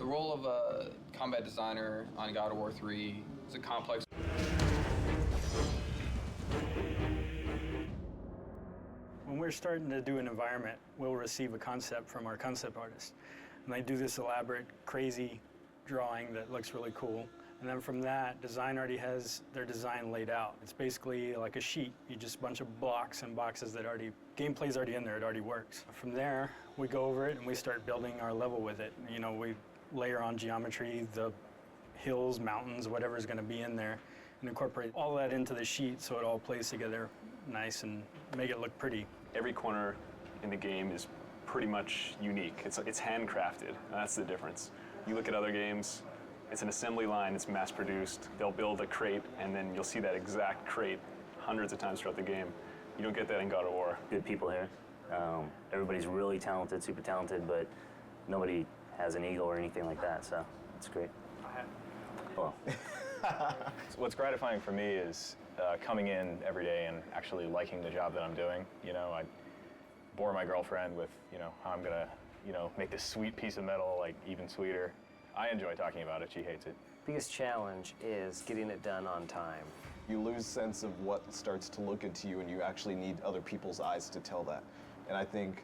role of a combat designer on God of War 3 is a complex. When we're starting to do an environment, we'll receive a concept from our concept artist. And they do this elaborate, crazy drawing that looks really cool. And then from that, design already has their design laid out. It's basically like a sheet. You just a bunch of blocks and boxes that gameplay's already in there, it already works. From there, we go over it and we start building our level with it. You know, we layer on geometry, the hills, mountains, whatever's gonna be in there, and incorporate all that into the sheet so it all plays together nice and make it look pretty. Every corner in the game is pretty much unique. It's handcrafted, and that's the difference. You look at other games, it's an assembly line, it's mass produced. They'll build a crate, and then you'll see that exact crate hundreds of times throughout the game. You don't get that in God of War. Good people here. Everybody's really talented, super talented, but nobody has an ego or anything like that, so it's great. Well. What's gratifying for me is coming in every day and actually liking the job that I'm doing. You know, I bore my girlfriend with, how I'm gonna, make this sweet piece of metal like even sweeter. I enjoy talking about it, she hates it. Biggest challenge is getting it done on time. You lose sense of what starts to look into you, and you actually need other people's eyes to tell that. And I think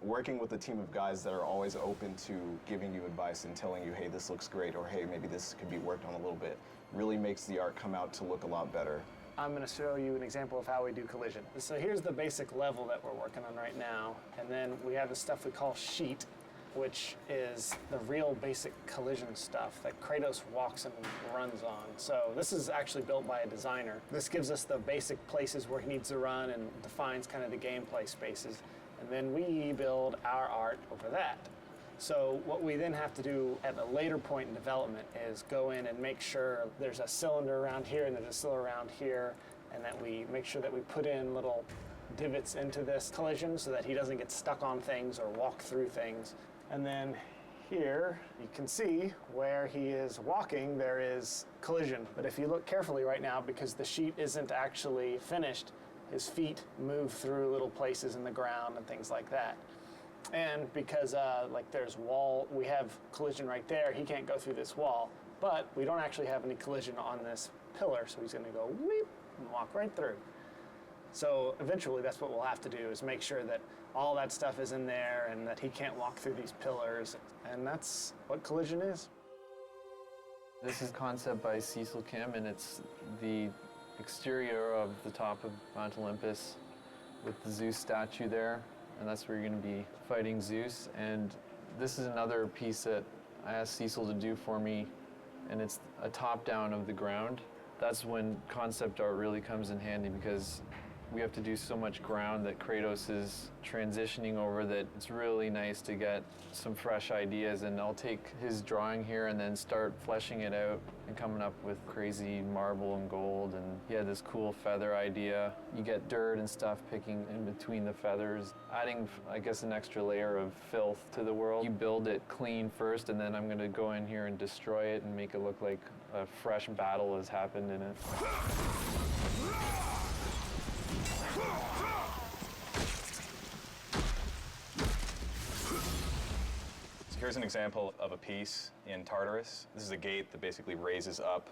working with a team of guys that are always open to giving you advice and telling you, hey, this looks great, or hey, maybe this could be worked on a little bit, really makes the art come out to look a lot better. I'm going to show you an example of how we do collision. So here's the basic level that we're working on right now, and then we have the stuff we call sheet, which is the real basic collision stuff that Kratos walks and runs on. So this is actually built by a designer. This gives us the basic places where he needs to run and defines kind of the gameplay spaces. And then we build our art over that. So what we then have to do at a later point in development is go in and make sure there's a cylinder around here and there's a cylinder around here, and that we make sure that we put in little divots into this collision so that he doesn't get stuck on things or walk through things. And then here, you can see where he is walking, there is collision. But if you look carefully right now, because the sheet isn't actually finished, his feet move through little places in the ground and things like that. And because there's wall, we have collision right there, he can't go through this wall, but we don't actually have any collision on this pillar, so he's gonna go weep and walk right through. So eventually that's what we'll have to do, is make sure that all that stuff is in there and that he can't walk through these pillars. And that's what collision is. This is a concept by Cecil Kim, and it's the exterior of the top of Mount Olympus with the Zeus statue there. And that's where you're going to be fighting Zeus. And this is another piece that I asked Cecil to do for me, and it's a top-down of the ground. That's when concept art really comes in handy, because we have to do so much ground that Kratos is transitioning over that it's really nice to get some fresh ideas. And I'll take his drawing here and then start fleshing it out and coming up with crazy marble and gold. And he had this cool feather idea. You get dirt and stuff picking in between the feathers, adding, I guess, an extra layer of filth to the world. You build it clean first, and then I'm going to go in here and destroy it and make it look like a fresh battle has happened in it. Here's an example of a piece in Tartarus. This is a gate that basically raises up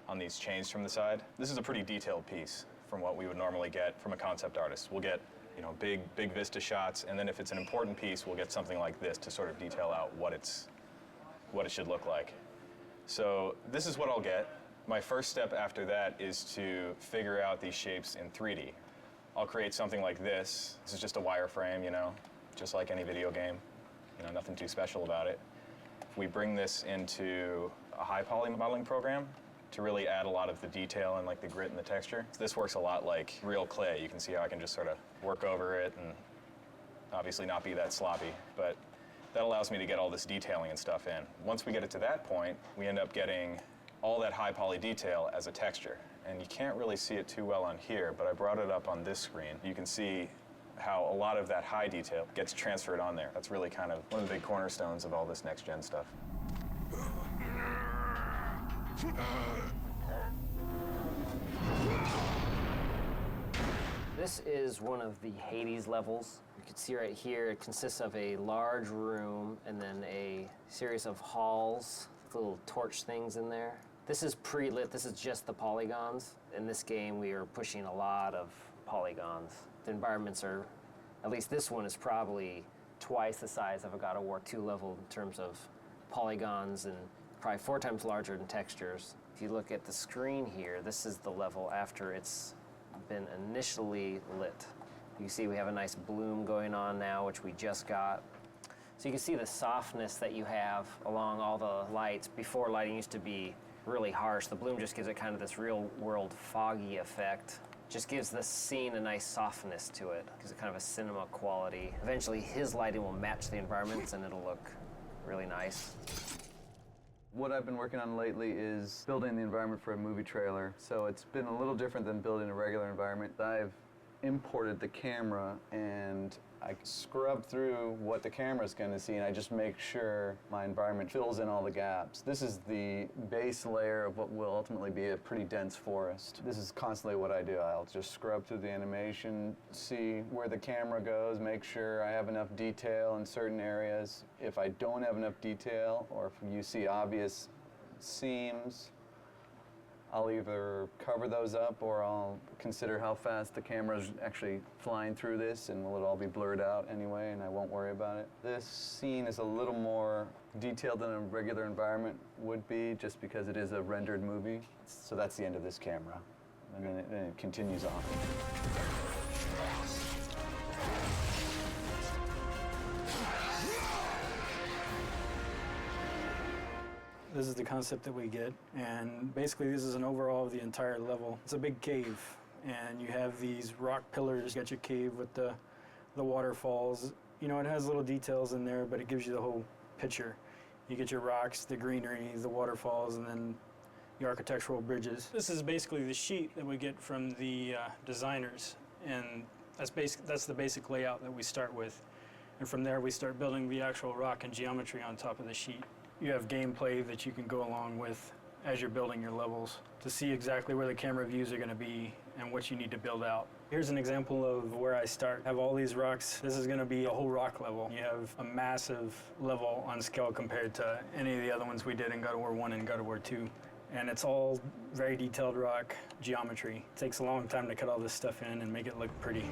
on these chains from the side. This is a pretty detailed piece from what we would normally get from a concept artist. We'll get, big vista shots, and then if it's an important piece, we'll get something like this to sort of detail out what it should look like. So this is what I'll get. My first step after that is to figure out these shapes in 3D. I'll create something like this. This is just a wireframe, just like any video game. Nothing too special about it. We bring this into a high poly modeling program to really add a lot of the detail and the grit and the texture. This works a lot like real clay. You can see how I can just sort of work over it and obviously not be that sloppy, but that allows me to get all this detailing and stuff in. Once we get it to that point, we end up getting all that high poly detail as a texture. And you can't really see it too well on here, but I brought it up on this screen. You can see how a lot of that high detail gets transferred on there. That's really kind of one of the big cornerstones of all this next-gen stuff. This is one of the Hades levels. You can see right here, it consists of a large room and then a series of halls with little torch things in there. This is pre-lit, this is just the polygons. In this game, we are pushing a lot of polygons. The environments are, at least this one is probably twice the size of a God of War 2 level in terms of polygons and probably 4 times larger than textures. If you look at the screen here, this is the level after it's been initially lit. You see we have a nice bloom going on now, which we just got. So you can see the softness that you have along all the lights. Before, lighting used to be really harsh. The bloom just gives it kind of this real world foggy effect. Just gives the scene a nice softness to it. Gives it kind of a cinema quality. Eventually his lighting will match the environments and it'll look really nice. What I've been working on lately is building the environment for a movie trailer. So it's been a little different than building a regular environment. I've imported the camera and I scrub through what the camera's going to see and I just make sure my environment fills in all the gaps. This is the base layer of what will ultimately be a pretty dense forest. This is constantly what I do. I'll just scrub through the animation, see where the camera goes, make sure I have enough detail in certain areas. If I don't have enough detail or if you see obvious seams, I'll either cover those up or I'll consider how fast the camera's actually flying through this and will it all be blurred out anyway and I won't worry about it. This scene is a little more detailed than a regular environment would be just because it is a rendered movie. So that's the end of this camera and then it continues on. This is the concept that we get, and basically this is an overall of the entire level. It's a big cave, and you have these rock pillars. You got your cave with the waterfalls. You know, it has little details in there, but it gives you the whole picture. You get your rocks, the greenery, the waterfalls, and then the architectural bridges. This is basically the sheet that we get from the designers, and that's the basic layout that we start with. And from there we start building the actual rock and geometry on top of the sheet. You have gameplay that you can go along with as you're building your levels to see exactly where the camera views are going to be and what you need to build out. Here's an example of where I start. I have all these rocks. This is going to be a whole rock level. You have a massive level on scale compared to any of the other ones we did in God of War 1 and God of War 2. And it's all very detailed rock geometry. It takes a long time to cut all this stuff in and make it look pretty.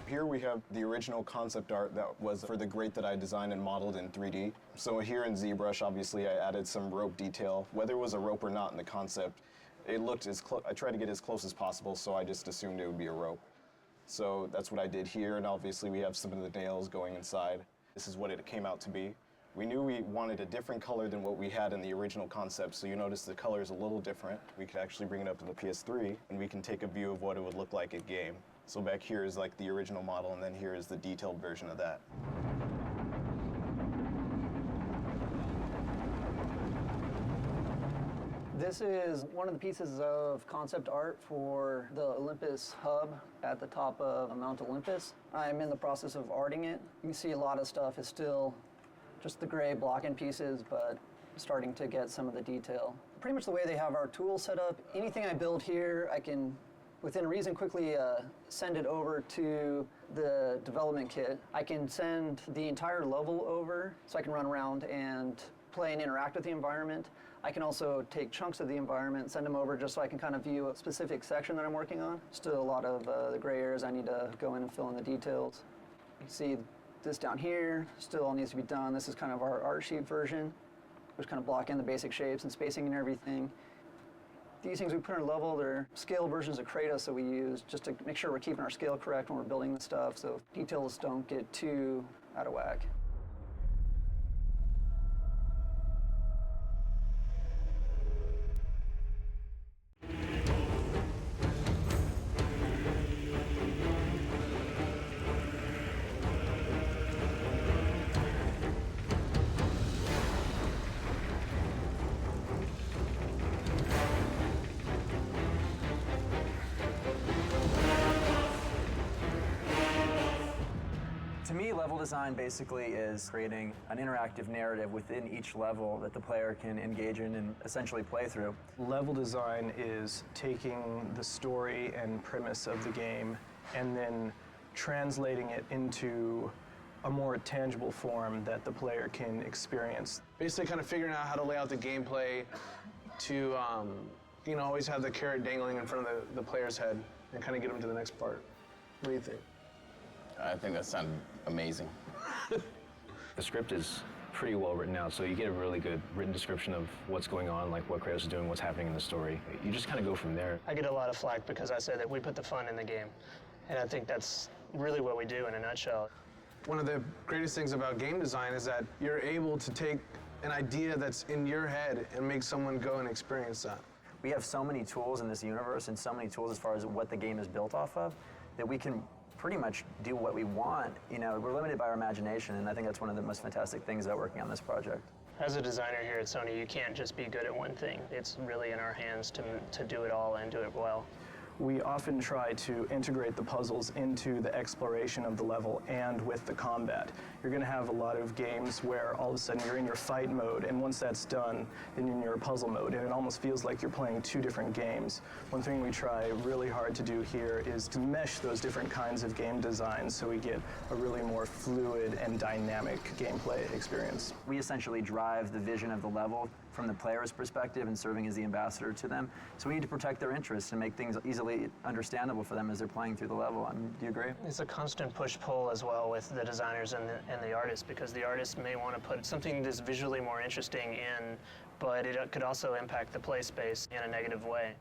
Here we have the original concept art that was for the grate that I designed and modeled in 3D. So here in ZBrush, obviously, I added some rope detail. Whether it was a rope or not in the concept, it looked I tried to get as close as possible, so I just assumed it would be a rope. So that's what I did here, and obviously we have some of the nails going inside. This is what it came out to be. We knew we wanted a different color than what we had in the original concept, so you notice the color is a little different. We could actually bring it up to the PS3, and we can take a view of what it would look like at game. So back here is like the original model, and then here is the detailed version of that. This is one of the pieces of concept art for the Olympus hub at the top of Mount Olympus. I'm in the process of arting it. You can see a lot of stuff is still just the gray block-in pieces, but starting to get some of the detail. Pretty much the way they have our tools set up, anything I build here, I can within reason quickly send it over to the development kit. I can send the entire level over so I can run around and play and interact with the environment. I can also take chunks of the environment, send them over just so I can kind of view a specific section that I'm working on. Still a lot of the gray areas I need to go in and fill in the details. You can see this down here still all needs to be done. This is kind of our art sheet version, which kind of block in the basic shapes and spacing and everything. These things we put in our level, they're scale versions of Kratos that we use just to make sure we're keeping our scale correct when we're building the stuff so details don't get too out of whack. To me, level design basically is creating an interactive narrative within each level that the player can engage in and essentially play through. Level design is taking the story and premise of the game and then translating it into a more tangible form that the player can experience. Basically kind of figuring out how to lay out the gameplay to, always have the carrot dangling in front of the player's head and kind of get them to the next part. What do you think? I think that sounded amazing. The script is pretty well written out, so you get a really good written description of what's going on, like what Kratos is doing, what's happening in the story. You just kind of go from there. I get a lot of flack because I say that we put the fun in the game, and I think that's really what we do in a nutshell. One of the greatest things about game design is that you're able to take an idea that's in your head and make someone go and experience that. We have so many tools in this universe and so many tools as far as what the game is built off of that we can pretty much do what we want. We're limited by our imagination, and I think that's one of the most fantastic things about working on this project. As a designer here at Sony, you can't just be good at one thing. It's really in our hands to do it all and do it well. We often try to integrate the puzzles into the exploration of the level and with the combat. You're going to have a lot of games where all of a sudden you're in your fight mode, and once that's done, then you're in your puzzle mode, and it almost feels like you're playing two different games. One thing we try really hard to do here is to mesh those different kinds of game designs so we get a really more fluid and dynamic gameplay experience. We essentially drive the vision of the level from the player's perspective and serving as the ambassador to them. So we need to protect their interests and make things easily understandable for them as they're playing through the level. Do you agree? It's a constant push-pull as well with the designers and the artists, because the artist may want to put something that's visually more interesting in, but it could also impact the play space in a negative way.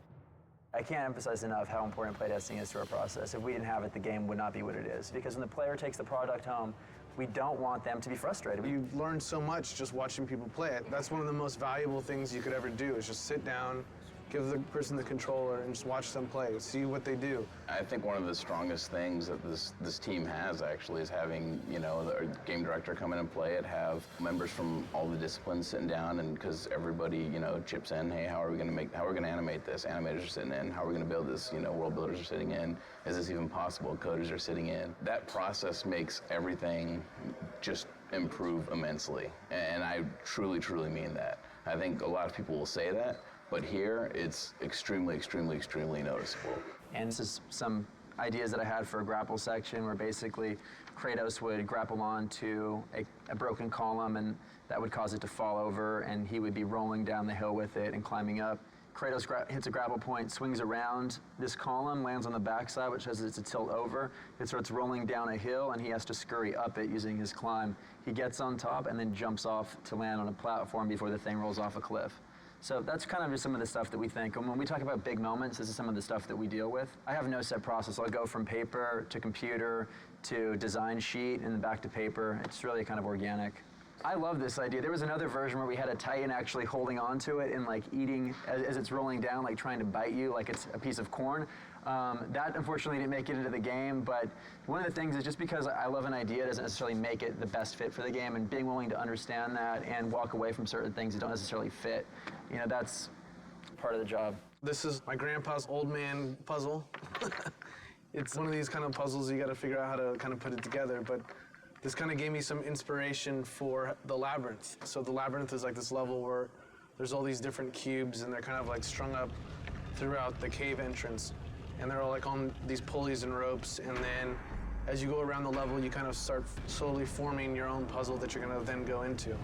I can't emphasize enough how important playtesting is to our process. If we didn't have it, the game would not be what it is. Because when the player takes the product home, we don't want them to be frustrated. You learn so much just watching people play it. That's one of the most valuable things you could ever do, is just sit down, give the person the controller, and just watch them play, see what they do. I think one of the strongest things that this team has actually is having, the game director come in and play it, have members from all the disciplines sitting down, and because everybody, chips in, hey, how are we going to animate this? Animators are sitting in. How are we going to build this? World builders are sitting in. Is this even possible? Coders are sitting in. That process makes everything just improve immensely. And I truly, truly mean that. I think a lot of people will say that, but here it's extremely, extremely, extremely noticeable. And this is some ideas that I had for a grapple section where basically Kratos would grapple onto a broken column, and that would cause it to fall over, and he would be rolling down the hill with it and climbing up. Kratos hits a grapple point, swings around this column, lands on the backside, which has it to tilt over. It starts rolling down a hill, and he has to scurry up it using his climb. He gets on top and then jumps off to land on a platform before the thing rolls off a cliff. So that's kind of just some of the stuff that we think. And when we talk about big moments, this is some of the stuff that we deal with. I have no set process. I'll go from paper to computer to design sheet and then back to paper. It's really kind of organic. I love this idea. There was another version where we had a Titan actually holding onto it and like eating as it's rolling down, like trying to bite you like it's a piece of corn. That unfortunately didn't make it into the game, but one of the things is just because I love an idea doesn't necessarily make it the best fit for the game, and being willing to understand that and walk away from certain things that don't necessarily fit, that's part of the job. This is my grandpa's old man puzzle. It's one of these kind of puzzles you got to figure out how to kind of put it together, but this kind of gave me some inspiration for the labyrinth. So the labyrinth is like this level where there's all these different cubes, and they're kind of like strung up throughout the cave entrance. And they're all like on these pulleys and ropes. And then as you go around the level, you kind of start slowly forming your own puzzle that you're going to then go into.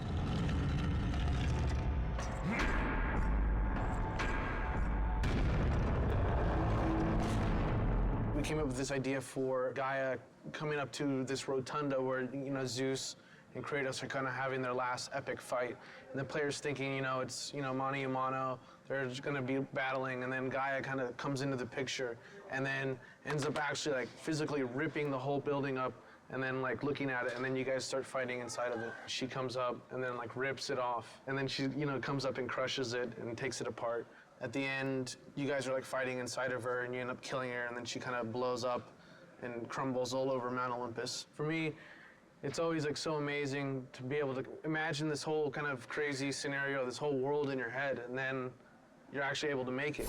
We came up with this idea for Gaia coming up to this rotunda where, Zeus and Kratos are kind of having their last epic fight. And the player's thinking, it's, mano a mano, they're just going to be battling, and then Gaia kind of comes into the picture and then ends up actually like physically ripping the whole building up and then like looking at it, and then you guys start fighting inside of it. She comes up and then like rips it off, and then she, comes up and crushes it and takes it apart. At the end, you guys are like fighting inside of her, and you end up killing her, and then she kind of blows up and crumbles all over Mount Olympus. For me, it's always like so amazing to be able to imagine this whole kind of crazy scenario, this whole world in your head, and then you're actually able to make it.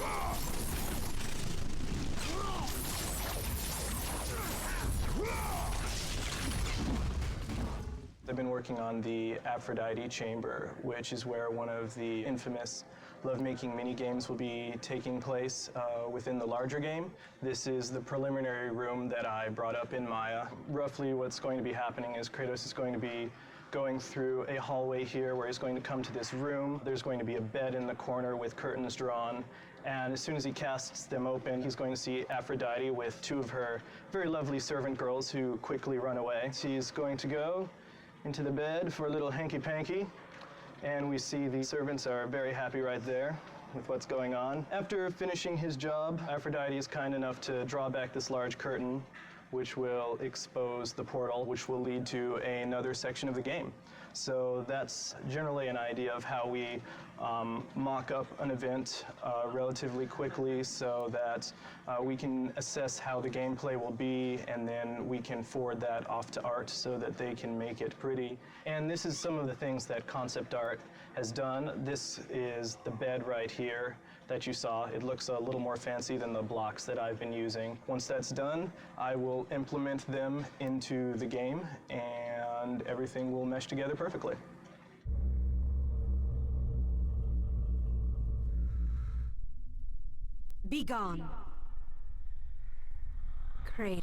I've been working on the Aphrodite Chamber, which is where one of the infamous lovemaking mini-games will be taking place within the larger game. This is the preliminary room that I brought up in Maya. Roughly what's going to be happening is Kratos is going to be going through a hallway here where he's going to come to this room. There's going to be a bed in the corner with curtains drawn. And as soon as he casts them open, he's going to see Aphrodite with two of her very lovely servant girls who quickly run away. She's going to go into the bed for a little hanky-panky, and we see the servants are very happy right there with what's going on. After finishing his job, Aphrodite is kind enough to draw back this large curtain, which will expose the portal, which will lead to another section of the game. So that's generally an idea of how we mock up an event relatively quickly so that we can assess how the gameplay will be, and then we can forward that off to art so that they can make it pretty. And this is some of the things that concept art has done. This is the bed right here that you saw. It looks a little more fancy than the blocks that I've been using. Once that's done, I will implement them into the game and everything will mesh together perfectly. Be gone, Kratos.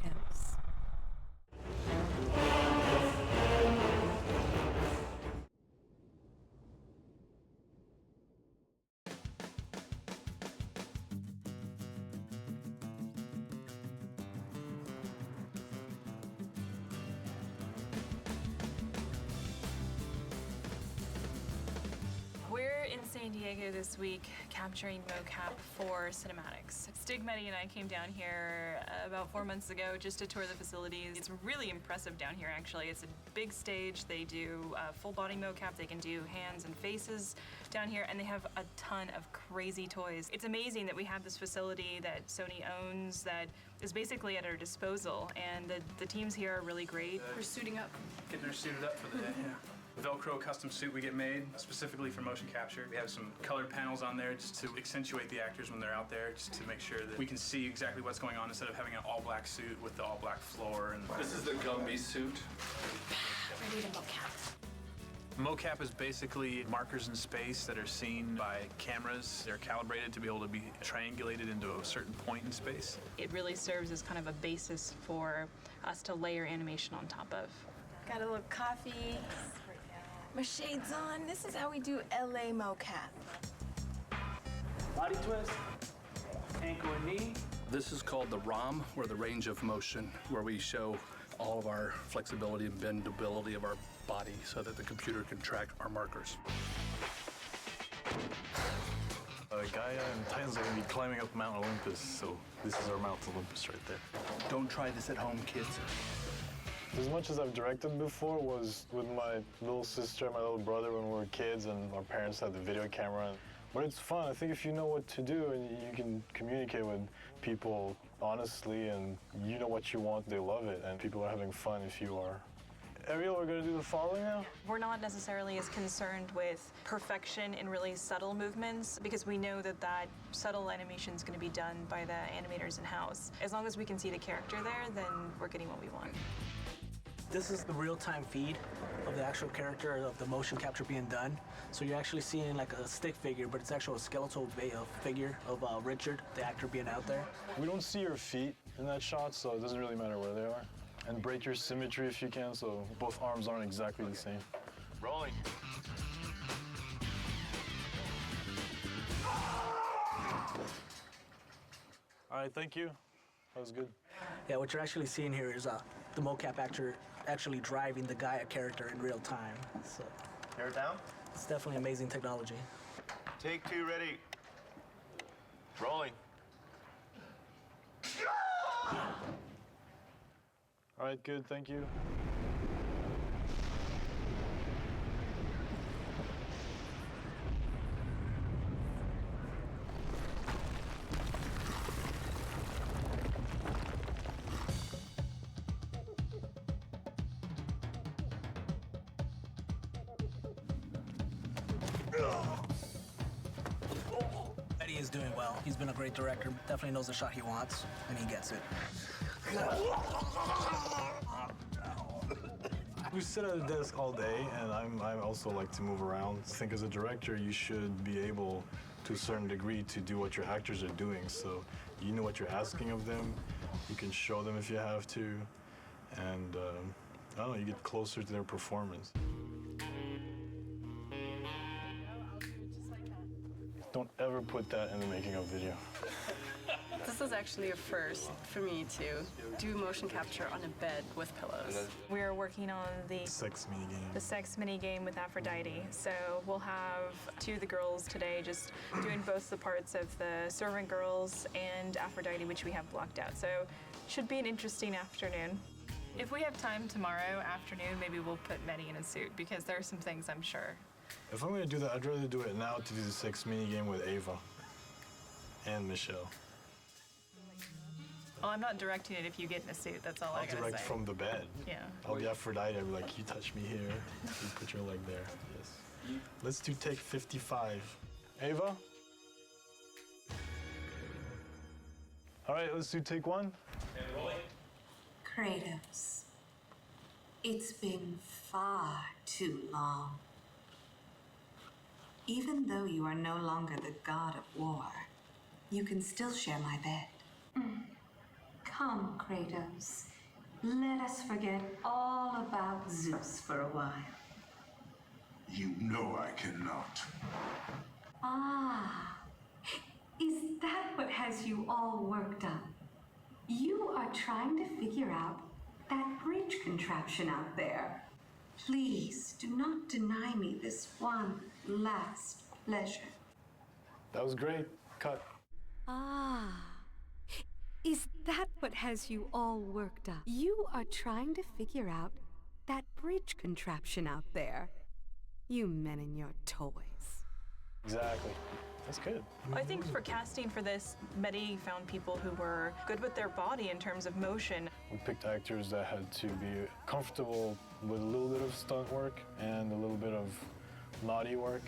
We're in San Diego this week capturing mocap for cinematics. Stigmeti and I came down here about 4 months ago just to tour the facilities. It's really impressive down here, actually. It's a big stage. They do full body mocap. They can do hands and faces down here, and they have a ton of crazy toys. It's amazing that we have this facility that Sony owns that is basically at our disposal, and the teams here are really great. We're suiting up. Getting her suited up for the day, yeah. Velcro custom suit we get made specifically for motion capture. We have some colored panels on there just to accentuate the actors when they're out there, just to make sure that we can see exactly what's going on instead of having an all-black suit with the all-black floor. And this is the Gumby suit. Ready to mocap. Mocap is basically markers in space that are seen by cameras. They're calibrated to be able to be triangulated into a certain point in space. It really serves as kind of a basis for us to layer animation on top of. Got a little coffee. My shades on. This is how we do LA mocap. Body twist, ankle and knee. This is called the ROM, or the range of motion, where we show all of our flexibility and bendability of our body so that the computer can track our markers. Gaia and Titans are going to be climbing up Mount Olympus, so this is our Mount Olympus right there. Don't try this at home, kids. As much as I've directed before was with my little sister and my little brother when we were kids and our parents had the video camera. But it's fun. I think if you know what to do and you can communicate with people honestly and you know what you want, they love it. And people are having fun if you are. Ariel, we're going to do the following now? We're not necessarily as concerned with perfection in really subtle movements because we know that that subtle animation is going to be done by the animators in-house. As long as we can see the character there, then we're getting what we want. This is the real-time feed of the actual character of the motion capture being done. So you're actually seeing like a stick figure, but it's actually a skeletal figure of Richard, the actor being out there. We don't see your feet in that shot, so it doesn't really matter where they are. And break your symmetry if you can, so both arms aren't exactly the same. Rolling. All right, thank you. That was good. Yeah, what you're actually seeing here is the mocap actor actually driving the Gaia character in real time. So, Tear it down? It's definitely amazing technology. Take two, ready. Rolling. All right, good, thank you. Eddie is doing well. He's been a great director. Definitely knows the shot he wants, and he gets it. We sit at a desk all day, and I also like to move around. I think as a director, you should be able, to a certain degree, to do what your actors are doing. So you know what you're asking of them. You can show them if you have to, and I don't know, you get closer to their performance. Don't ever put that in the making of video. This is actually a first for me to do motion capture on a bed with pillows. We are working on the sex minigame. The sex minigame with Aphrodite. So we'll have two of the girls today just doing both the parts of the servant girls and Aphrodite, which we have blocked out. So should be an interesting afternoon. If we have time tomorrow afternoon, maybe we'll put Mehdi in a suit because there are some things I'm sure. If I'm gonna do that, I'd rather do it now to do the sex minigame with Ava and Michelle. Well, I'm not directing it if you get in a suit, that's all I gotta say. I'll direct from the bed. Yeah. I'll be Aphrodite, I'll be like, you touch me here, you put your leg there, yes. Let's do take 55. Ava? All right, let's do take 1. Kratos, it's been far too long. Even though you are no longer the god of war, you can still share my bed. Come, Kratos. Let us forget all about Zeus for a while. You know I cannot. Ah, is that what has you all worked up? You are trying to figure out that bridge contraption out there. Please do not deny me this one last pleasure. That was great. Cut. Ah, is that what has you all worked up? You are trying to figure out that bridge contraption out there. You men and your toys. Exactly. That's good. I think for casting for this, Mehdi found people who were good with their body in terms of motion. We picked actors that had to be comfortable with a little bit of stunt work and a little bit of naughty work.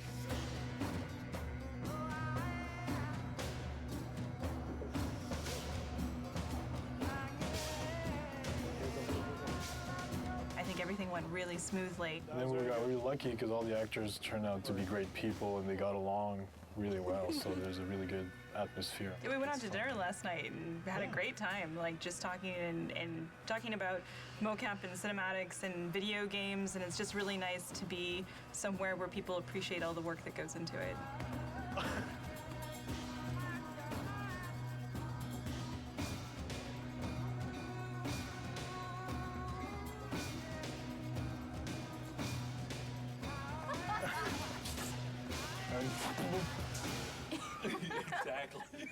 I think everything went really smoothly. And then we got really lucky because all the actors turned out to be great people and they got along really well, so there's a really good atmosphere. We went out to dinner last night and had a great time, like just talking and talking about mocap and cinematics and video games, and it's just really nice to be somewhere where people appreciate all the work that goes into it. Exactly.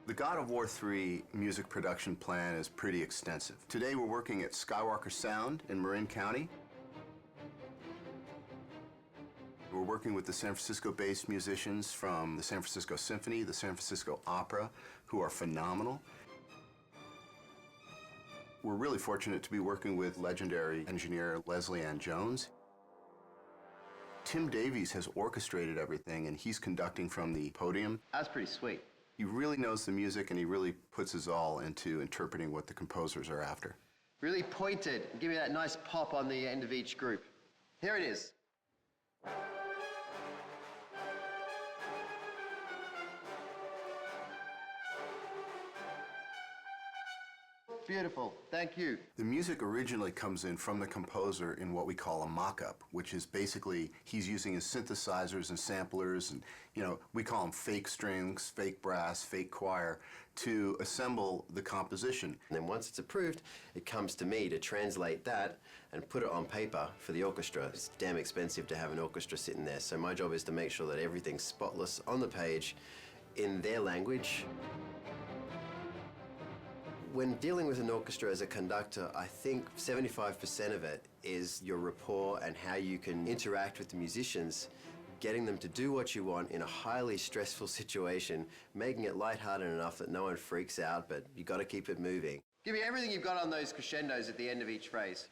The God of War 3 music production plan is pretty extensive. Today we're working at Skywalker Sound in Marin County. We're working with the San Francisco-based musicians from the San Francisco Symphony, the San Francisco Opera, who are phenomenal. We're really fortunate to be working with legendary engineer Leslie Ann Jones. Tim Davies has orchestrated everything, and he's conducting from the podium. That's pretty sweet. He really knows the music, and he really puts his all into interpreting what the composers are after. Really pointed. Give me that nice pop on the end of each group. Here it is. Beautiful. Thank you. The music originally comes in from the composer in what we call a mock-up, which is basically he's using his synthesizers and samplers and, we call them fake strings, fake brass, fake choir, to assemble the composition. And then once it's approved, it comes to me to translate that and put it on paper for the orchestra. It's damn expensive to have an orchestra sitting there, so my job is to make sure that everything's spotless on the page in their language. When dealing with an orchestra as a conductor, I think 75% of it is your rapport and how you can interact with the musicians, getting them to do what you want in a highly stressful situation, making it lighthearted enough that no one freaks out, but you got to keep it moving. Give me everything you've got on those crescendos at the end of each phrase.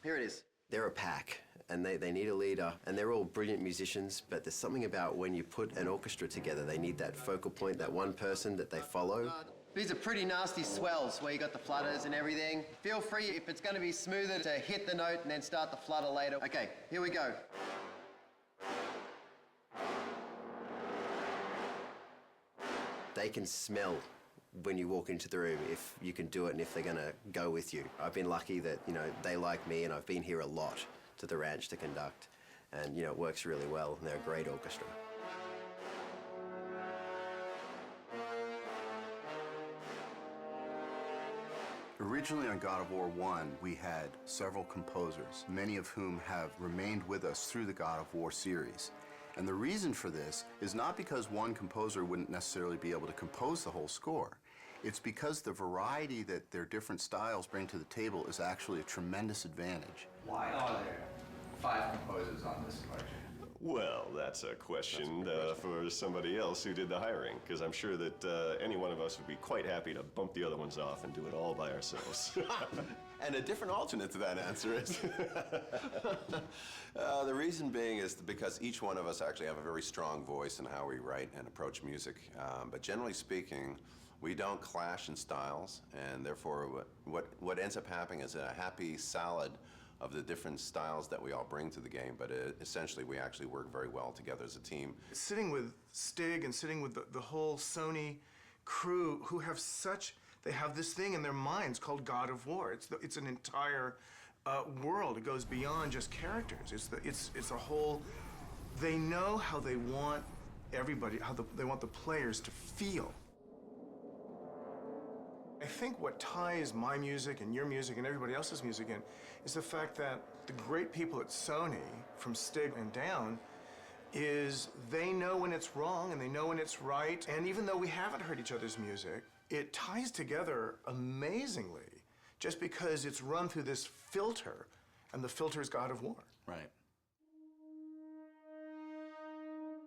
Here it is. They're a pack, and they need a leader, and they're all brilliant musicians, but there's something about when you put an orchestra together, they need that focal point, that one person that they follow. These are pretty nasty swells where you got the flutters and everything. Feel free, if it's going to be smoother, to hit the note and then start the flutter later. Okay, here we go. They can smell when you walk into the room if you can do it and if they're going to go with you. I've been lucky that, they like me, and I've been here a lot to the ranch to conduct. And, it works really well, and they're a great orchestra. Originally on God of War 1, we had several composers, many of whom have remained with us through the God of War series. And the reason for this is not because one composer wouldn't necessarily be able to compose the whole score. It's because the variety that their different styles bring to the table is actually a tremendous advantage. Why are there 5 composers on this collection? Well, that's a question for somebody else who did the hiring, because I'm sure that any one of us would be quite happy to bump the other ones off and do it all by ourselves. And a different alternate to that answer is the reason being is because each one of us actually have a very strong voice in how we write and approach music. But generally speaking, we don't clash in styles, and therefore what ends up happening is a happy salad of the different styles that we all bring to the game, but essentially we actually work very well together as a team. Sitting with Stig and sitting with the whole Sony crew who have they have this thing in their minds called God of War. It's an entire world. It goes beyond just characters. It's a whole, they know how they want everybody, they want the players to feel. I think what ties my music and your music and everybody else's music in is the fact that the great people at Sony, from Stig and down, is they know when it's wrong and they know when it's right. And even though we haven't heard each other's music, it ties together amazingly just because it's run through this filter, and the filter is God of War. Right.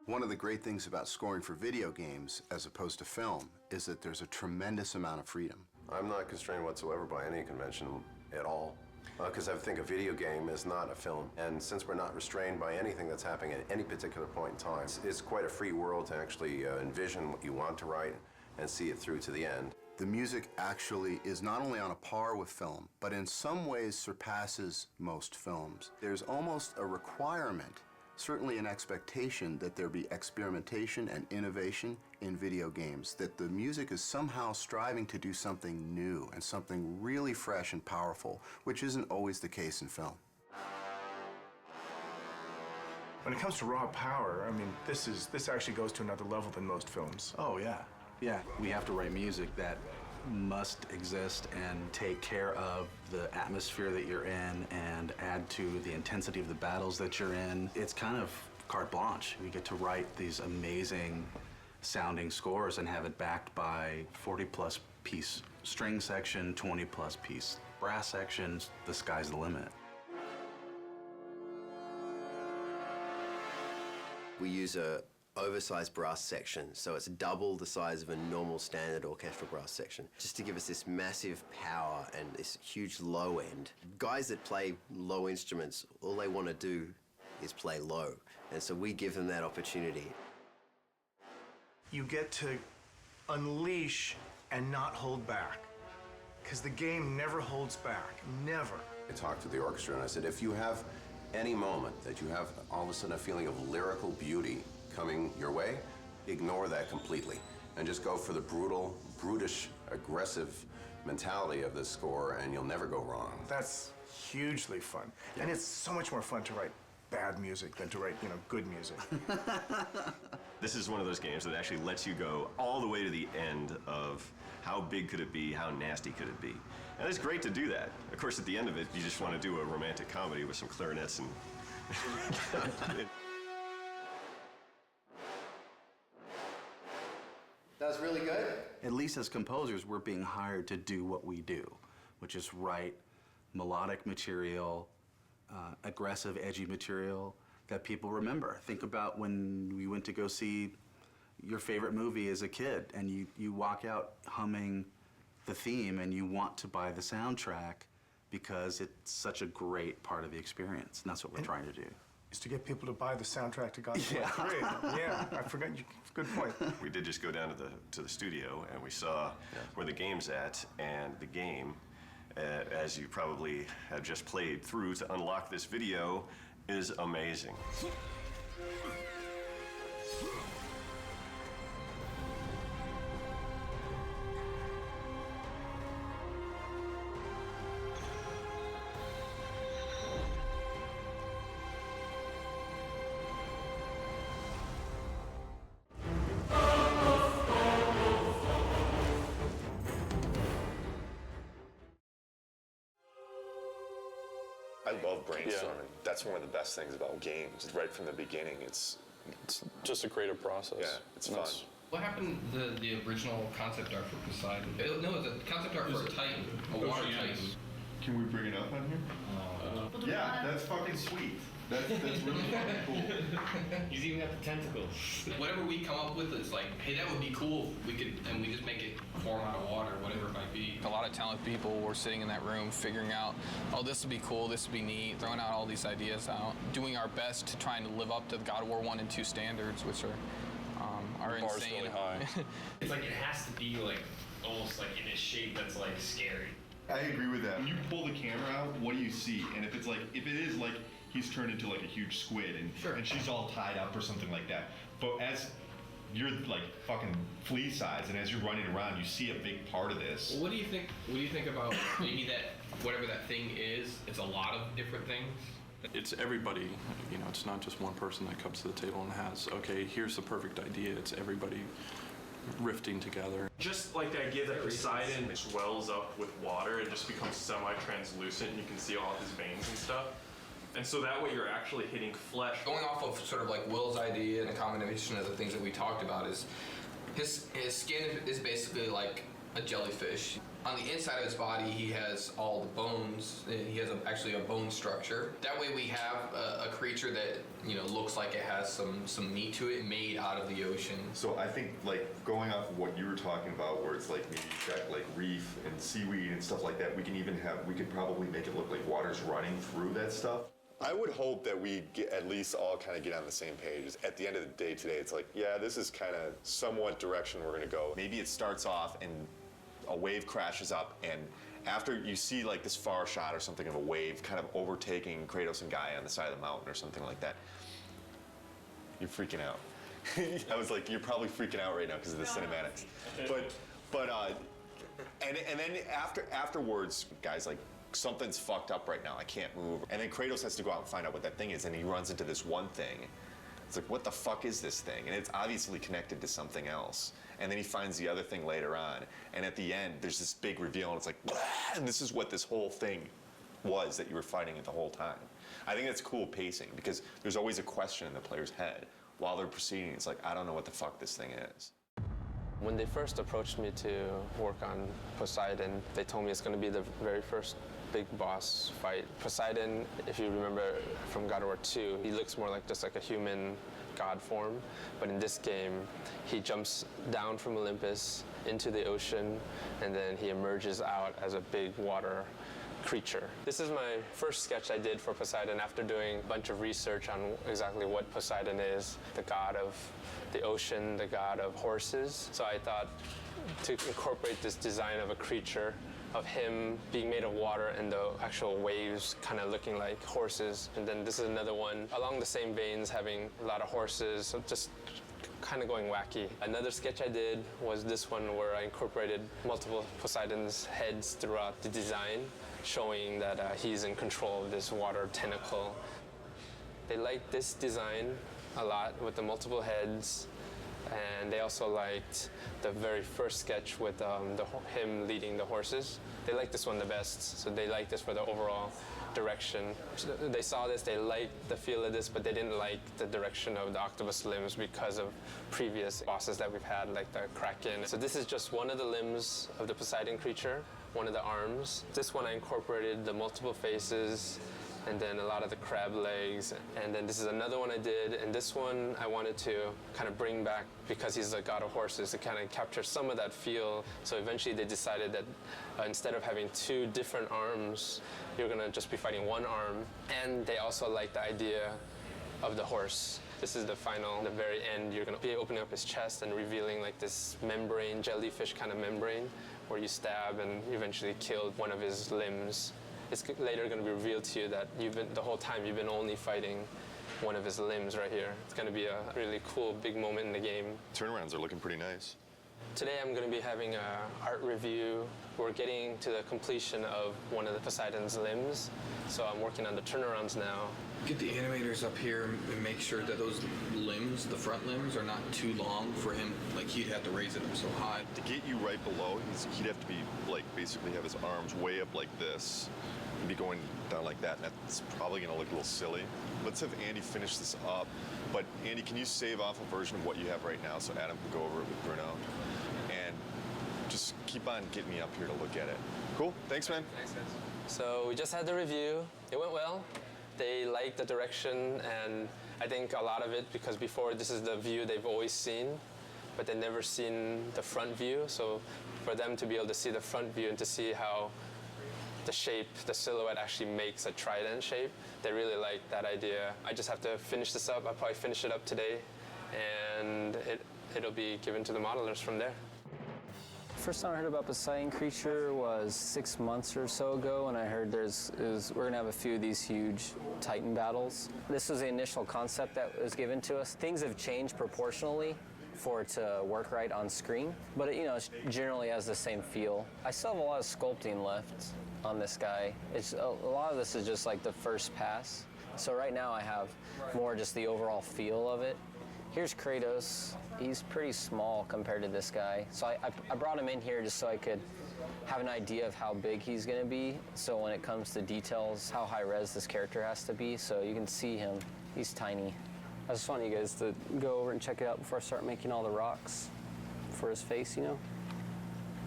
One of the great things about scoring for video games as opposed to film is that there's a tremendous amount of freedom. I'm not constrained whatsoever by any convention at all, because I think a video game is not a film. And since we're not restrained by anything that's happening at any particular point in time, it's quite a free world to actually envision what you want to write and see it through to the end. The music actually is not only on a par with film, but in some ways surpasses most films. There's almost a requirement, certainly an expectation, that there be experimentation and innovation in video games, that the music is somehow striving to do something new and something really fresh and powerful, which isn't always the case in film. When it comes to raw power, I mean, this actually goes to another level than most films. Oh, yeah. Yeah, we have to write music that must exist and take care of the atmosphere that you're in and add to the intensity of the battles that you're in. It's kind of carte blanche. We get to write these amazing sounding scores and have it backed by 40-plus piece string section, 20-plus piece brass sections. The sky's the limit. We use a oversized brass section, so it's double the size of a normal standard orchestral brass section, just to give us this massive power and this huge low end. Guys that play low instruments, all they want to do is play low, and so we give them that opportunity. You get to unleash and not hold back, because the game never holds back, never. I talked to the orchestra and I said, if you have any moment that you have all of a sudden a feeling of lyrical beauty coming your way, ignore that completely and just go for the brutal, brutish, aggressive mentality of this score, and you'll never go wrong. That's hugely fun. Yeah. And it's so much more fun to write bad music than to write, good music. This is one of those games that actually lets you go all the way to the end of how big could it be, how nasty could it be. And it's great to do that. Of course, at the end of it, you just want to do a romantic comedy with some clarinets and... That was really good. At least as composers, we're being hired to do what we do, which is write melodic material, aggressive, edgy material that people remember. Think about when we went to go see your favorite movie as a kid, and you walk out humming the theme and you want to buy the soundtrack because it's such a great part of the experience, and that's what we're trying to do. Is to get people to buy the soundtrack to God of War 3. Yeah, I forgot. Good point. We did just go down to the studio, and we saw where the game's at, and the game, as you probably have just played through to unlock this video, is amazing. I love brainstorming. That's one of the best things about games. Right from the beginning, it's just a creative process. Yeah, it's fun. What happened to the original concept art for Poseidon? No, the concept art for a Titan, a water Titan. Can we bring it up on here? Yeah, that's fucking sweet. That's really fucking cool. He's even got the tentacles. Whatever we come up with, it's like, hey, that would be cool. We just make it form out of water, whatever it might be. A lot of talented people were sitting in that room figuring out, oh, this would be cool, this would be neat, throwing out all these ideas out, doing our best to trying to live up to the God of War 1 and 2 standards, which are insane. Really high. It's like it has to be like almost like in a shape that's like scary. I agree with that. When you pull the camera out, what do you see? And if it is like he's turned into like a huge squid and she's all tied up or something like that. But as you're like fucking flea size, and as you're running around, you see a big part of this. Well, what do you think about maybe that whatever that thing is? It's a lot of different things. It's everybody, you know, it's not just one person that comes to the table and has, okay, here's the perfect idea. It's everybody rifting together. Just like the idea that Poseidon swells up with water and just becomes semi-translucent and you can see all of his veins and stuff. And so that way you're actually hitting flesh. Going off of sort of like Will's idea and a combination of the things that we talked about is his skin is basically like a jellyfish. On the inside of his body, he has all the bones. He has actually a bone structure. That way we have a creature that, you know, looks like it has some meat to it, made out of the ocean. So I think like going off of what you were talking about, where it's like maybe you've got like reef and seaweed and stuff like that, we could probably make it look like water's running through that stuff. I would hope that we at least all kind of get on the same page. At the end of the day today, it's like, yeah, this is kind of somewhat direction we're going to go. Maybe it starts off and a wave crashes up, and after you see like this far shot or something of a wave kind of overtaking Kratos and Gaia on the side of the mountain or something like that, you're freaking out. I was like, you're probably freaking out right now because of the cinematics. And then afterwards, guys, like, something's fucked up right now, I can't move. And then Kratos has to go out and find out what that thing is, and he runs into this one thing. It's like, what the fuck is this thing? And it's obviously connected to something else. And then he finds the other thing later on. And at the end, there's this big reveal, and it's like, blah, and this is what this whole thing was that you were fighting it the whole time. I think that's cool pacing, because there's always a question in the player's head while they're proceeding. It's like, I don't know what the fuck this thing is. When they first approached me to work on Poseidon, they told me it's going to be the very first big boss fight. Poseidon, if you remember from God of War 2, he looks more like just like a human god form, but in this game, he jumps down from Olympus into the ocean, and then he emerges out as a big water creature. This is my first sketch I did for Poseidon after doing a bunch of research on exactly what Poseidon is, the god of the ocean, the god of horses. So I thought to incorporate this design of a creature, of him being made of water and the actual waves kind of looking like horses. And then this is another one along the same veins, having a lot of horses, so just kind of going wacky. Another sketch I did was this one where I incorporated multiple Poseidon's heads throughout the design, showing that he's in control of this water tentacle. They liked this design a lot with the multiple heads, and they also liked the very first sketch with him leading the horses. They liked this one the best, so they liked this for the overall direction. So they saw this, they liked the feel of this, but they didn't like the direction of the octopus limbs because of previous bosses that we've had, like the Kraken. So this is just one of the limbs of the Poseidon creature, one of the arms. This one I incorporated the multiple faces and then a lot of the crab legs. And then this is another one I did, and this one I wanted to kind of bring back because he's a god of horses to kind of capture some of that feel. So eventually they decided that instead of having 2 different arms, you're gonna just be fighting 1 arm. And they also like the idea of the horse. This is the final, the very end. You're gonna be opening up his chest and revealing like this membrane, jellyfish kind of membrane, where you stab and eventually kill one of his limbs. It's later going to be revealed to you that the whole time you've been only fighting one of his limbs right here. It's going to be a really cool, big moment in the game. Turnarounds are looking pretty nice. Today I'm going to be having an art review. We're getting to the completion of one of the Poseidon's limbs, so I'm working on the turnarounds now. Get the animators up here and make sure that those limbs, the front limbs, are not too long for him. Like, he'd have to raise it up so high. To get you right below, he'd have to be, like, basically have his arms way up like this and be going down like that, and that's probably going to look a little silly. Let's have Andy finish this up. But, Andy, can you save off a version of what you have right now so Adam can go over it with Bruno? And just keep on getting me up here to look at it. Cool? Thanks, man. Thanks, guys. So we just had the review. It went well. They liked the direction, and I think a lot of it because before this is the view they've always seen, but they've never seen the front view. So for them to be able to see the front view and to see how the shape, the silhouette actually makes a trident shape, they really like that idea. I just have to finish this up. I'll probably finish it up today, and it'll be given to the modelers from there. First time I heard about Poseidon creature was 6 months or so ago, and I heard we're gonna have a few of these huge Titan battles. This was the initial concept that was given to us. Things have changed proportionally for it to work right on screen, but it generally has the same feel. I still have a lot of sculpting left on this guy. A lot of this is just like the first pass. So right now I have more just the overall feel of it. Here's Kratos. He's pretty small compared to this guy. So I brought him in here just so I could have an idea of how big he's gonna be. So when it comes to details, how high res this character has to be. So you can see him, he's tiny. I just want you guys to go over and check it out before I start making all the rocks for his face,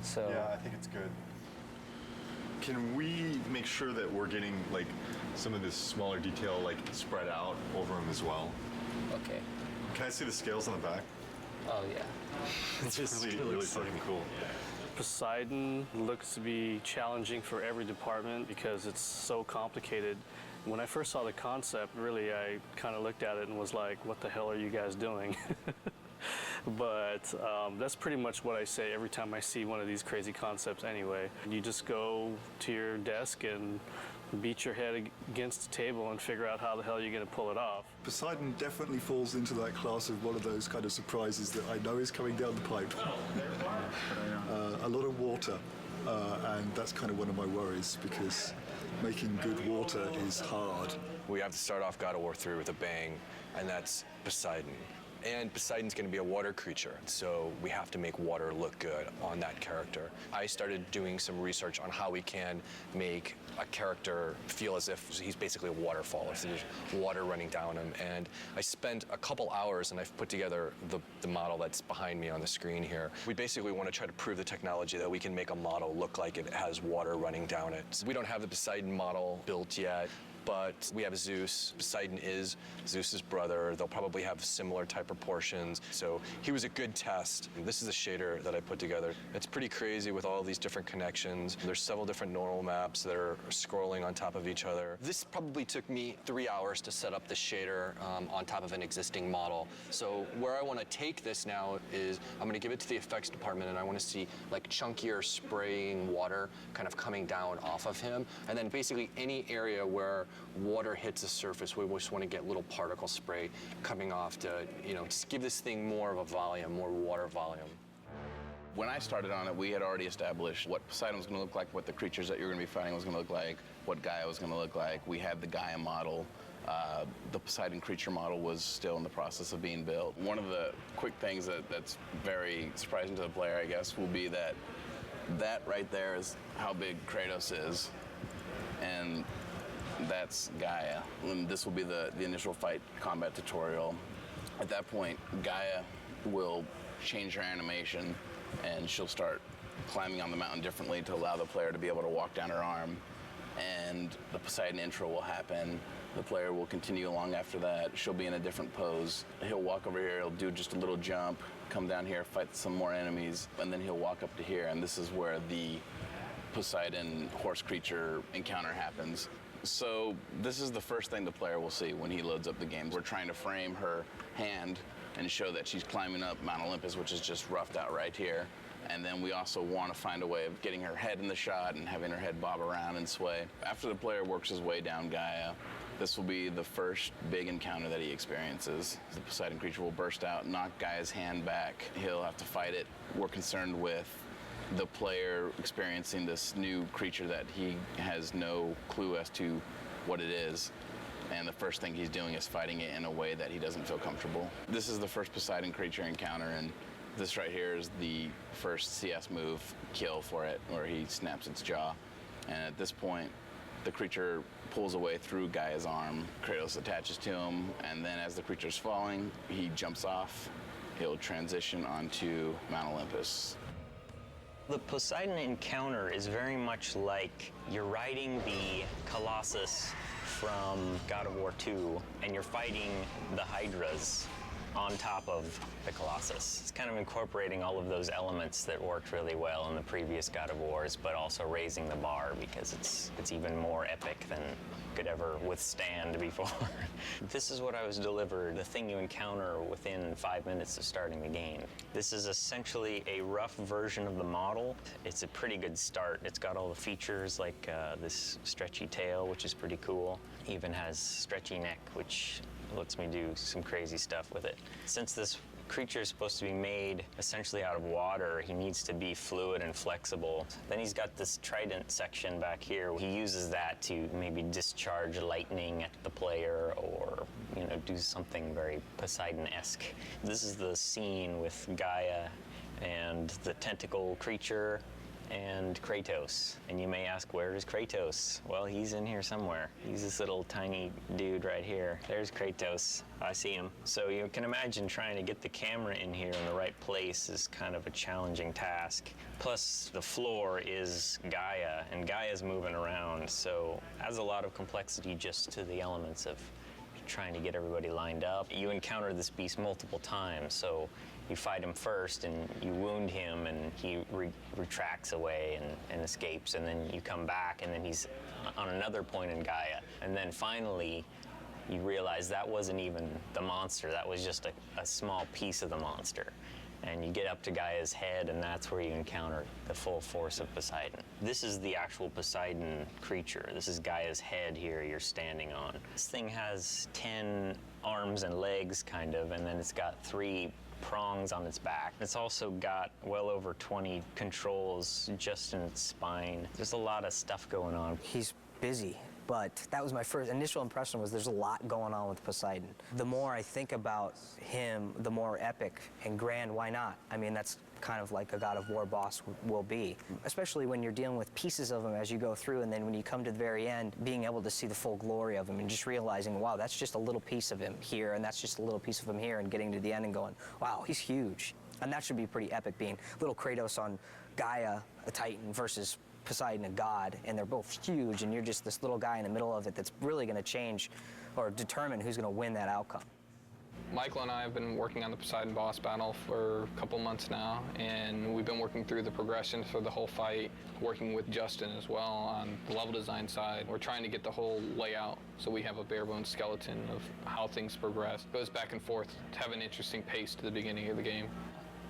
So yeah, I think it's good. Can we make sure that we're getting like some of this smaller detail like spread out over him as well? Okay. Can I see the scales on the back? Oh yeah. It's really fucking cool. Poseidon looks to be challenging for every department because it's so complicated. When I first saw the concept, really, I kind of looked at it and was like, what the hell are you guys doing? But that's pretty much what I say every time I see one of these crazy concepts anyway. You just go to your desk and beat your head against the table and figure out how the hell you're going to pull it off. Poseidon definitely falls into that class of one of those kind of surprises that I know is coming down the pipe. A lot of water, and that's kind of one of my worries because making good water is hard. We have to start off God of War 3 with a bang, and that's Poseidon. And Poseidon's going to be a water creature, so we have to make water look good on that character. I started doing some research on how we can make a character feel as if he's basically a waterfall, if there's water running down him. And I spent a couple hours and I've put together the model that's behind me on the screen here. We basically want to try to prove the technology that we can make a model look like it has water running down it. We don't have the Poseidon model built yet, but we have Zeus. Poseidon is Zeus's brother. They'll probably have similar type proportions. So he was a good test. This is a shader that I put together. It's pretty crazy with all these different connections. There's several different normal maps that are scrolling on top of each other. This probably took me 3 hours to set up the shader on top of an existing model. So where I want to take this now is I'm going to give it to the effects department, and I want to see like chunkier spraying water kind of coming down off of him. And then basically any area where water hits the surface, we just want to get little particle spray coming off to, just give this thing more of a volume, more water volume. When I started on it, we had already established what Poseidon was going to look like, what the creatures that you're going to be fighting was going to look like, what Gaia was going to look like. We had the Gaia model. The Poseidon creature model was still in the process of being built. One of the quick things that's very surprising to the player, I guess, will be that right there is how big Kratos is. And that's Gaia. And this will be the initial fight combat tutorial. At that point, Gaia will change her animation and she'll start climbing on the mountain differently to allow the player to be able to walk down her arm. And and the Poseidon intro will happen. The player will continue along after that. She'll be in a different pose. He'll walk over here, he'll do just a little jump, come down here, fight some more enemies, and then he'll walk up to here, and this is where the Poseidon horse creature encounter happens. So this is the first thing the player will see when he loads up the game. We're trying to frame her hand and show that she's climbing up Mount Olympus, which is just roughed out right here. And then we also want to find a way of getting her head in the shot and having her head bob around and sway. After the player works his way down Gaia, this will be the first big encounter that he experiences. The Poseidon creature will burst out, knock Gaia's hand back. He'll have to fight it. We're concerned with the player experiencing this new creature that he has no clue as to what it is. And the first thing he's doing is fighting it in a way that he doesn't feel comfortable. This is the first Poseidon creature encounter, and this right here is the first CS move kill for it, where he snaps its jaw. And at this point, the creature pulls away through Gaia's arm. Kratos attaches to him, and then as the creature's falling, he jumps off. He'll transition onto Mount Olympus. The Poseidon encounter is very much like you're riding the Colossus from God of War 2, and you're fighting the Hydras on top of the Colossus. It's kind of incorporating all of those elements that worked really well in the previous God of Wars, but also raising the bar because it's even more epic than could ever withstand before. This is what I was delivered, the thing you encounter within 5 minutes of starting the game. This is essentially a rough version of the model. It's a pretty good start. It's got all the features like this stretchy tail, which is pretty cool. Even has stretchy neck, which lets me do some crazy stuff with it. Since this creature is supposed to be made essentially out of water, he needs to be fluid and flexible. Then he's got this trident section back here. He uses that to maybe discharge lightning at the player or, do something very Poseidon-esque. This is the scene with Gaia and the tentacle creature and Kratos. And you may ask, where is Kratos? Well, he's in here somewhere. He's this little tiny dude right here. There's Kratos. I see him. So you can imagine trying to get the camera in here in the right place is kind of a challenging task. Plus, the floor is Gaia, and Gaia's moving around, so adds a lot of complexity just to the elements of trying to get everybody lined up. You encounter this beast multiple times, so you fight him first and you wound him and he retracts away and escapes, and then you come back and then he's on another point in Gaia. And then finally you realize that wasn't even the monster, that was just a small piece of the monster. And you get up to Gaia's head, and that's where you encounter the full force of Poseidon. This is the actual Poseidon creature. This is Gaia's head here you're standing on. This thing has 10 arms and legs, kind of, and then it's got 3 prongs on its back. It's also got well over 20 controls just in its spine. There's a lot of stuff going on. He's busy, but that was my first initial impression, was there's a lot going on with Poseidon. The more I think about him, the more epic and grand. Why not? I mean, that's kind of like a God of War boss will be, especially when you're dealing with pieces of him as you go through, and then when you come to the very end, being able to see the full glory of him and just realizing, wow, that's just a little piece of him here, and that's just a little piece of him here, and getting to the end and going, wow, he's huge. And that should be pretty epic, being little Kratos on Gaia, a Titan, versus Poseidon, a god, and they're both huge, and you're just this little guy in the middle of it that's really going to change or determine who's going to win that outcome. Michael and I have been working on the Poseidon boss battle for a couple months now, and we've been working through the progression for the whole fight, working with Justin as well on the level design side. We're trying to get the whole layout so we have a bare bones skeleton of how things progress. It goes back and forth to have an interesting pace to the beginning of the game.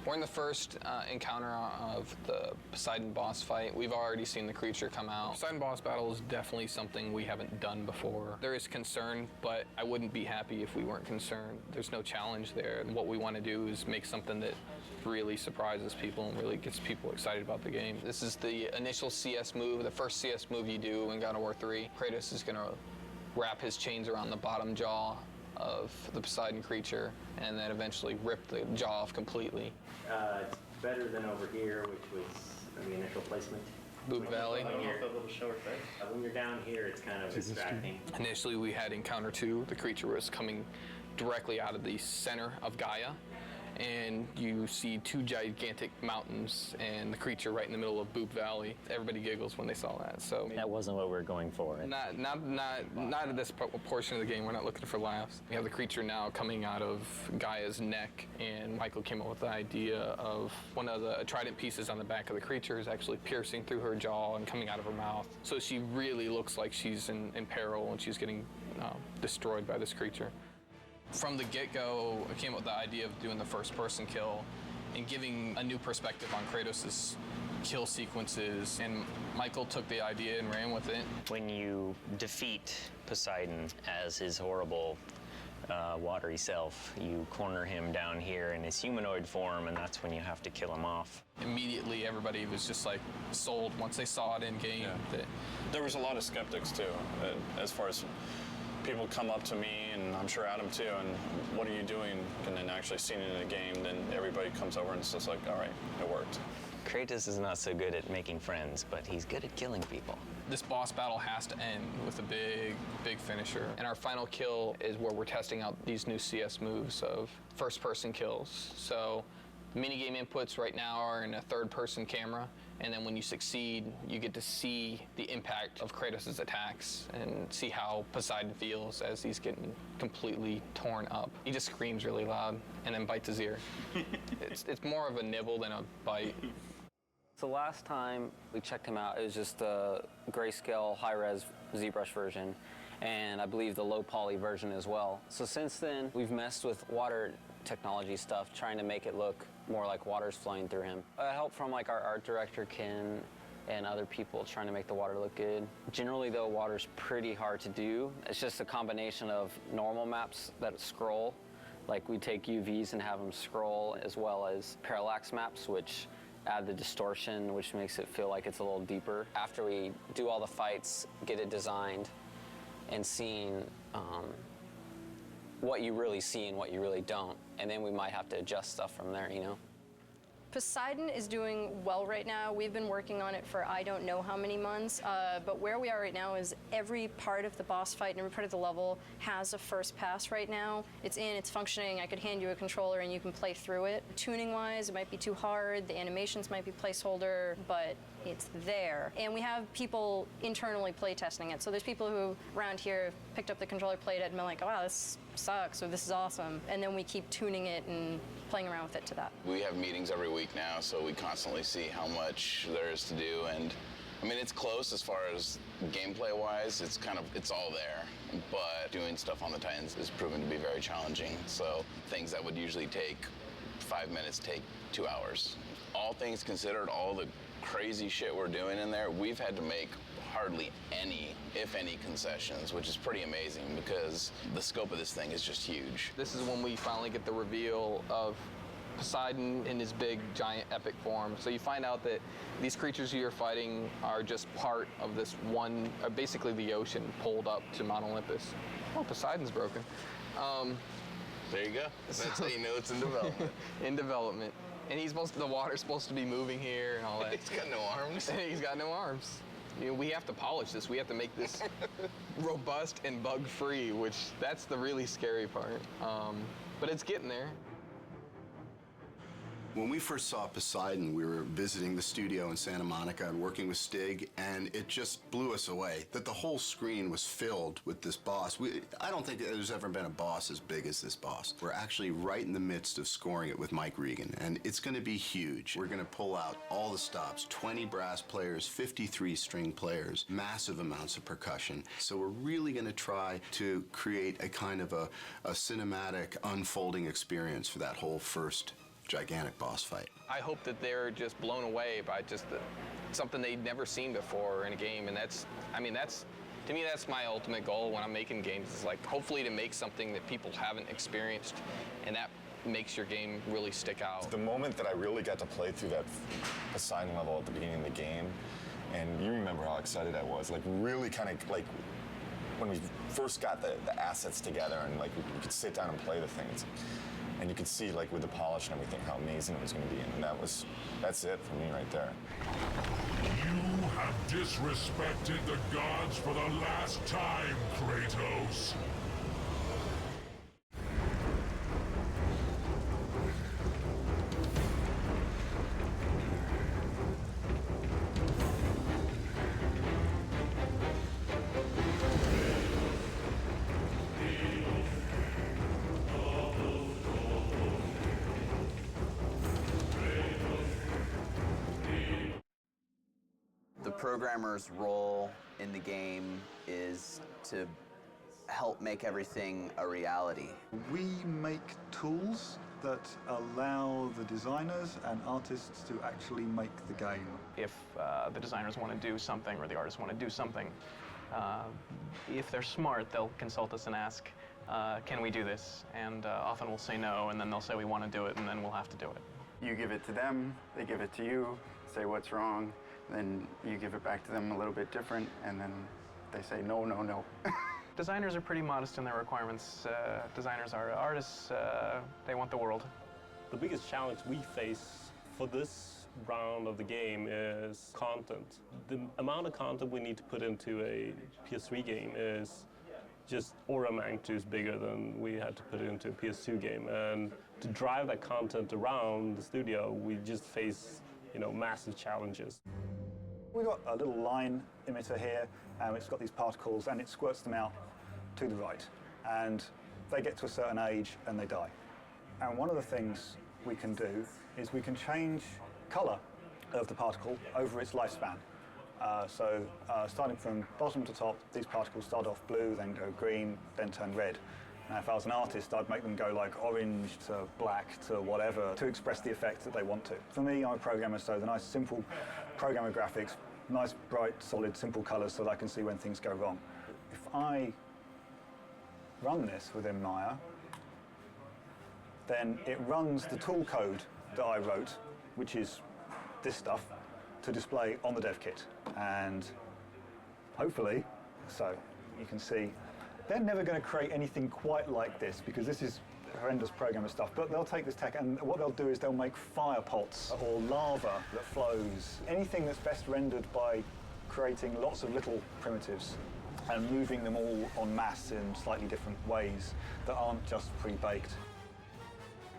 We're in the first encounter of the Poseidon boss fight. We've already seen the creature come out. Poseidon boss battle is definitely something we haven't done before. There is concern, but I wouldn't be happy if we weren't concerned. There's no challenge there. And what we want to do is make something that really surprises people and really gets people excited about the game. This is the initial CS move, the first CS move you do in God of War 3. Kratos is going to wrap his chains around the bottom jaw of the Poseidon creature and then eventually rip the jaw off completely. It's better than over here, which was the initial placement. Boob Valley. When you're a little short, but when you're down here, it's kind of distracting. Initially, we had Encounter 2. The creature was coming directly out of the center of Gaia, and you see two gigantic mountains and the creature right in the middle of Boop Valley. Everybody giggles when they saw that. So that wasn't what we were going for. Not at this portion of the game. We're not looking for laughs. We have the creature now coming out of Gaia's neck, and Michael came up with the idea of one of the trident pieces on the back of the creature is actually piercing through her jaw and coming out of her mouth. So she really looks like she's in peril and she's getting destroyed by this creature. From the get-go, I came up with the idea of doing the first-person kill and giving a new perspective on Kratos' kill sequences, and Michael took the idea and ran with it. When you defeat Poseidon as his horrible watery self, you corner him down here in his humanoid form, and that's when you have to kill him off. Immediately, everybody was just like sold once they saw it in game. Yeah. There was a lot of skeptics too, as far as people come up to me, and I'm sure Adam too, and what are you doing? And then actually seeing it in a game, then everybody comes over and it's just like, all right, it worked. Kratos is not so good at making friends, but he's good at killing people. This boss battle has to end with a big finisher. And our final kill is where we're testing out these new CS moves of first-person kills. So the minigame inputs right now are in a third-person camera, and then when you succeed, you get to see the impact of Kratos' attacks and see how Poseidon feels as he's getting completely torn up. He just screams really loud and then bites his ear. It's more of a nibble than a bite. So last time we checked him out, it was just the grayscale high-res ZBrush version, and I believe the low poly version as well. So since then, we've messed with water technology stuff, trying to make it look more like water's flowing through him. Help from like our art director, Ken, and other people trying to make the water look good. Generally though, water's pretty hard to do. It's just a combination of normal maps that scroll, like we take UVs and have them scroll, as well as parallax maps, which add the distortion, which makes it feel like it's a little deeper. After we do all the fights, get it designed, and seeing what you really see and what you really don't, and then we might have to adjust stuff from there, you know? Poseidon is doing well right now. We've been working on it for I don't know how many months, but where we are right now is every part of the boss fight and every part of the level has a first pass right now. It's in, it's functioning. I could hand you a controller and you can play through it. Tuning-wise, it might be too hard. The animations might be placeholder, but it's there. And we have people internally play testing it. So there's people who around here picked up the controller, played it, and been like, oh, wow, this sucks, or this is awesome. And then we keep tuning it and playing around with it to that. We have meetings every week now, so we constantly see how much there is to do. And I mean, it's close as far as gameplay-wise. It's all there. But doing stuff on the Titans is proven to be very challenging. So things that would usually take 5 minutes take 2 hours. All things considered, all the crazy shit we're doing in there, we've had to make hardly any, if any, concessions, which is pretty amazing because the scope of this thing is just huge. This is when we finally get the reveal of Poseidon in his big, giant, epic form. So you find out that these creatures you're fighting are just part of this one, basically the ocean pulled up to Mount Olympus. Oh, Poseidon's broken. There you go. That's how you know it's in development. In development. And the water's supposed to be moving here and all that. He's got no arms. He's got no arms. You know, we have to polish this. We have to make this robust and bug-free, which that's the really scary part. But it's getting there. When we first saw Poseidon, we were visiting the studio in Santa Monica and working with Stig, and it just blew us away that the whole screen was filled with this boss. I don't think there's ever been a boss as big as this boss. We're actually right in the midst of scoring it with Mike Regan, and it's going to be huge. We're going to pull out all the stops, 20 brass players, 53 string players, massive amounts of percussion. So we're really going to try to create a kind of a cinematic unfolding experience for that whole first gigantic boss fight. I hope that they're just blown away by just something they'd never seen before in a game, and to me, that's my ultimate goal when I'm making games, is like hopefully to make something that people haven't experienced, and that makes your game really stick out. The moment that I really got to play through that Poseidon level at the beginning of the game, and you remember how excited I was, like really kind of like when we first got the assets together and like we could sit down and play the things. And you could see, like, with the polish and everything, how amazing it was going to be. And that's it for me right there. You have disrespected the gods for the last time, Kratos. programmer's role in the game is to help make everything a reality. We make tools that allow the designers and artists to actually make the game. If the designers want to do something or the artists want to do something, if they're smart, they'll consult us and ask, can we do this? And often we'll say no, and then they'll say we want to do it, and then we'll have to do it. You give it to them, they give it to you, say what's wrong, then you give it back to them a little bit different, and then they say no, no, no. Designers are pretty modest in their requirements. Designers are artists. They want the world. The biggest challenge we face for this round of the game is content. The amount of content we need to put into a PS3 game is just order of magnitude bigger than we had to put it into a PS2 game. And to drive that content around the studio, we just face, massive challenges. We've got a little line emitter here, and it's got these particles, and it squirts them out to the right. And they get to a certain age, and they die. And one of the things we can do is we can change colour of the particle over its lifespan. Starting from bottom to top, these particles start off blue, then go green, then turn red. Now, if I was an artist, I'd make them go like orange to black to whatever to express the effect that they want to. For me, I'm a programmer, so the nice, simple programmer graphics, nice, bright, solid, simple colours so that I can see when things go wrong. If I run this within Maya, then it runs the tool code that I wrote, which is this stuff, to display on the dev kit. And hopefully, so you can see, they're never going to create anything quite like this because this is horrendous programmer stuff, but they'll take this tech and what they'll do is they'll make fire pots or lava that flows. Anything that's best rendered by creating lots of little primitives and moving them all en masse in slightly different ways that aren't just pre-baked.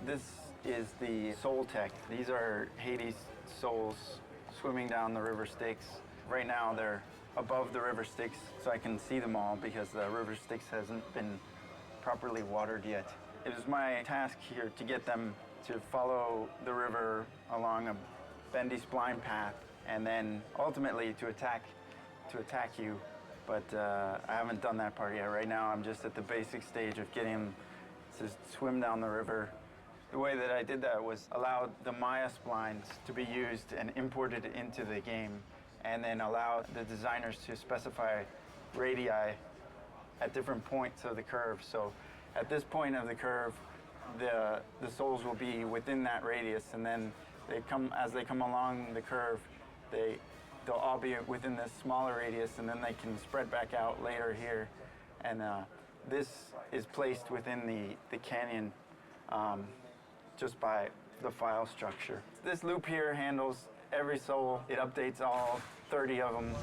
This is the soul tech. These are Hades souls swimming down the river Styx. Right now they're above the river Styx, so I can see them all because the river Styx hasn't been properly watered yet. It was my task here to get them to follow the river along a bendy spline path and then ultimately to attack you. But I haven't done that part yet. Right now I'm just at the basic stage of getting them to swim down the river. The way that I did that was allowed the Maya splines to be used and imported into the game, and then allow the designers to specify radii at different points of the curve. So at this point of the curve, the souls will be within that radius, and then as they come along the curve, they'll all be within this smaller radius, and then they can spread back out later here. And this is placed within the canyon just by the file structure. This loop here handles every soul. It updates all 30 of them.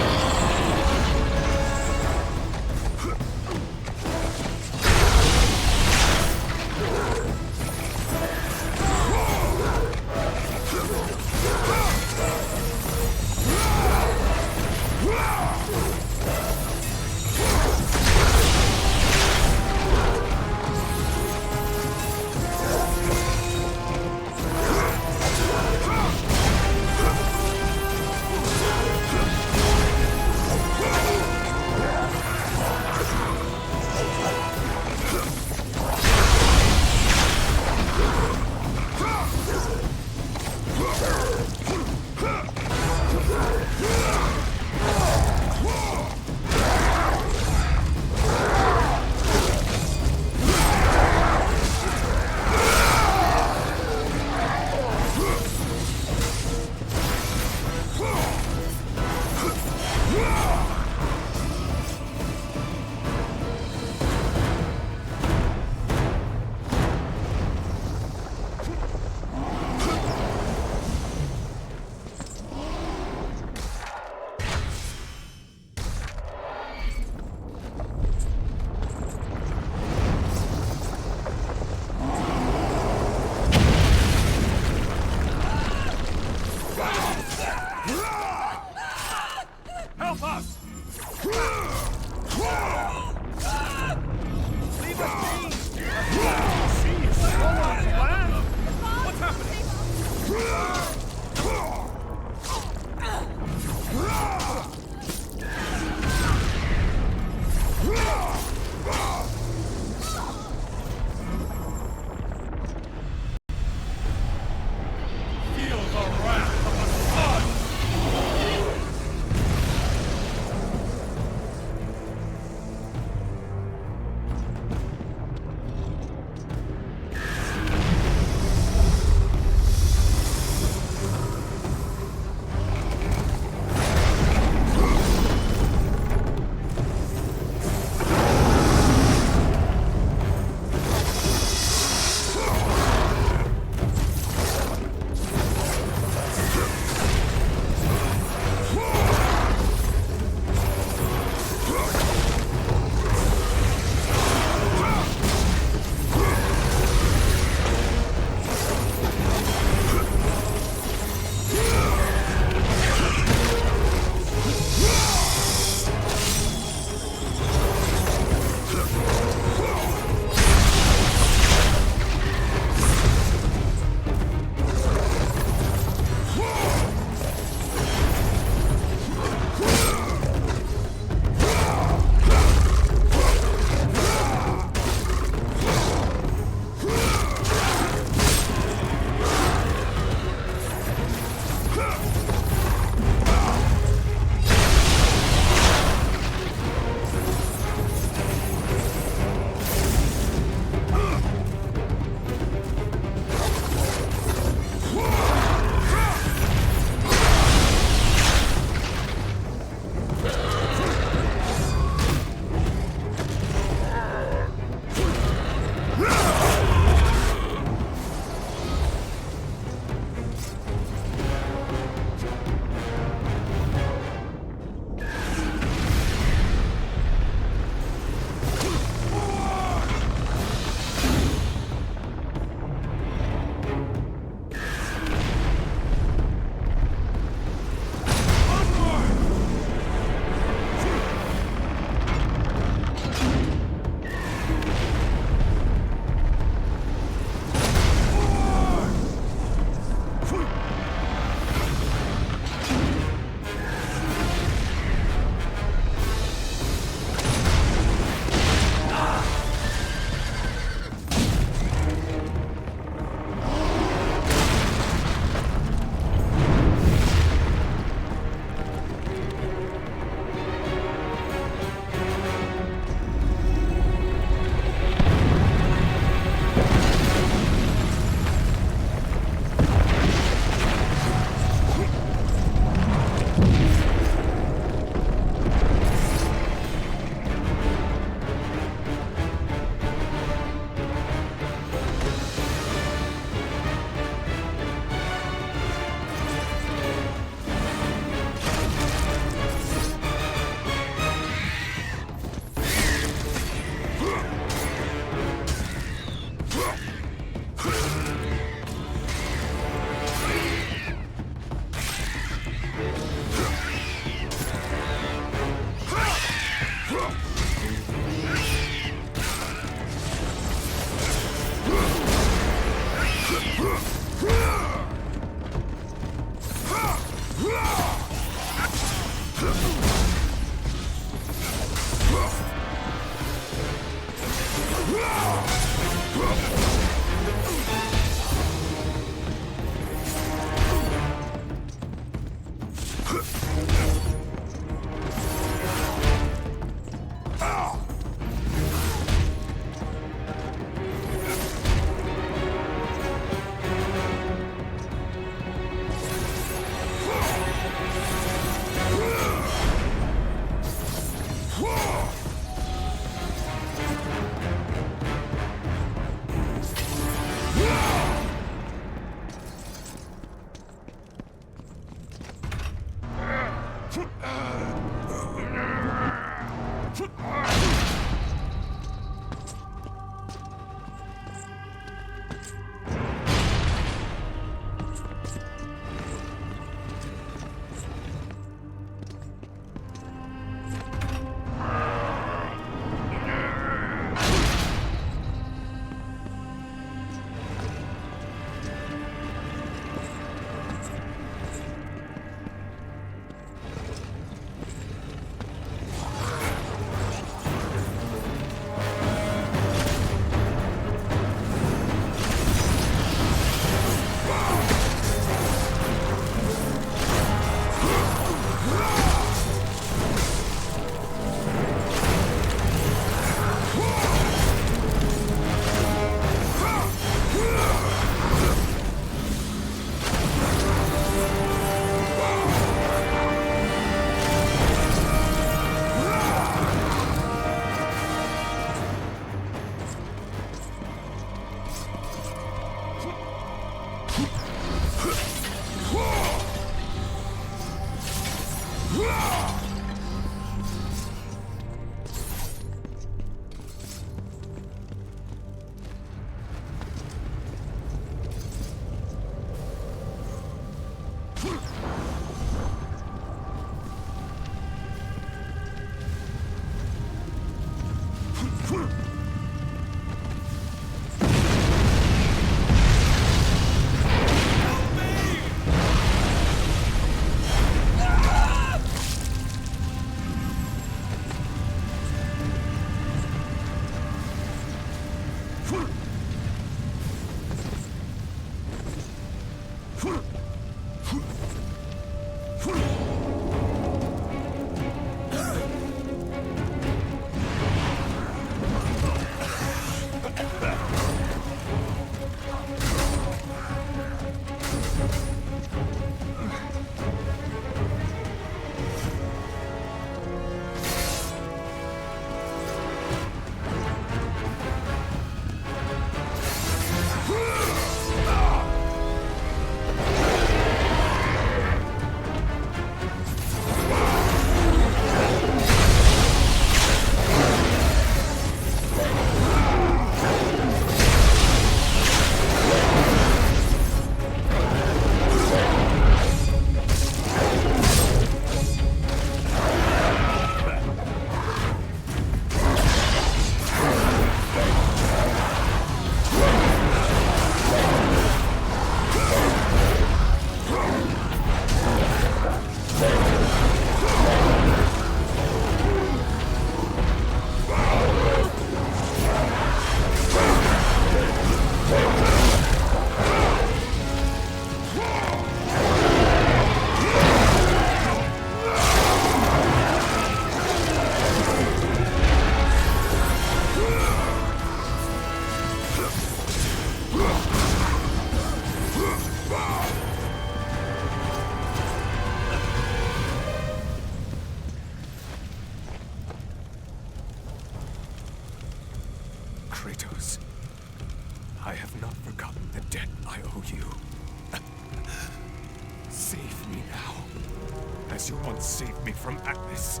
as you once saved me from Atlas.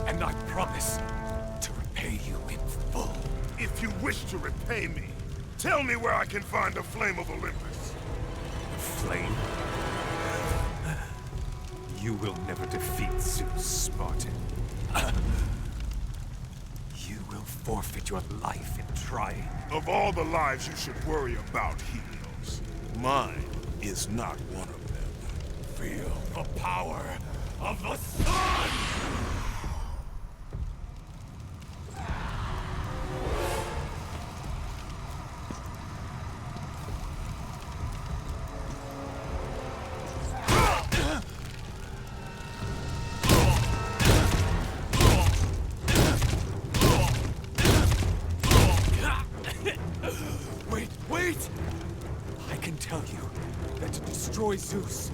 And I promise to repay you in full. If you wish to repay me, tell me where I can find the Flame of Olympus. The flame? You will never defeat Zeus, Spartan. You will forfeit your life in trying. Of all the lives you should worry about, Helios, mine is not one of them. Feel the power of the sun! Wait! I can tell you that to destroy Zeus,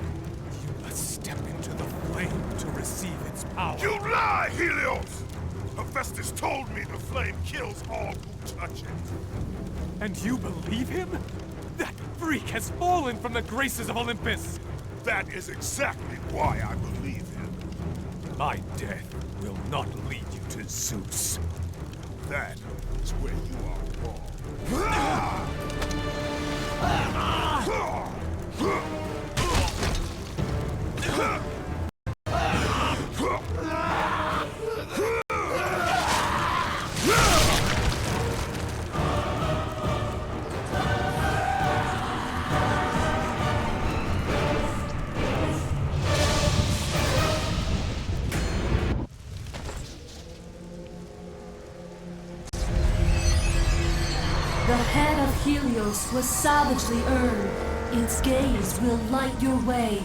you must step into the flame to receive its power. You lie, Helios! Hephaestus told me the flame kills all who touch it. And you believe him? That freak has fallen from the graces of Olympus! That is exactly why I believe him. My death will not lead you to Zeus. That is where you are wrong. The head of Helios was savagely earned. Its gaze will light your way.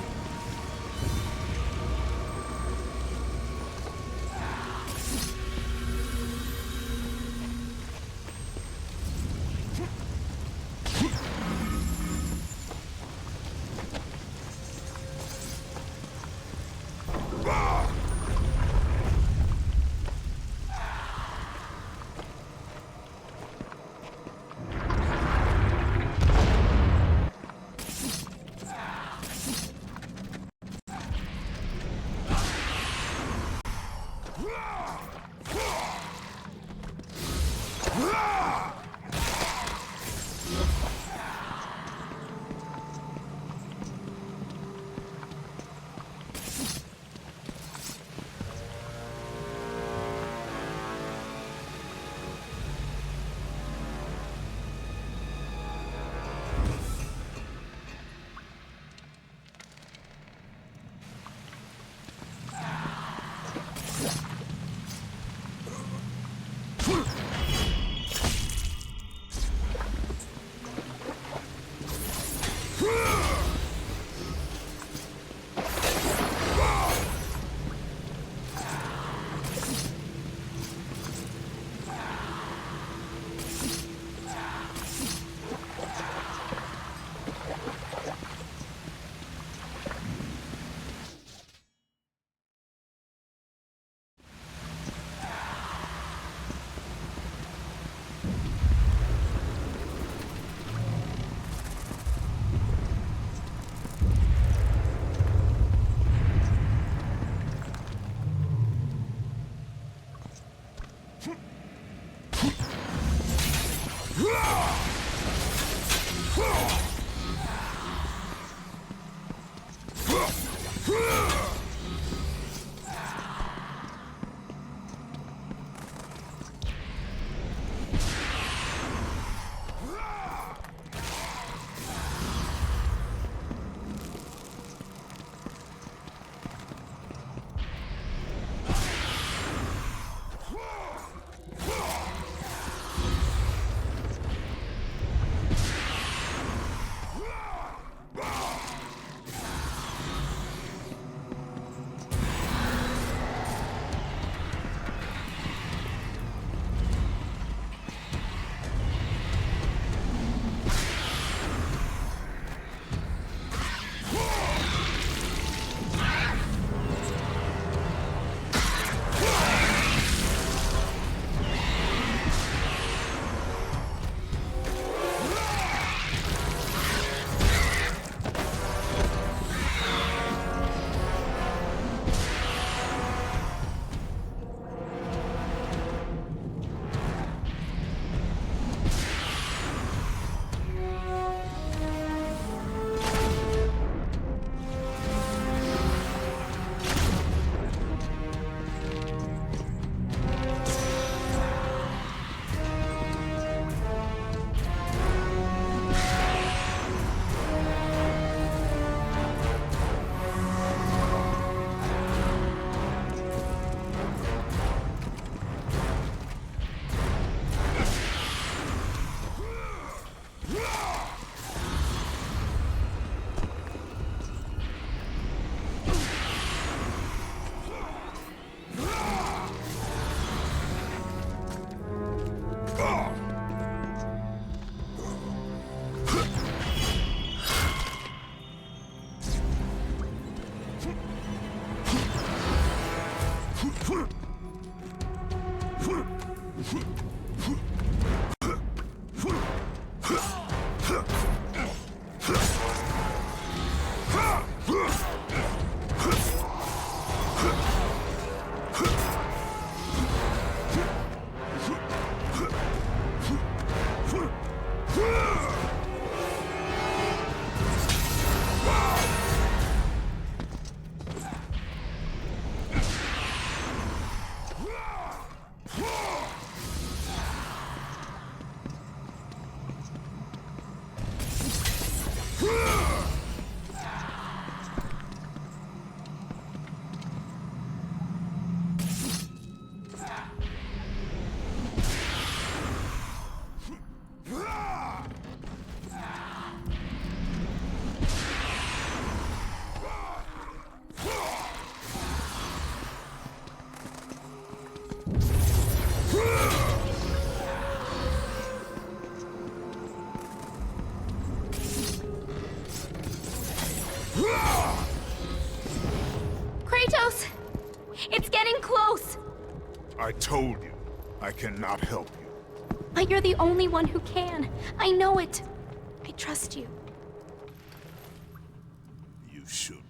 Kratos! It's getting close! I told you, I cannot help you. But you're the only one who can. I know it. I trust you. You shouldn't.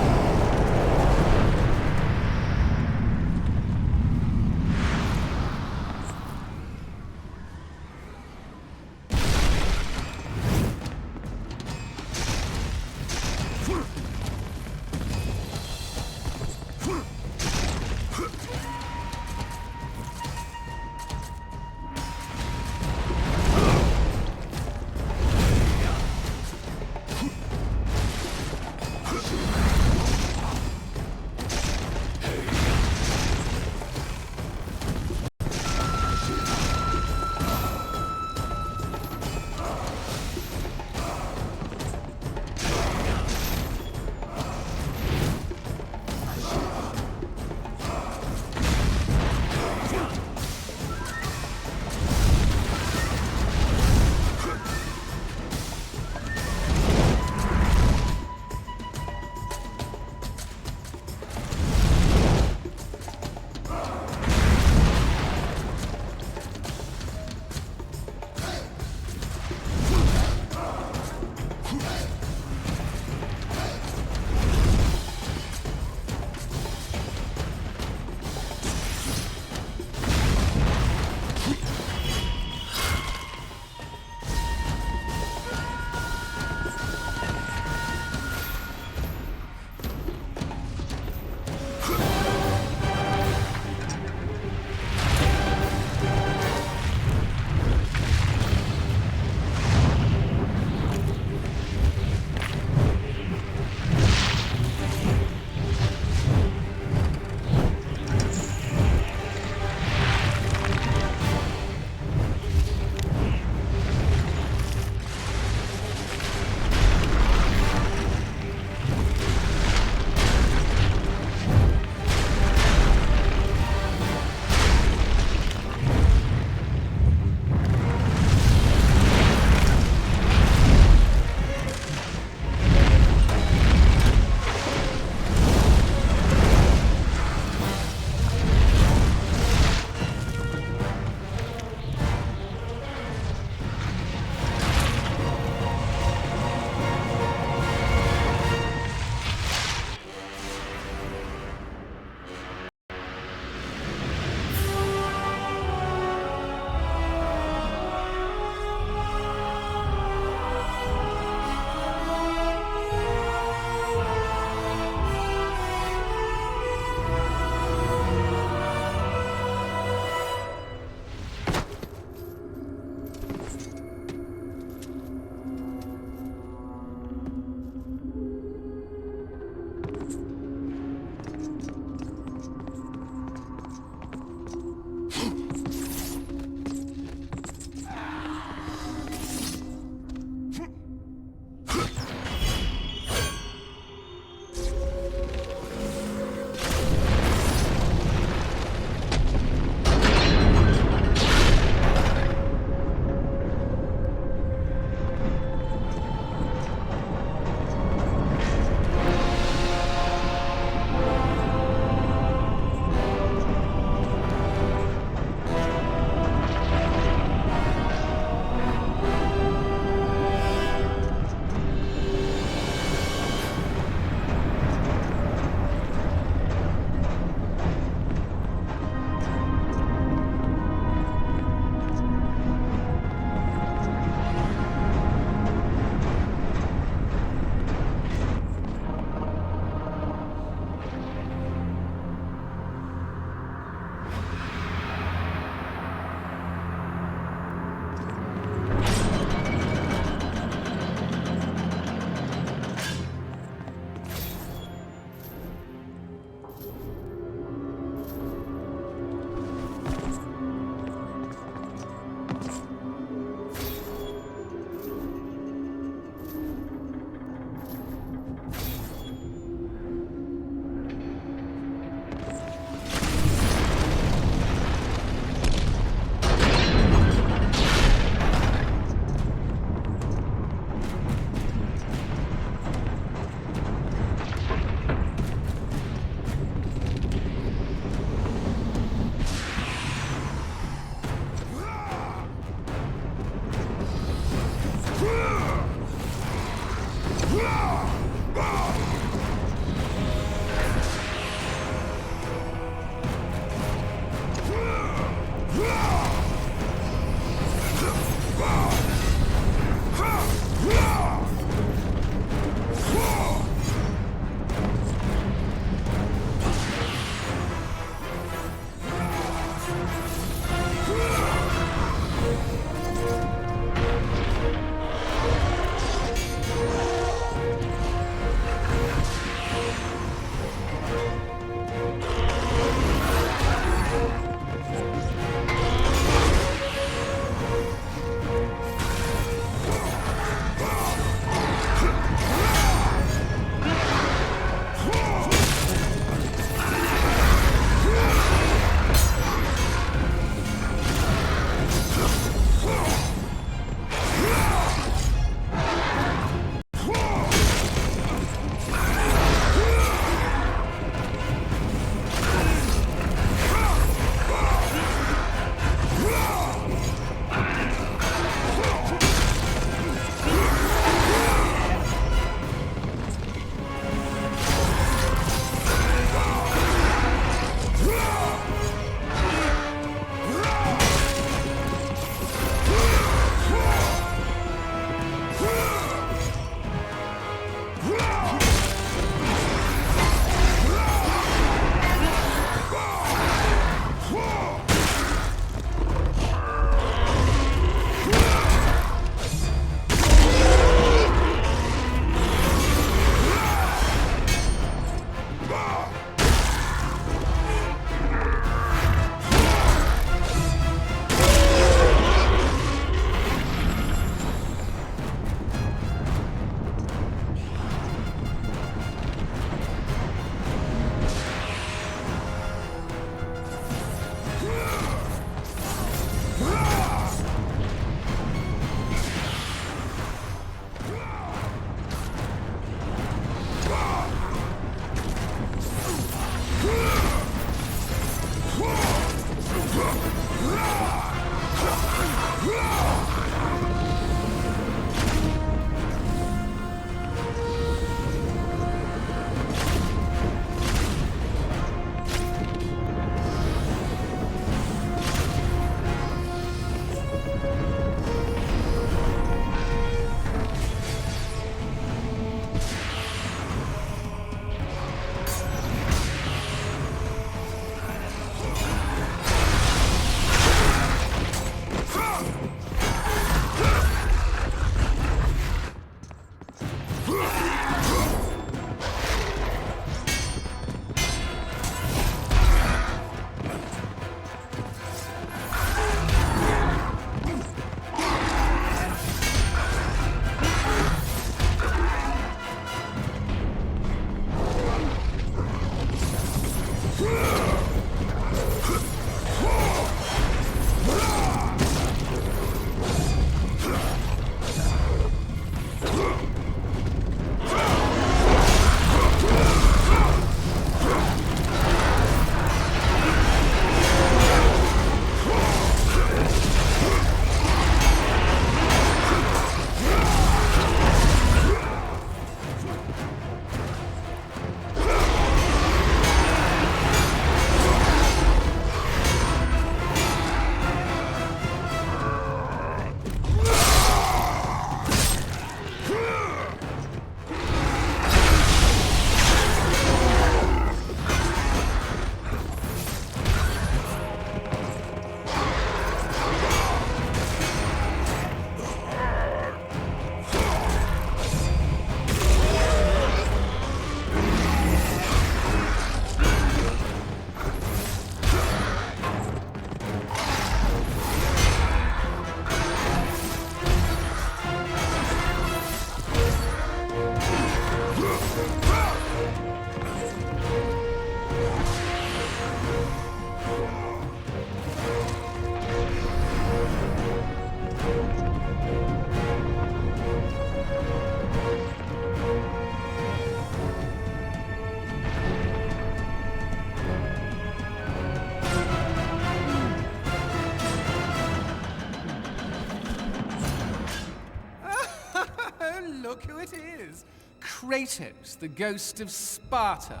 Look who it is! Kratos, the ghost of Sparta,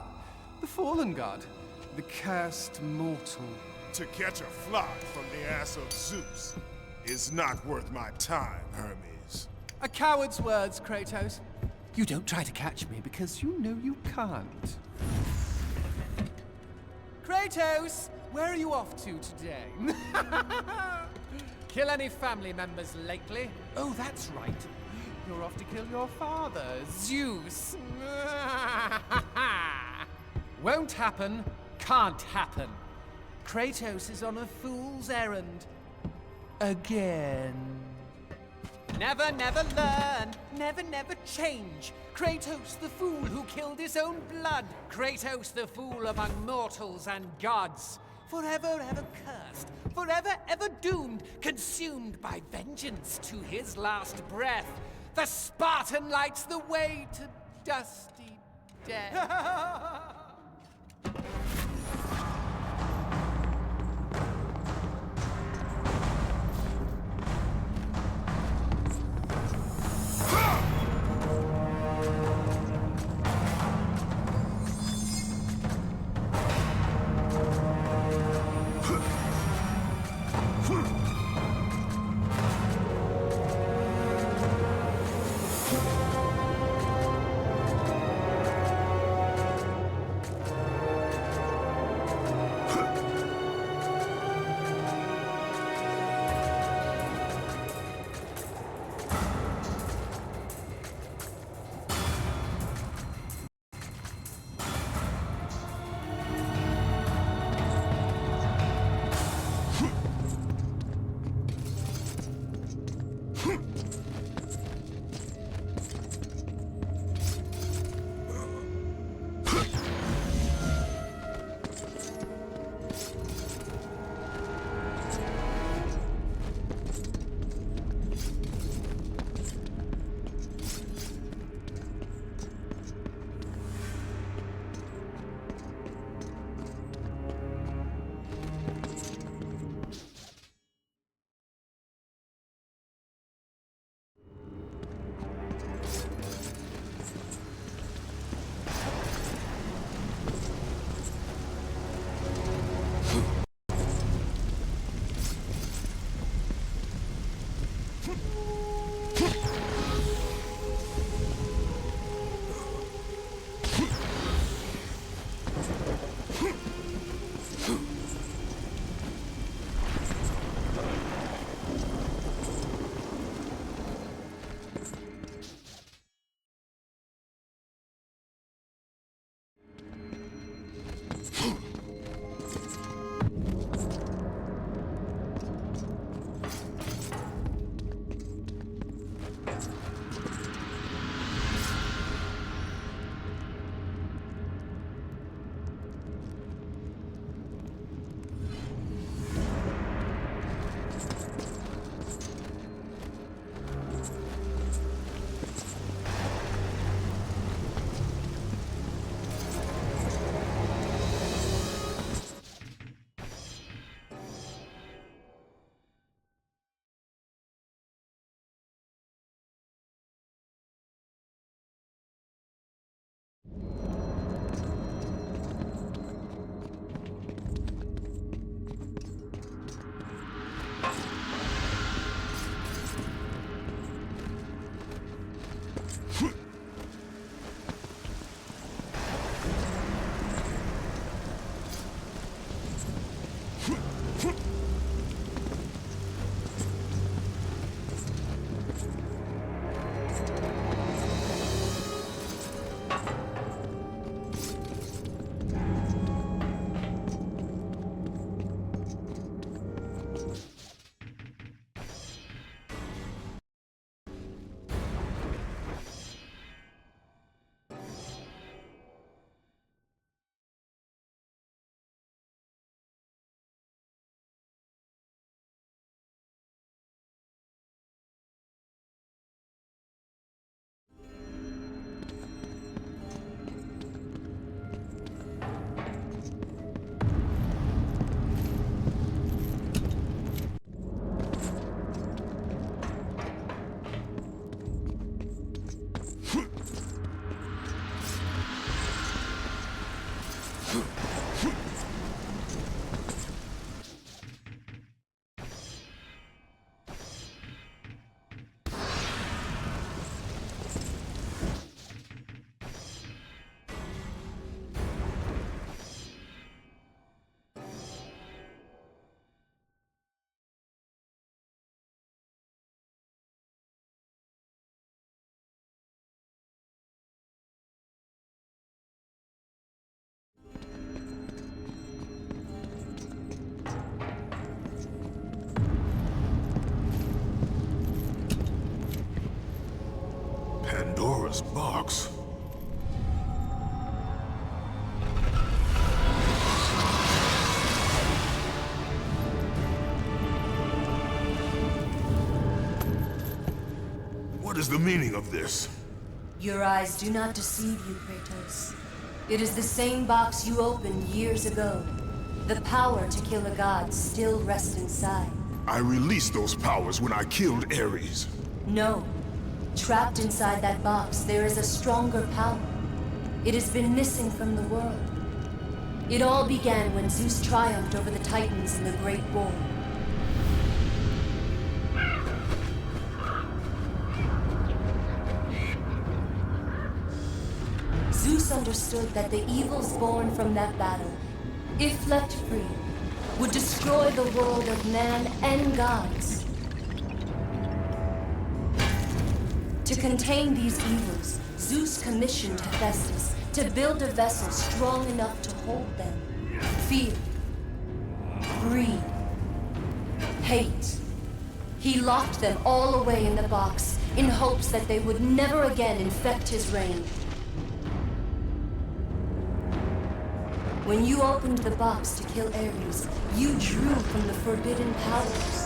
the fallen god, the cursed mortal. To catch a fly from the ass of Zeus is not worth my time, Hermes. A coward's words, Kratos. You don't try to catch me because you know you can't. Kratos, where are you off to today? Kill any family members lately? Oh, that's right. You're off to kill your father, Zeus. Won't happen, can't happen. Kratos is on a fool's errand. Again. Never, never learn. Never, never change. Kratos, the fool who killed his own blood. Kratos, the fool among mortals and gods. Forever, ever cursed. Forever, ever doomed. Consumed by vengeance to his last breath. The Spartan lights the way to dusty death. Pandora's box. What is the meaning of this? Your eyes do not deceive you, Kratos. It is the same box you opened years ago. The power to kill a god still rests inside. I released those powers when I killed Ares. No. Trapped inside that box, there is a stronger power. It has been missing from the world. It all began when Zeus triumphed over the Titans in the Great War. Zeus understood that the evils born from that battle, if left free, would destroy the world of man and gods. To contain these evils, Zeus commissioned Hephaestus to build a vessel strong enough to hold them. Fear, greed, hate. He locked them all away in the box in hopes that they would never again infect his reign. When you opened the box to kill Ares, you drew from the forbidden powers.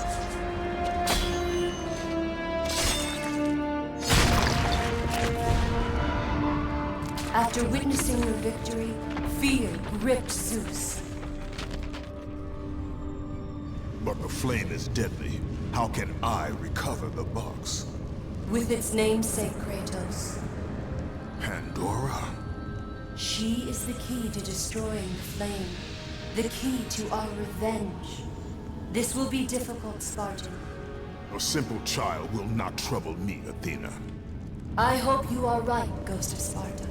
After witnessing your victory, fear gripped Zeus. But the flame is deadly. How can I recover the box? With its namesake, Kratos. Pandora? She is the key to destroying the flame. The key to our revenge. This will be difficult, Spartan. A simple child will not trouble me, Athena. I hope you are right, Ghost of Sparta.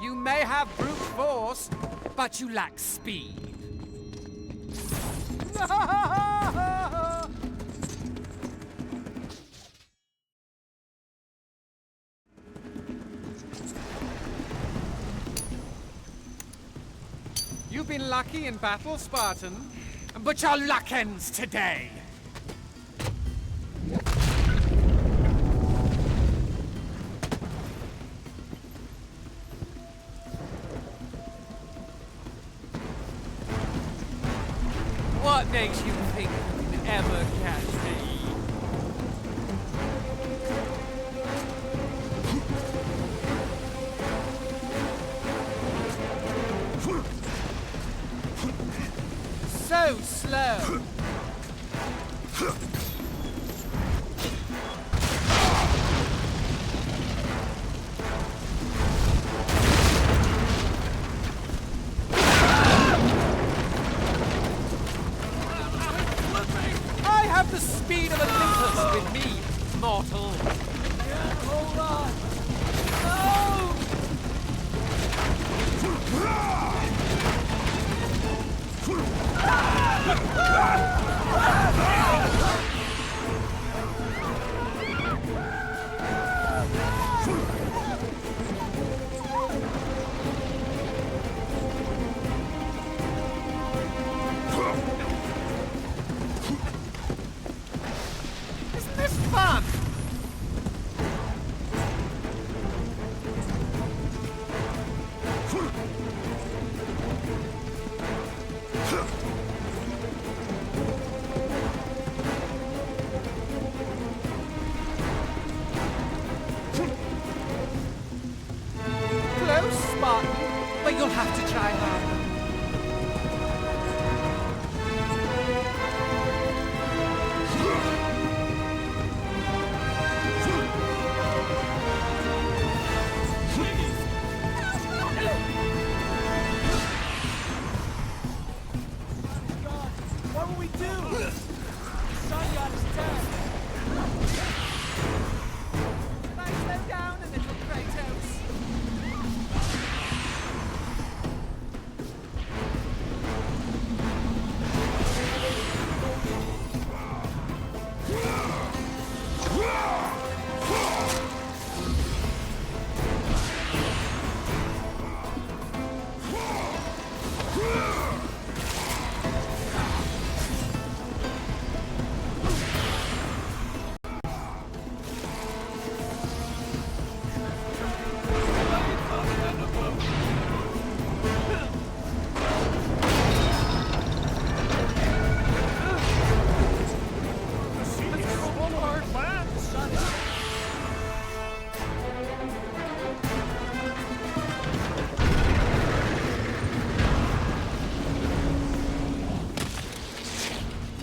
You may have brute force, but you lack speed. You've been lucky in battle, Spartan. But your luck ends today. What makes you think you can ever catch me? So slow. I have the speed of Olympus with me, mortal. Hold on. No! Isn't this fun? Close, Spartan, but you'll have to try harder. What will we do? Sun got his turn. Can I slow down a little, Kratos?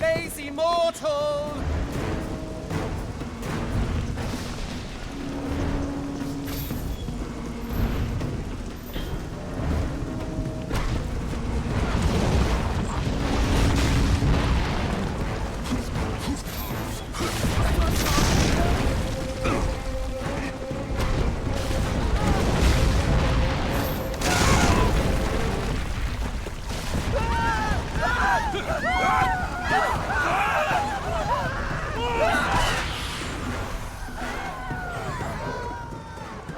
Lazy mortal!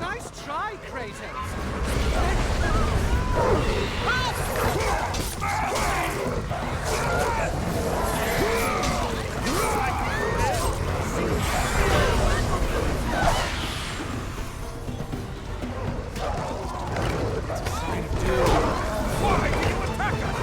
Nice try, Kratos. Why did you attack us?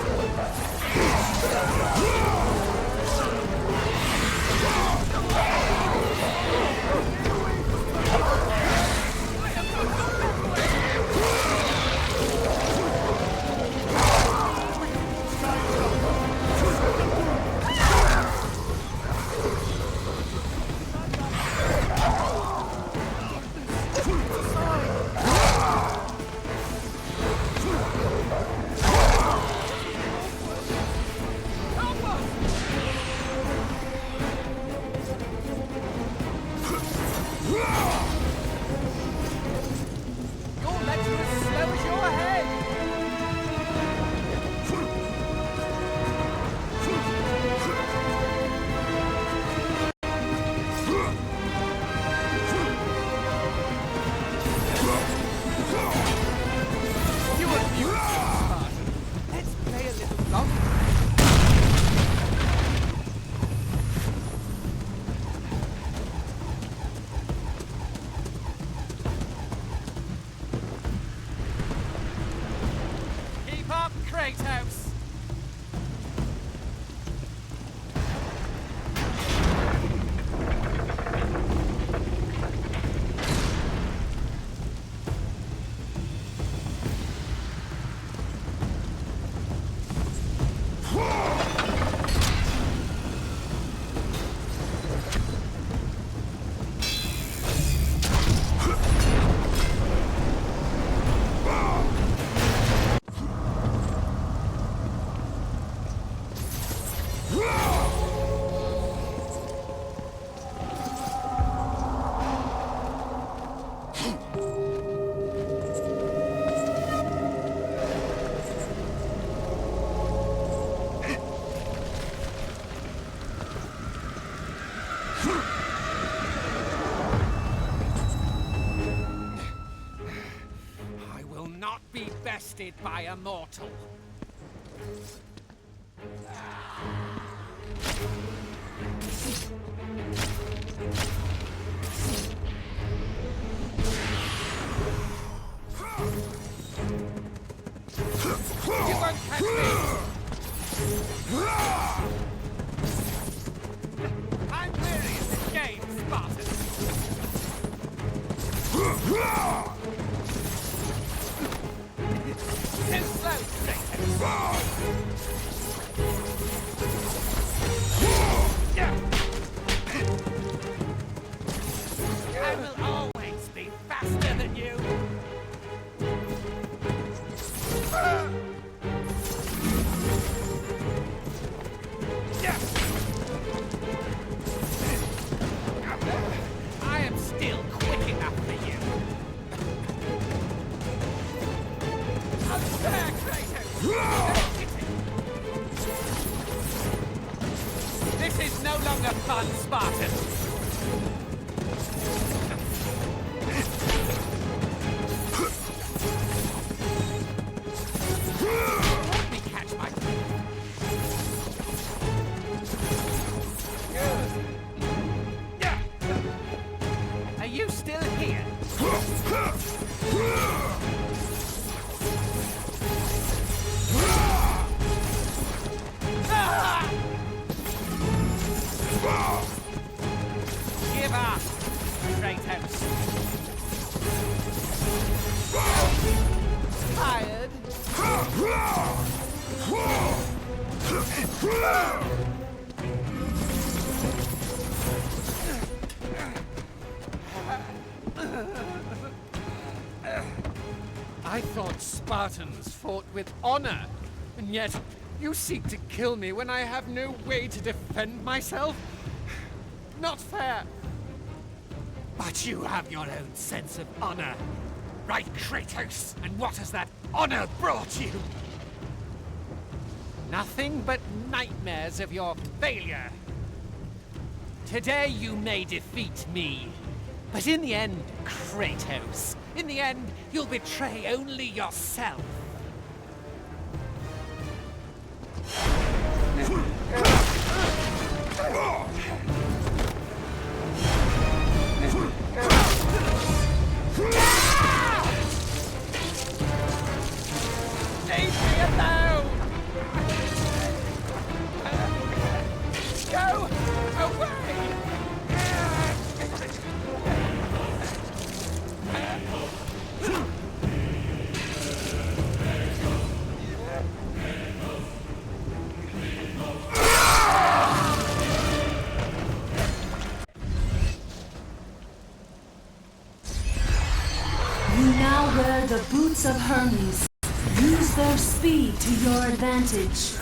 I will not be bested by a mortal. You won't catch me! I'm weary of this game, Spartan. Too slow, Kratos. I will always be faster than you. I am still quick enough for you. Unfair, Kratos! This is no longer fun, Spartan. Let me catch my... Are you still here? Give up, Kratos. Tired? I thought Spartans fought with honor, and yet you seek to kill me when I have no way to defend myself? Not fair. But you have your own sense of honor. Right, Kratos? And what has that honor brought you? Nothing but nightmares of your failure. Today you may defeat me, but in the end, Kratos, in the end, you'll betray only yourself. Leave me alone! Go away! You now wear the boots of Hermes. Use their speed to your advantage.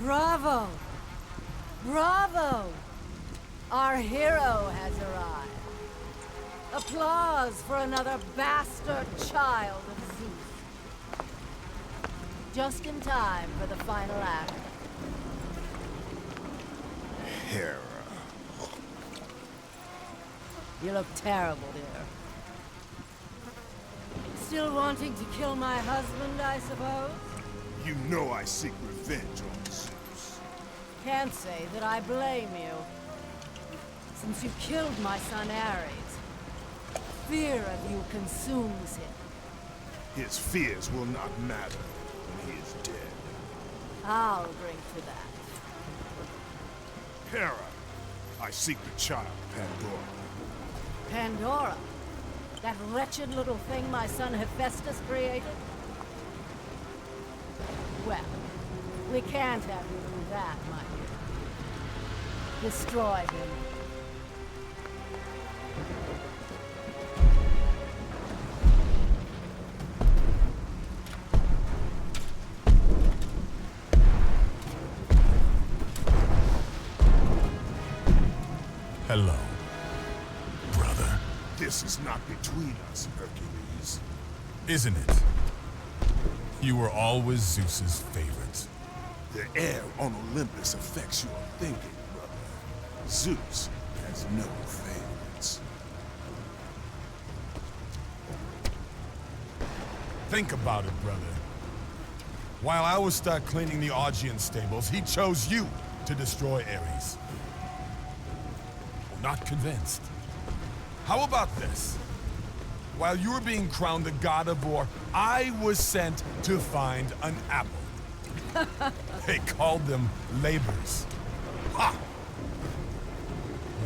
Bravo! Bravo! Our hero has arrived. Applause for another bastard child of Zeus. Just in time for the final act. Hera. You look terrible, dear. Still wanting to kill my husband, I suppose? You know I seek revenge on Zeus. Can't say that I blame you. Since you killed my son Ares, fear of you consumes him. His fears will not matter when he is dead. I'll drink to that. Hera, I seek the child, Pandora. Pandora? That wretched little thing my son Hephaestus created? Well, we can't have you do that, my dear. Destroy him. Hello, brother. This is not between us, Hercules. Isn't it? You were always Zeus's favorite. The air on Olympus affects your thinking, brother. Zeus has no favorites. Think about it, brother. While I was stuck cleaning the Augean stables, he chose you to destroy Ares. Not convinced. How about this? While you were being crowned the god of war, I was sent to find an apple. They called them labors. Ha!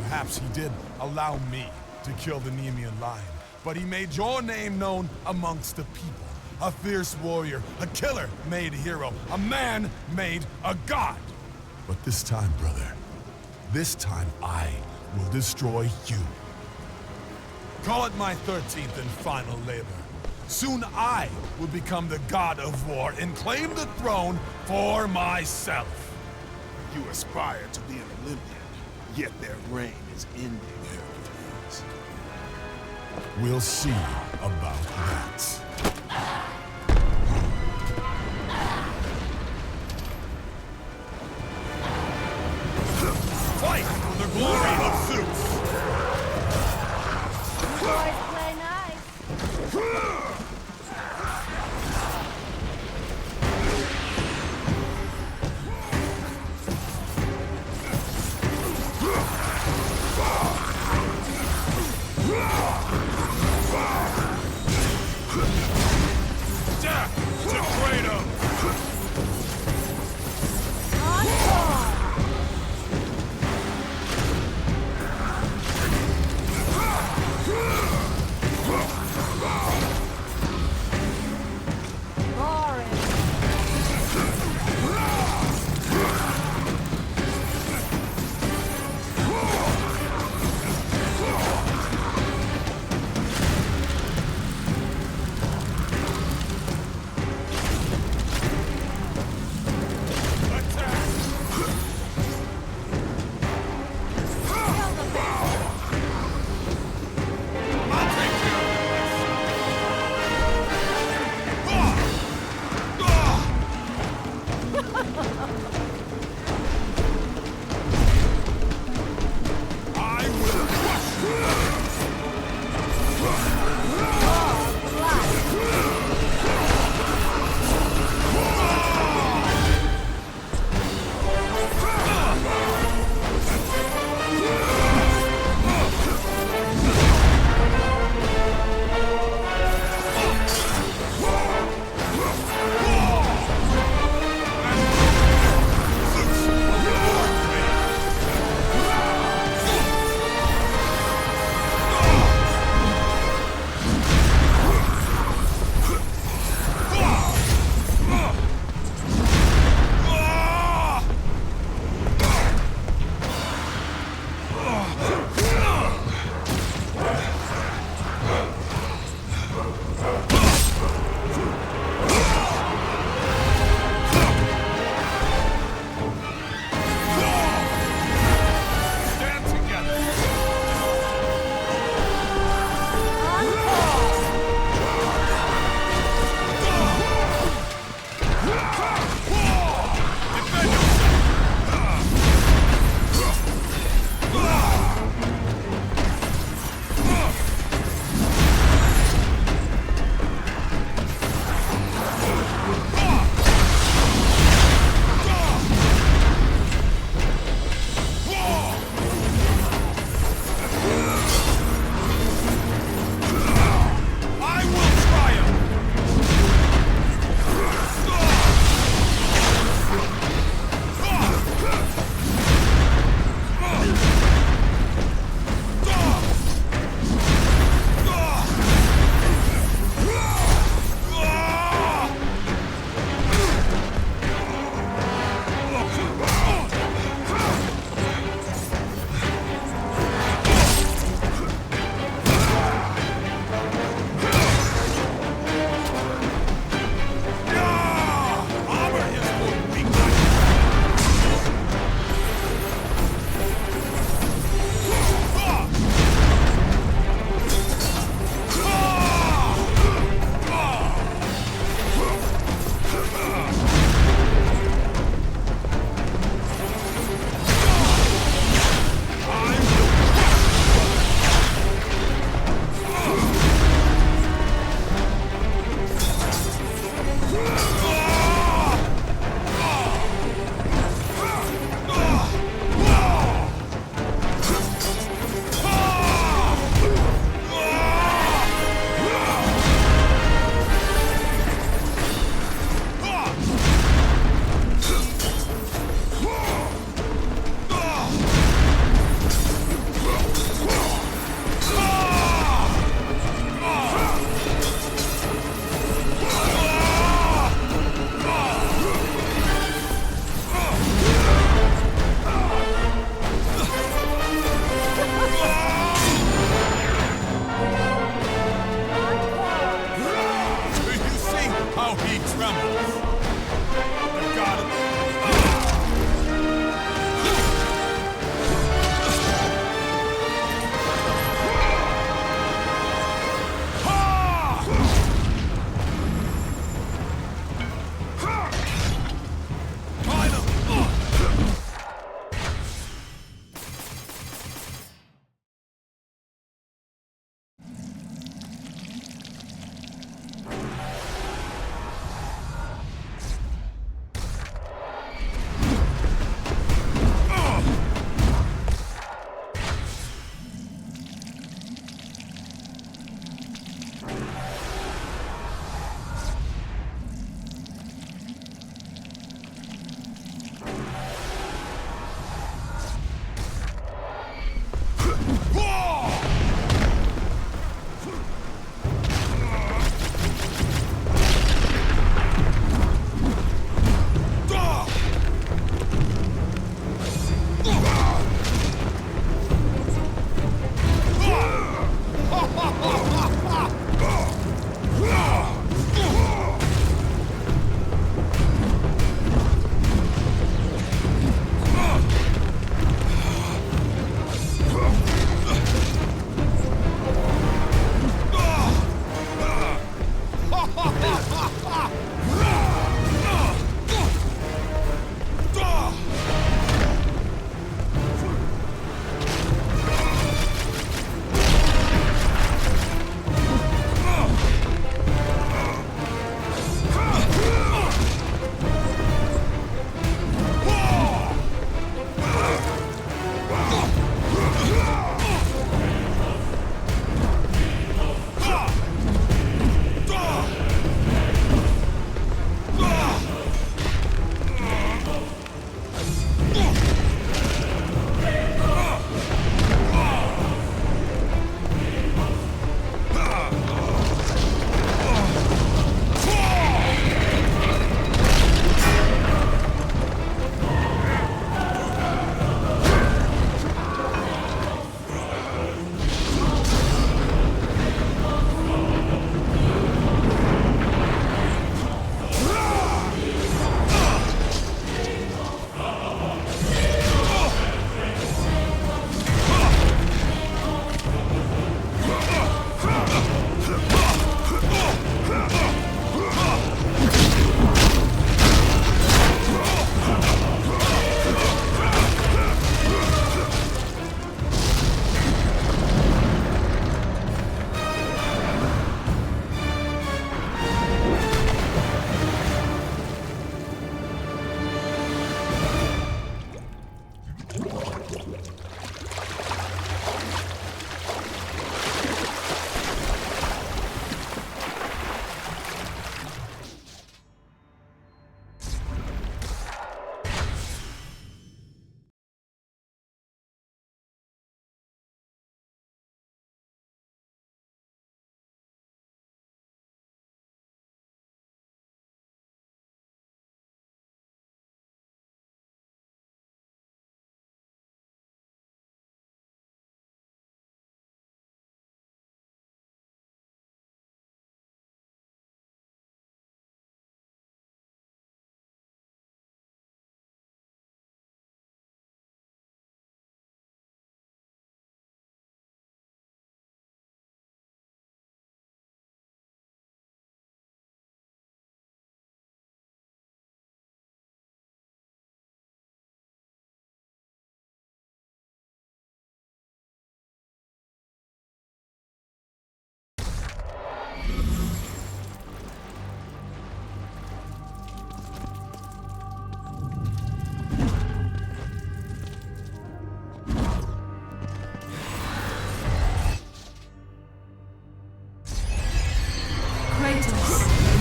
Perhaps he did allow me to kill the Nemean lion, but he made your name known amongst the people. A fierce warrior, a killer made hero, a man made a god. But this time, brother, this time I will destroy you. Call it my 13th and final labor. Soon I will become the god of war and claim the throne for myself. You aspire to be an Olympian, yet their reign is ending, Hercules. We'll see about that. Fight for the glory of Zeus! You boys play nice. Death to Kratos! Encore!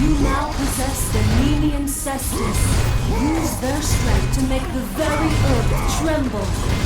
You now possess the Nemean Cestus. Use their strength to make the very earth tremble.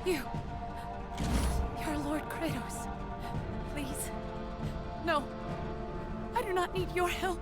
You're Lord Kratos. Please. No. I do not need your help.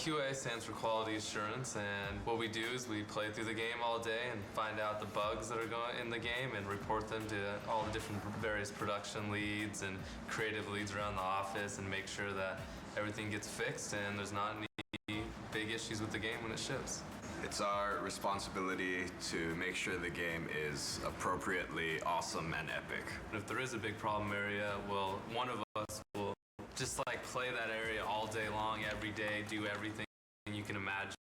QA stands for quality assurance, and what we do is we play through the game all day and find out the bugs that are going in the game and report them to all the different various production leads and creative leads around the office and make sure that everything gets fixed and there's not any big issues with the game when it ships. It's our responsibility to make sure the game is appropriately awesome and epic. If there is a big problem area, well, one of us will just like play that area all day long, every day, do everything you can imagine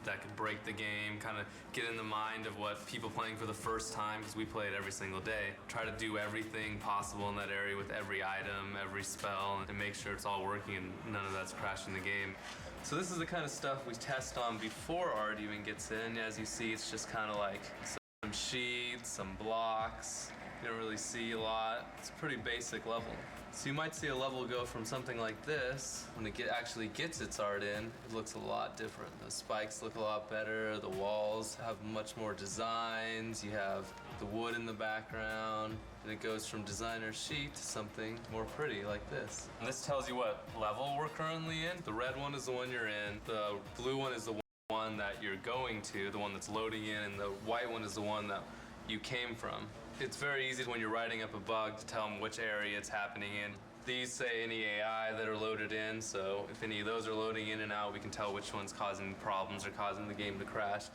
that could break the game, kind of get in the mind of what people playing for the first time, because we play it every single day. Try to do everything possible in that area with every item, every spell, and make sure it's all working and none of that's crashing the game. So this is the kind of stuff we test on before art even gets in. As you see, it's just kind of like some sheets, some blocks. You don't really see a lot. It's a pretty basic level. So you might see a level go from something like this, when it actually gets its art in, it looks a lot different. The spikes look a lot better, the walls have much more designs, you have the wood in the background, and it goes from designer sheet to something more pretty like this. And this tells you what level we're currently in. The red one is the one you're in, the blue one is the one that you're going to, the one that's loading in, and the white one is the one that you came from. It's very easy when you're writing up a bug to tell them which area it's happening in. These say any AI that are loaded in, so if any of those are loading in and out, we can tell which one's causing problems or causing the game to crash.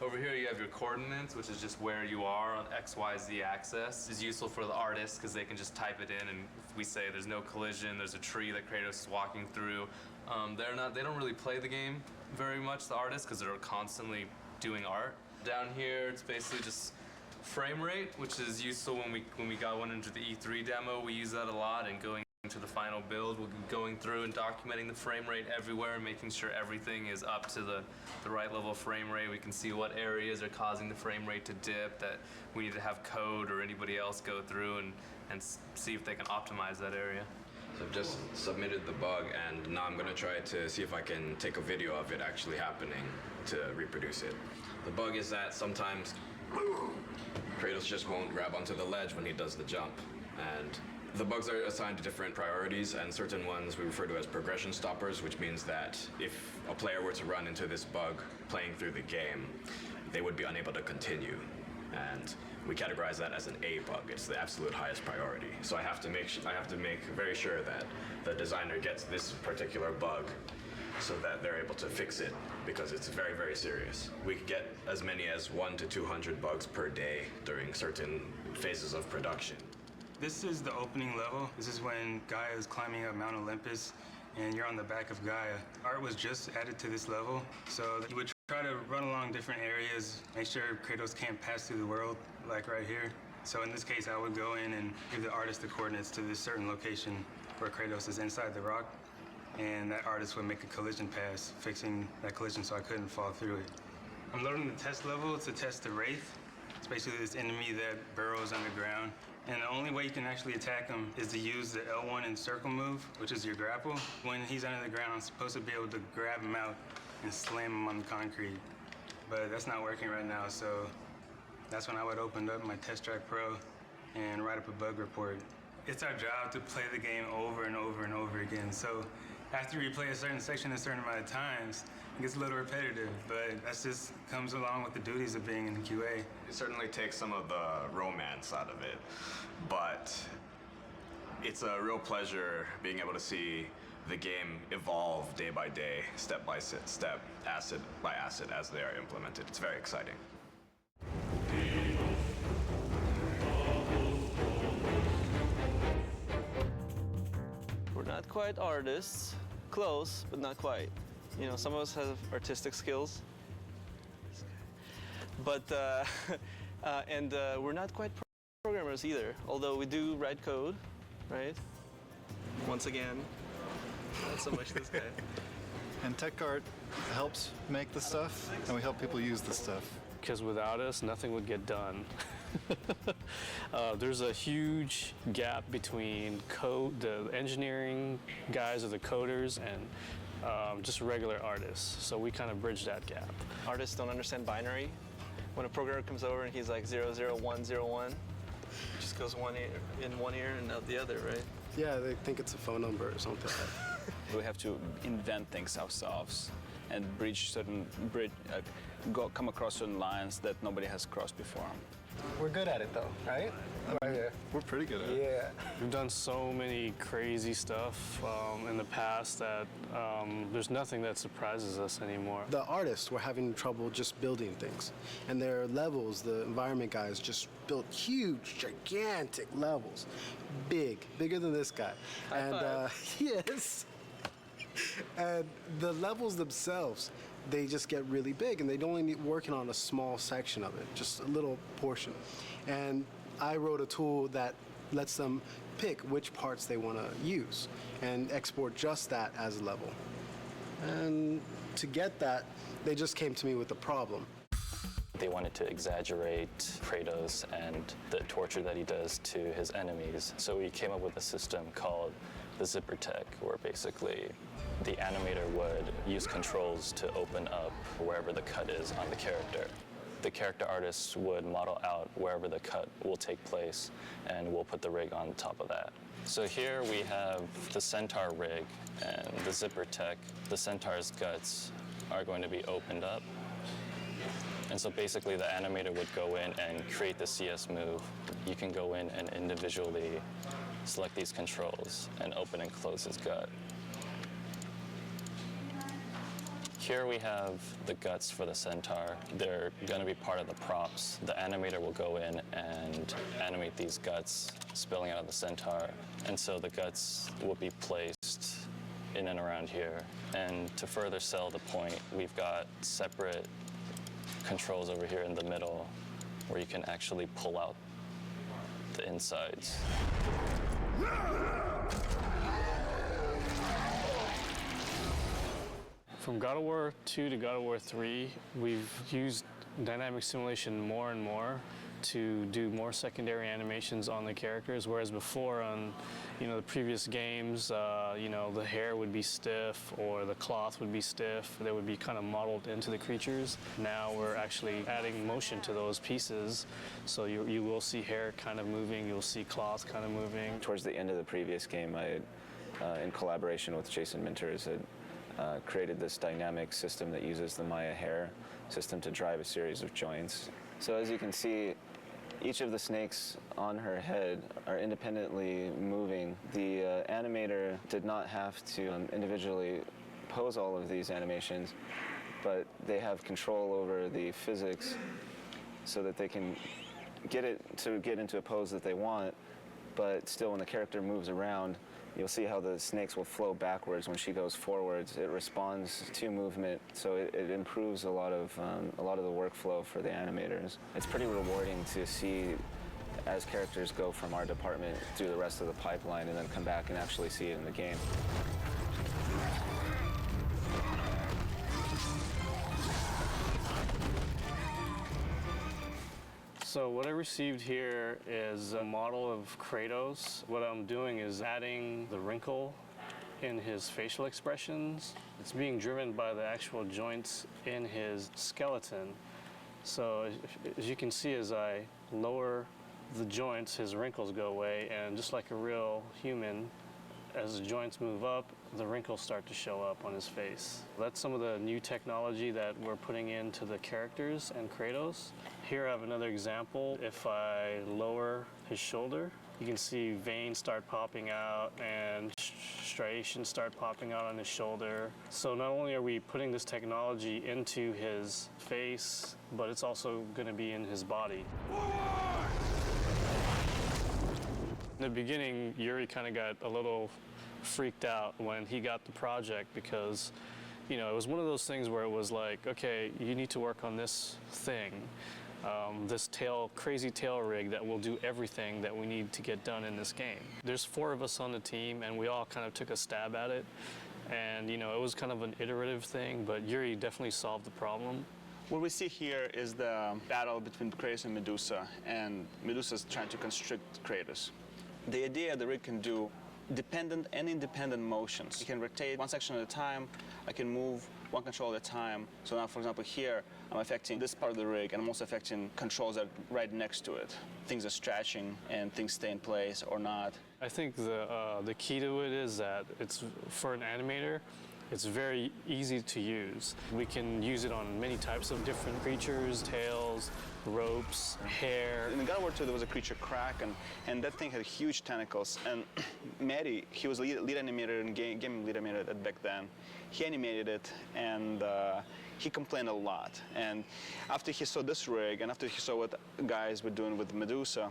Over here you have your coordinates, which is just where you are on XYZ axis. It's useful for the artists because they can just type it in, and if we say there's no collision, there's a tree that Kratos is walking through. They don't really play the game very much, the artists, because they're constantly doing art. Down here, it's basically just frame rate, which is useful when we got one into the E3 demo. We use that a lot, and going into the final build, we'll be going through and documenting the frame rate everywhere and making sure everything is up to the right level of frame rate. We can see what areas are causing the frame rate to dip that we need to have code or anybody else go through and see if they can optimize that area. So I've just submitted the bug, and now I'm going to try to see if I can take a video of it actually happening to reproduce it. The bug is that sometimes Kratos just won't grab onto the ledge when he does the jump. And the bugs are assigned to different priorities, and certain ones we refer to as progression stoppers, which means that if a player were to run into this bug playing through the game, they would be unable to continue. And we categorize that as an A bug. It's the absolute highest priority. So I have to make very sure that the designer gets this particular bug so that they're able to fix it, because it's very, very serious. We could get as many as 100 to 200 bugs per day during certain phases of production. This is the opening level. This is when Gaia is climbing up Mount Olympus and you're on the back of Gaia. Art was just added to this level, so you would try to run along different areas, make sure Kratos can't pass through the world, like right here. So in this case, I would go in and give the artist the coordinates to this certain location where Kratos is inside the rock, and that artist would make a collision pass, fixing that collision so I couldn't fall through it. I'm loading the test level to test the Wraith. It's basically this enemy that burrows underground. And the only way you can actually attack him is to use the L1 and circle move, which is your grapple. When he's under the ground, I'm supposed to be able to grab him out and slam him on the concrete. But that's not working right now, so that's when I would open up my Test Track Pro and write up a bug report. It's our job to play the game over and over and over again. So after you play a certain section a certain amount of times, it gets a little repetitive, but that just comes along with the duties of being in the QA. It certainly takes some of the romance out of it, but it's a real pleasure being able to see the game evolve day by day, step by step, asset by asset as they are implemented. It's very exciting. We're not quite artists. Close, but not quite. You know, some of us have artistic skills. But, we're not quite programmers either, although we do write code, right? Once again, not so much this guy. And tech art helps make the stuff, and we help people use the stuff. Because without us, nothing would get done. There's a huge gap between the engineering guys or the coders and just regular artists. So we kind of bridge that gap. Artists don't understand binary. When a programmer comes over and he's like 00101, just goes one ear in one ear and out the other, right? Yeah, they think it's a phone number or something. We have to invent things ourselves and come across certain lines that nobody has crossed before. We're good at it though, right? Right here. We're pretty good at it. Yeah. We've done so many crazy stuff in the past that there's nothing that surprises us anymore. The artists were having trouble just building things. And their levels, the environment guys just built huge, gigantic levels. Bigger than this guy. Yes. And the levels themselves, they just get really big, and they'd only be working on a small section of it, just a little portion. And I wrote a tool that lets them pick which parts they want to use and export just that as a level. And to get that, they just came to me with a problem. They wanted to exaggerate Kratos and the torture that he does to his enemies. So we came up with a system called the zipper tech, where basically the animator would use controls to open up wherever the cut is on the character. The character artists would model out wherever the cut will take place, and we'll put the rig on top of that. So here we have the Centaur rig and the zipper tech. The Centaur's guts are going to be opened up. And so basically the animator would go in and create the CS move. You can go in and individually select these controls and open and close his gut. Here we have the guts for the Centaur. They're going to be part of the props. The animator will go in and animate these guts spilling out of the Centaur. And so the guts will be placed in and around here. And to further sell the point, we've got separate controls over here in the middle where you can actually pull out the insides. From God of War 2 to God of War 3, we've used dynamic simulation more and more to do more secondary animations on the characters, whereas before on the previous games, the hair would be stiff or the cloth would be stiff. They would be kind of modeled into the creatures. Now we're actually adding motion to those pieces, so you will see hair kind of moving, you'll see cloth kind of moving. Towards the end of the previous game, I, in collaboration with Jason Minters, had created this dynamic system that uses the Maya hair system to drive a series of joints. So as you can see, each of the snakes on her head are independently moving. The animator did not have to individually pose all of these animations, but they have control over the physics so that they can get it to get into a pose that they want, but still when the character moves around, you'll see how the snakes will flow backwards when she goes forwards. It responds to movement, so it improves a lot of the workflow for the animators. It's pretty rewarding to see as characters go from our department through the rest of the pipeline and then come back and actually see it in the game. So what I received here is a model of Kratos. What I'm doing is adding the wrinkle in his facial expressions. It's being driven by the actual joints in his skeleton. So as you can see, as I lower the joints, his wrinkles go away, and just like a real human, as the joints move up, the wrinkles start to show up on his face. That's some of the new technology that we're putting into the characters and Kratos. Here I have another example. If I lower his shoulder, you can see veins start popping out and striations start popping out on his shoulder. So not only are we putting this technology into his face, but it's also going to be in his body. In the beginning, Yuri kind of got a little freaked out when he got the project because, it was one of those things where it was like, okay, you need to work on this thing, this crazy tail rig that will do everything that we need to get done in this game. There's 4 of us on the team, and we all kind of took a stab at it. And, it was kind of an iterative thing, but Yuri definitely solved the problem. What we see here is the battle between Kratos and Medusa, and Medusa's trying to constrict Kratos. The idea the rig can do dependent and independent motions. It can rotate one section at a time. I can move one control at a time. So now, for example, here, I'm affecting this part of the rig, and I'm also affecting controls that are right next to it. Things are stretching, and things stay in place or not. I think the key to it is that it's for an animator, it's very easy to use. We can use it on many types of different creatures, tails, ropes, hair. In God of War 2, there was a creature Kraken, and that thing had huge tentacles. And Matty, he was lead animator and game lead animator back then. He animated it, and he complained a lot. And after he saw this rig, and after he saw what guys were doing with Medusa,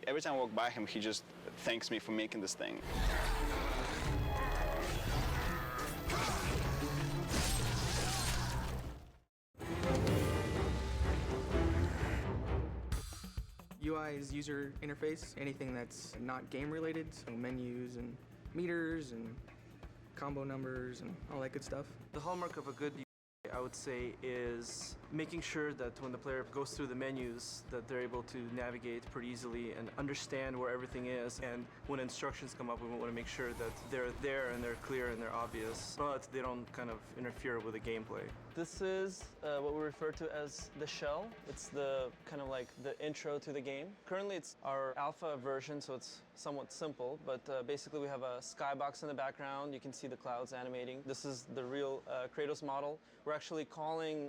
every time I walk by him, he just thanks me for making this thing. UI is user interface, anything that's not game related, so menus and meters and combo numbers and all that good stuff. The hallmark of a good UI, I would say, is making sure that when the player goes through the menus, that they're able to navigate pretty easily and understand where everything is. And when instructions come up, we want to make sure that they're there and they're clear and they're obvious, but they don't kind of interfere with the gameplay. This is what we refer to as the shell. It's the kind of like the intro to the game. Currently it's our alpha version, so it's somewhat simple, but basically we have a skybox in the background. You can see the clouds animating. This is the real Kratos model. We're actually calling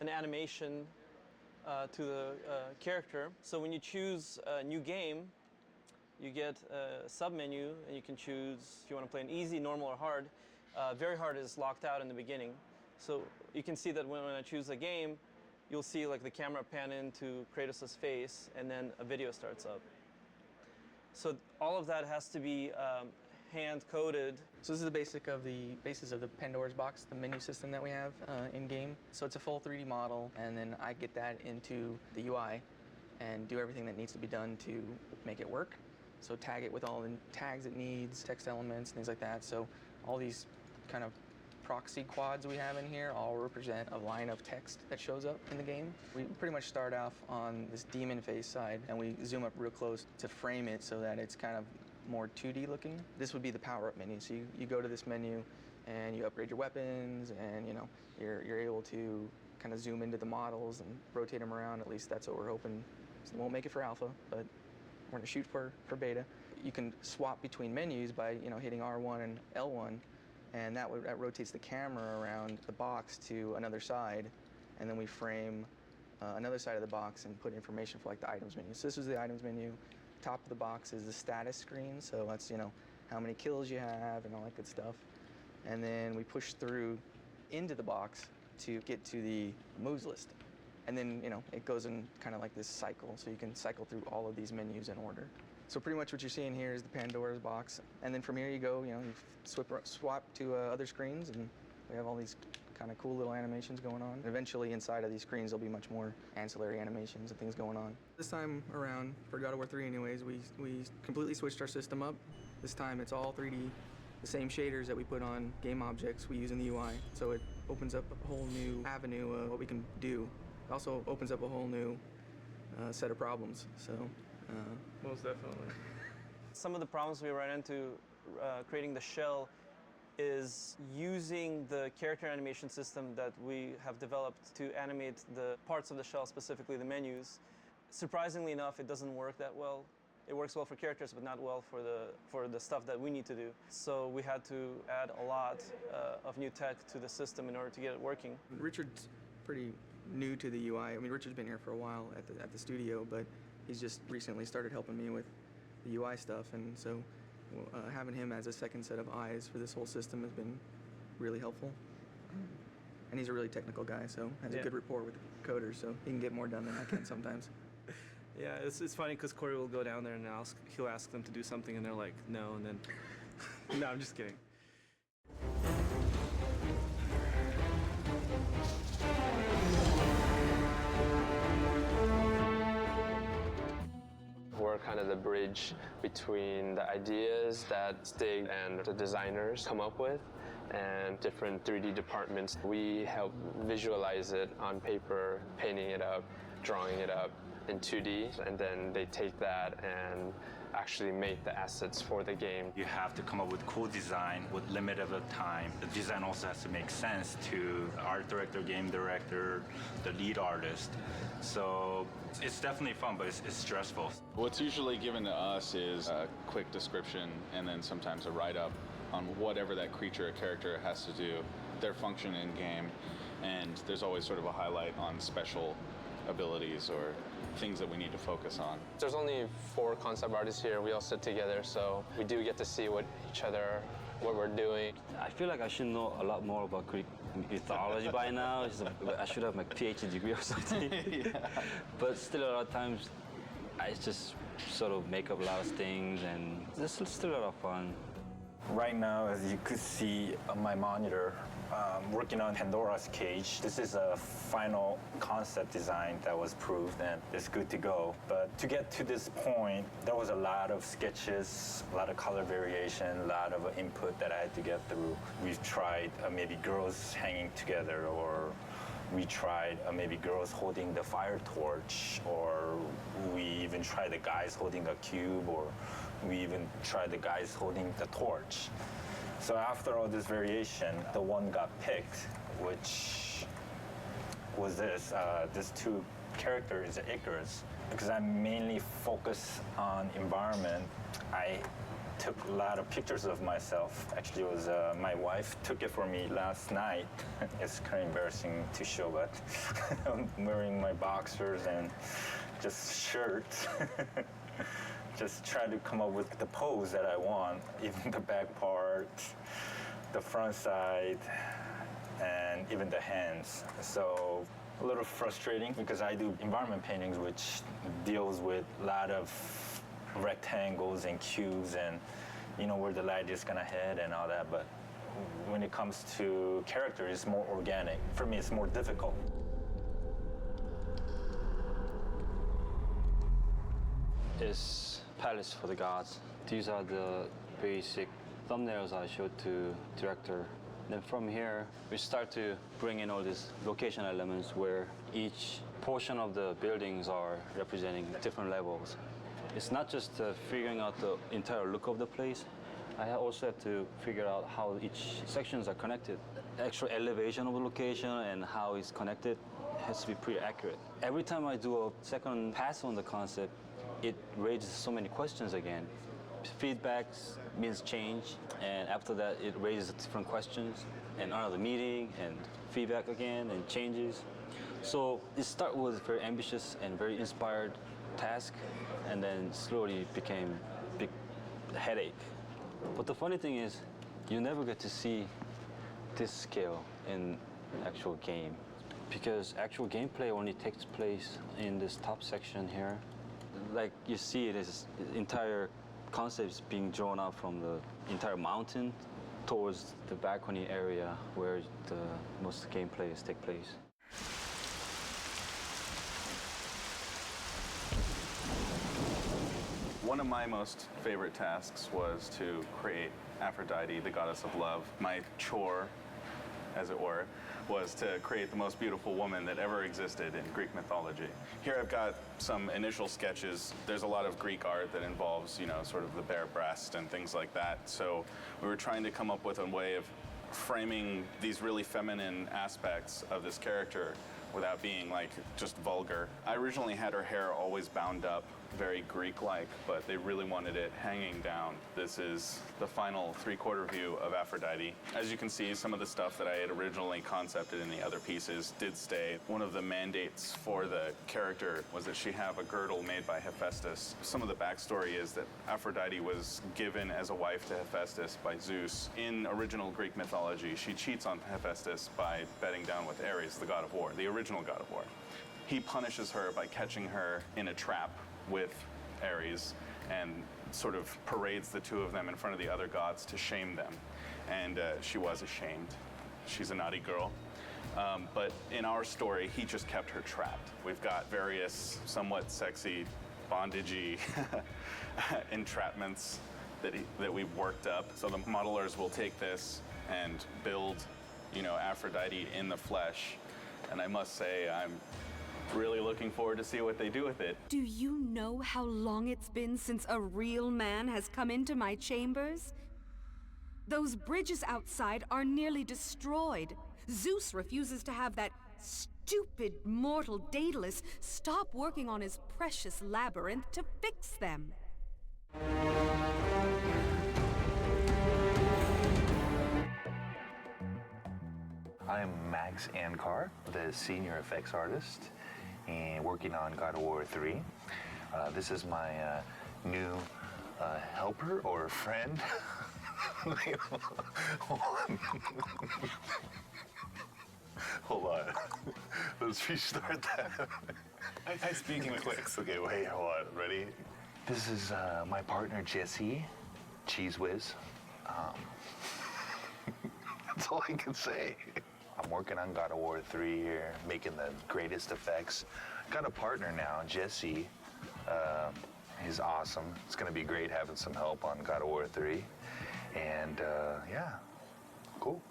an animation to the character. So when you choose a new game, you get a sub-menu, and you can choose if you want to play an easy, normal, or hard. Very hard is locked out in the beginning. So you can see that when I choose a game, you'll see like the camera pan into Kratos' face, and then a video starts up. So all of that has to be hand-coded. So this is the basis of the Pandora's box, the menu system that we have in-game. So it's a full 3D model, and then I get that into the UI and do everything that needs to be done to make it work. So tag it with all the tags it needs, text elements, things like that. So all these kind of proxy quads we have in here all represent a line of text that shows up in the game. We pretty much start off on this demon face side, and we zoom up real close to frame it so that it's kind of more 2D looking. This would be the power-up menu. So you go to this menu and you upgrade your weapons, and you're able to kind of zoom into the models and rotate them around. At least that's what we're hoping. So we won't make it for alpha, but we're gonna shoot for beta. You can swap between menus by hitting R1 and L1, and that rotates the camera around the box to another side, and then we frame another side of the box and put information for like the items menu. So this is the items menu. Top of the box is the status screen, so that's how many kills you have and all that good stuff. And then we push through into the box to get to the moves list. And then it goes in kind of like this cycle, so you can cycle through all of these menus in order. So pretty much what you're seeing here is the Pandora's box, and then from here you go, you swap to other screens, and we have all these kind of cool little animations going on. And eventually inside of these screens there'll be much more ancillary animations and things going on. This time around, for God of War 3 anyways, we completely switched our system up. This time it's all 3D, the same shaders that we put on game objects we use in the UI. So it opens up a whole new avenue of what we can do. It also opens up a whole new set of problems, so. Most definitely. Some of the problems we ran into creating the shell is using the character animation system that we have developed to animate the parts of the shell, specifically the menus. Surprisingly enough, it doesn't work that well. It works well for characters, but not well for the stuff that we need to do. So we had to add a lot of new tech to the system in order to get it working. Richard's pretty new to the UI. I mean, Richard's been here for a while at the studio, but he's just recently started helping me with the UI stuff, and so having him as a second set of eyes for this whole system has been really helpful. And he's a really technical guy, so has a good rapport with the coders, so he can get more done than I can sometimes. Yeah, it's funny because Corey will go down there and he'll ask them to do something, and they're like, no, and then, no, I'm just kidding. We're kind of the bridge between the ideas that Stig and the designers come up with and different 3D departments. We help visualize it on paper, painting it up, drawing it up, in 2D, and then they take that and actually make the assets for the game. You have to come up with cool design with limited time. The design also has to make sense to the art director, game director, the lead artist. So it's definitely fun, but it's stressful. What's usually given to us is a quick description and then sometimes a write-up on whatever that creature or character has to do, their function in game, and there's always sort of a highlight on special abilities or things that we need to focus on. There's only 4 concept artists here. We all sit together, so we do get to see what we're doing. I feel like I should know a lot more about Greek mythology by now. I should have my PhD degree or something. But still, a lot of times, I just sort of make up a lot of things, and it's still a lot of fun. Right now, as you could see on my monitor, working on Pandora's Cage. This is a final concept design that was proved and it's good to go. But to get to this point, there was a lot of sketches, a lot of color variation, a lot of input that I had to get through. We've tried maybe girls hanging together, or we tried maybe girls holding the fire torch, or we even tried the guys holding a cube, or we even tried the guys holding the torch. So after all this variation, the one got picked, which was this 2 characters, Icarus. Because I mainly focus on environment, I took a lot of pictures of myself. Actually, it was my wife took it for me last night. It's kind of embarrassing to show, but I'm wearing my boxers and just shirt. Just try to come up with the pose that I want, even the back part, the front side, and even the hands. So a little frustrating because I do environment paintings, which deals with a lot of rectangles and cubes and where the light is gonna head and all that. But when it comes to character, it's more organic. For me, it's more difficult. It's Palace for the Gods. These are the basic thumbnails I showed to director. Then from here, we start to bring in all these location elements where each portion of the buildings are representing different levels. It's not just figuring out the entire look of the place. I also have to figure out how each sections are connected. The actual elevation of the location and how it's connected has to be pretty accurate. Every time I do a second pass on the concept, it raises so many questions again. Feedbacks means change, and after that it raises different questions, and another meeting, and feedback again, and changes. So it started with a very ambitious and very inspired task, and then slowly became a big headache. But the funny thing is, you never get to see this scale in actual game, because actual gameplay only takes place in this top section here. Like you see, this entire concept is being drawn out from the entire mountain towards the balcony area where the most gameplays take place. One of my most favorite tasks was to create Aphrodite, the goddess of love. My chore, as it were, was to create the most beautiful woman that ever existed in Greek mythology. Here I've got some initial sketches. There's a lot of Greek art that involves, sort of the bare breast and things like that. So we were trying to come up with a way of framing these really feminine aspects of this character without being just vulgar. I originally had her hair always bound up, very Greek-like, but they really wanted it hanging down. This is the final 3/4 view of Aphrodite. As you can see, some of the stuff that I had originally concepted in the other pieces did stay. One of the mandates for the character was that she have a girdle made by Hephaestus. Some of the backstory is that Aphrodite was given as a wife to Hephaestus by Zeus. In original Greek mythology, she cheats on Hephaestus by bedding down with Ares, the god of war, the original god of war. He punishes her by catching her in a trap with Ares and sort of parades the two of them in front of the other gods to shame them. And she was ashamed. She's a naughty girl. But in our story, he just kept her trapped. We've got various somewhat sexy, bondagey entrapments that we've worked up. So the modelers will take this and build, Aphrodite in the flesh. And I must say, I'm Really looking forward to see what they do with it. Do you know how long it's been since a real man has come into my chambers? Those bridges outside are nearly destroyed. Zeus refuses to have that stupid mortal Daedalus stop working on his precious labyrinth to fix them. I am Max Ankar, the senior effects artist, and working on God of War 3. This is my new helper or friend. Hold on. Let's restart that. I speak in clicks. Okay, wait, hold on. Ready? This is my partner, Jesse, Cheese Whiz. That's all I can say. I'm working on God of War 3 here, making the greatest effects. Got a partner now, Jesse. He's awesome. It's gonna be great having some help on God of War 3. And yeah, cool.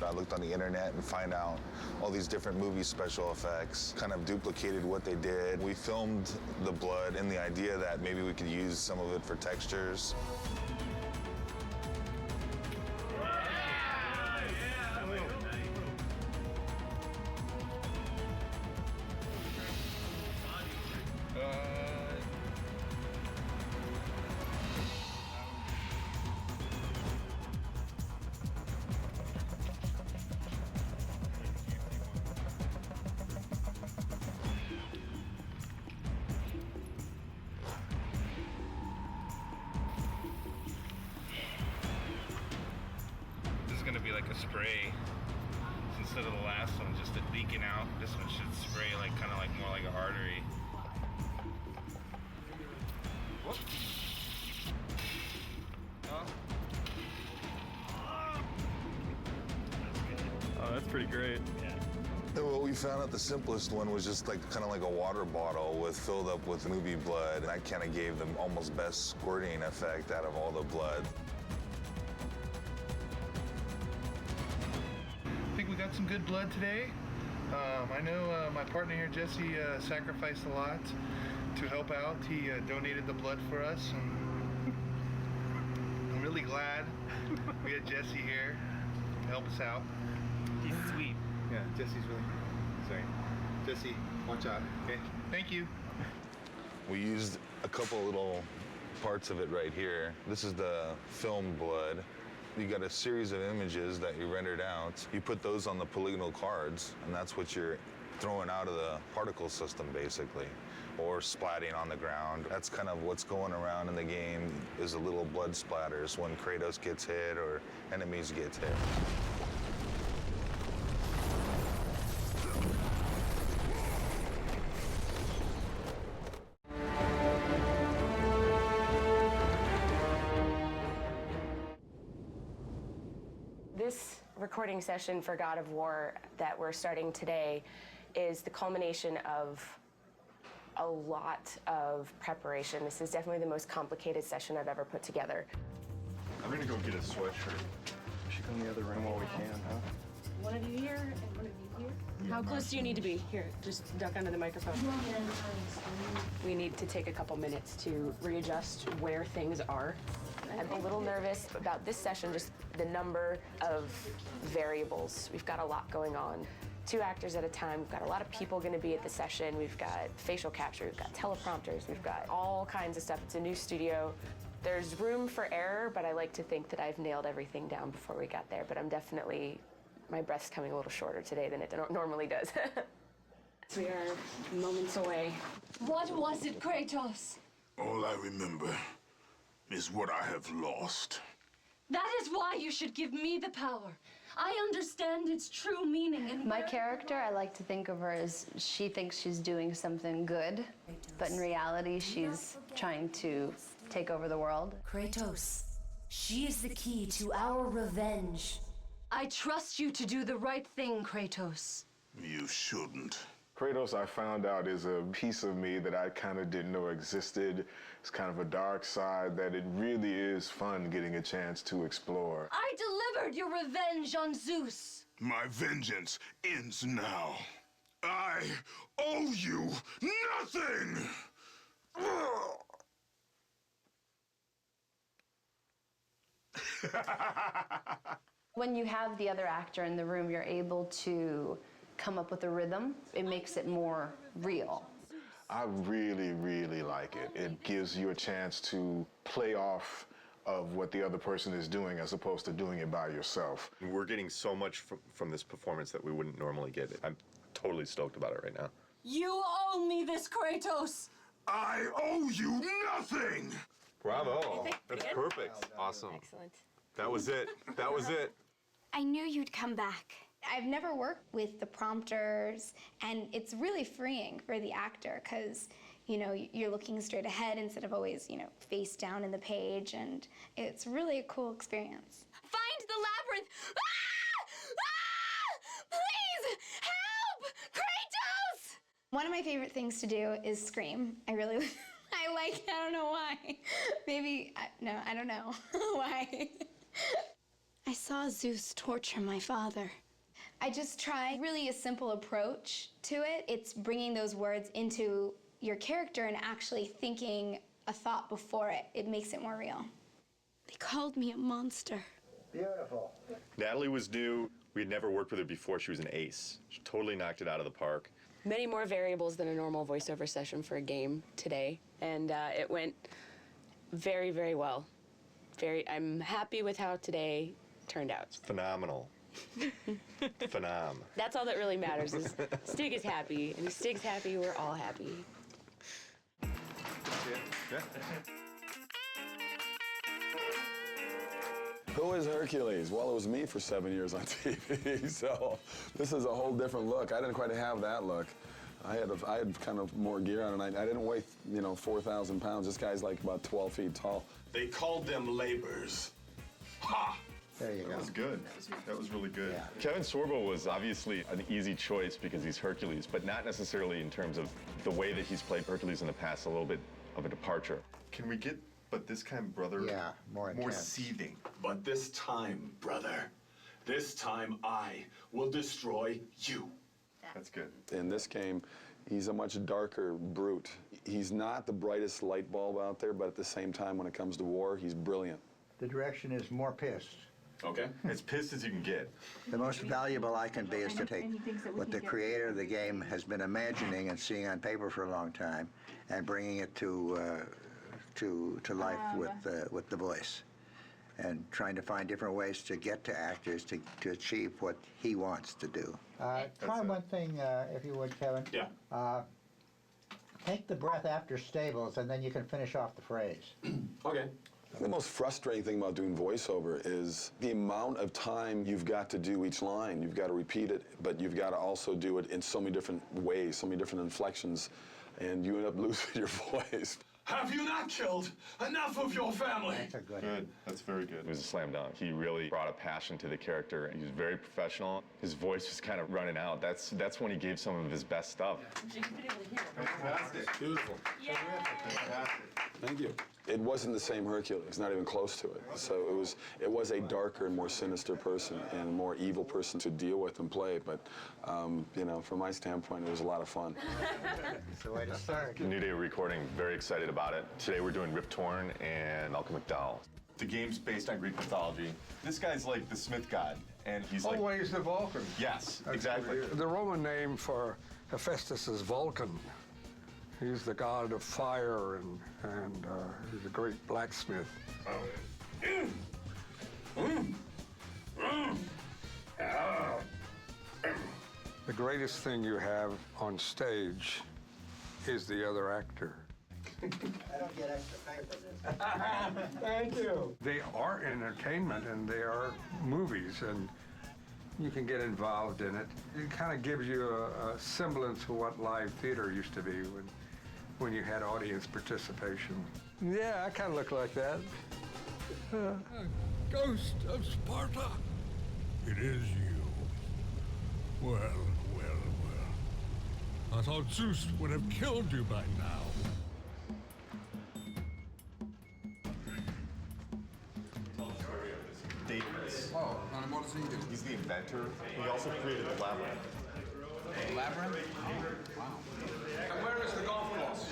I looked on the internet and find out all these different movie special effects, kind of duplicated what they did. We filmed the blood in the idea that maybe we could use some of it for textures. Gonna be like a spray. So instead of the last one just leaking out, this one should spray like kind of like more like a artery. Oh, that's pretty great. Yeah. And what we found out, the simplest one was just like kind of like a water bottle filled up with movie blood. And that kind of gave them almost best squirting effect out of all the blood. I think we got some good blood today. I know my partner here, Jesse, sacrificed a lot to help out. He donated the blood for us, and I'm really glad we had Jesse here to help us out. He's sweet. Yeah, Jesse's really sorry. Jesse, watch out. Okay. Thank you. We used a couple little parts of it right here. This is the film blood. You got a series of images that you rendered out. You put those on the polygonal cards, and that's what you're throwing out of the particle system, basically, or splatting on the ground. That's kind of what's going around in the game, is the little blood splatters when Kratos gets hit or enemies get hit. This recording session for God of War that we're starting today is the culmination of a lot of preparation. This is definitely the most complicated session I've ever put together. I'm gonna go get a sweatshirt. We should go in the other room while we can, huh? One of you here and one of you here. How close do you need to be? Here, just duck under the microphone. We need to take a couple minutes to readjust where things are. I'm a little nervous about this session, just the number of variables. We've got a lot going on. 2 actors at a time. We've got a lot of people going to be at the session. We've got facial capture, we've got teleprompters, we've got all kinds of stuff. It's a new studio. There's room for error, but I like to think that I've nailed everything down before we got there. But I'm definitely, my breath's coming a little shorter today than it normally does. We are moments away. What was it, Kratos? All I remember is what I have lost. That is why you should give me the power. I understand its true meaning and my character, I like to think of her as she thinks she's doing something good, but in reality, she's trying to take over the world. Kratos, she is the key to our revenge. I trust you to do the right thing, Kratos. You shouldn't. Kratos, I found out, is a piece of me that I kind of didn't know existed. It's kind of a dark side that it really is fun getting a chance to explore. I delivered your revenge on Zeus. My vengeance ends now. I owe you nothing! When you have the other actor in the room, you're able to come up with a rhythm. It makes it more real. I really, really like it. It gives you a chance to play off of what the other person is doing as opposed to doing it by yourself. We're getting so much from this performance that we wouldn't normally get. I'm totally stoked about it right now. You owe me this, Kratos! I owe you nothing! Bravo. That's perfect. Awesome. Excellent. That was it. That was it. I knew you'd come back. I've never worked with the prompters, and it's really freeing for the actor because, you know, you're looking straight ahead instead of always, you know, face down in the page, and it's really a cool experience. Find the labyrinth! Ah! Ah! Please! Help! Kratos! One of my favorite things to do is scream. I really, I like it. I don't know why. Maybe, no, I don't know why. I saw Zeus torture my father. I just try really a simple approach to it. It's bringing those words into your character and actually thinking a thought before it. It makes it more real. They called me a monster. Beautiful. Natalie was new. We had never worked with her before. She was an ace. She totally knocked it out of the park. Many more variables than a normal voiceover session for a game today, and it went very, very well. I'm happy with how today turned out. It's phenomenal. Phenom. That's all that really matters is Stig is happy, and if Stig's happy, we're all happy. Yeah. Who is Hercules? Well, it was me for 7 years on TV, so this is a whole different look. I didn't quite have that look. I had kind of more gear on, and I didn't weigh, 4,000 pounds. This guy's like about 12 feet tall. They called them labors. Ha! There you go. That was good. That was really good. Yeah. Kevin Sorbo was obviously an easy choice because he's Hercules, but not necessarily in terms of the way that he's played Hercules in the past, a little bit of a departure. Can we get, but this kind of brother, more seething? But this time, brother, this time I will destroy you. That's good. In this game, he's a much darker brute. He's not the brightest light bulb out there, but at the same time, when it comes to war, he's brilliant. The direction is more pissed. Okay. As pissed as you can get. The most valuable I can be is to take what the creator of the game has been imagining and seeing on paper for a long time and bringing it to life with the voice, and trying to find different ways to get to actors to achieve what he wants to do. Try one thing, if you would, Kevin. Yeah. Take the breath after stables, and then you can finish off the phrase. Okay. The most frustrating thing about doing voiceover is the amount of time you've got to do each line. You've got to repeat it, but you've got to also do it in so many different ways, so many different inflections, and you end up losing your voice. Have you not killed enough of your family? That's a good. Good. That's very good. It was a slam dunk. He really brought a passion to the character. He was very professional. His voice was kind of running out. That's when he gave some of his best stuff. Fantastic. Beautiful. Yeah. Fantastic. Thank you. It wasn't the same Hercules, not even close to it. So it was a darker and more sinister person and a more evil person to deal with and play. But from my standpoint, it was a lot of fun. It's the way to start. New day of recording. Very excited about it. Today we're doing Rip Torn and Malcolm McDowell. The game's based on Greek mythology. This guy's like the Smith god, and he's like always the Vulcan. Yes, exactly. The Roman name for Hephaestus is Vulcan. He's the god of fire and he's a great blacksmith. The greatest thing you have on stage is the other actor. I don't get extra pay for this. Thank you. They are entertainment and they are movies, and you can get involved in it. It kind of gives you a semblance of what live theater used to be when you had audience participation. Yeah, I kind of look like that. Ghost of Sparta. It is you. Well. I thought Zeus would have killed you by now. Daedalus. Oh, and what does he do? He's the inventor. He also created the labyrinth. The labyrinth? Oh, wow. And where is the golf course?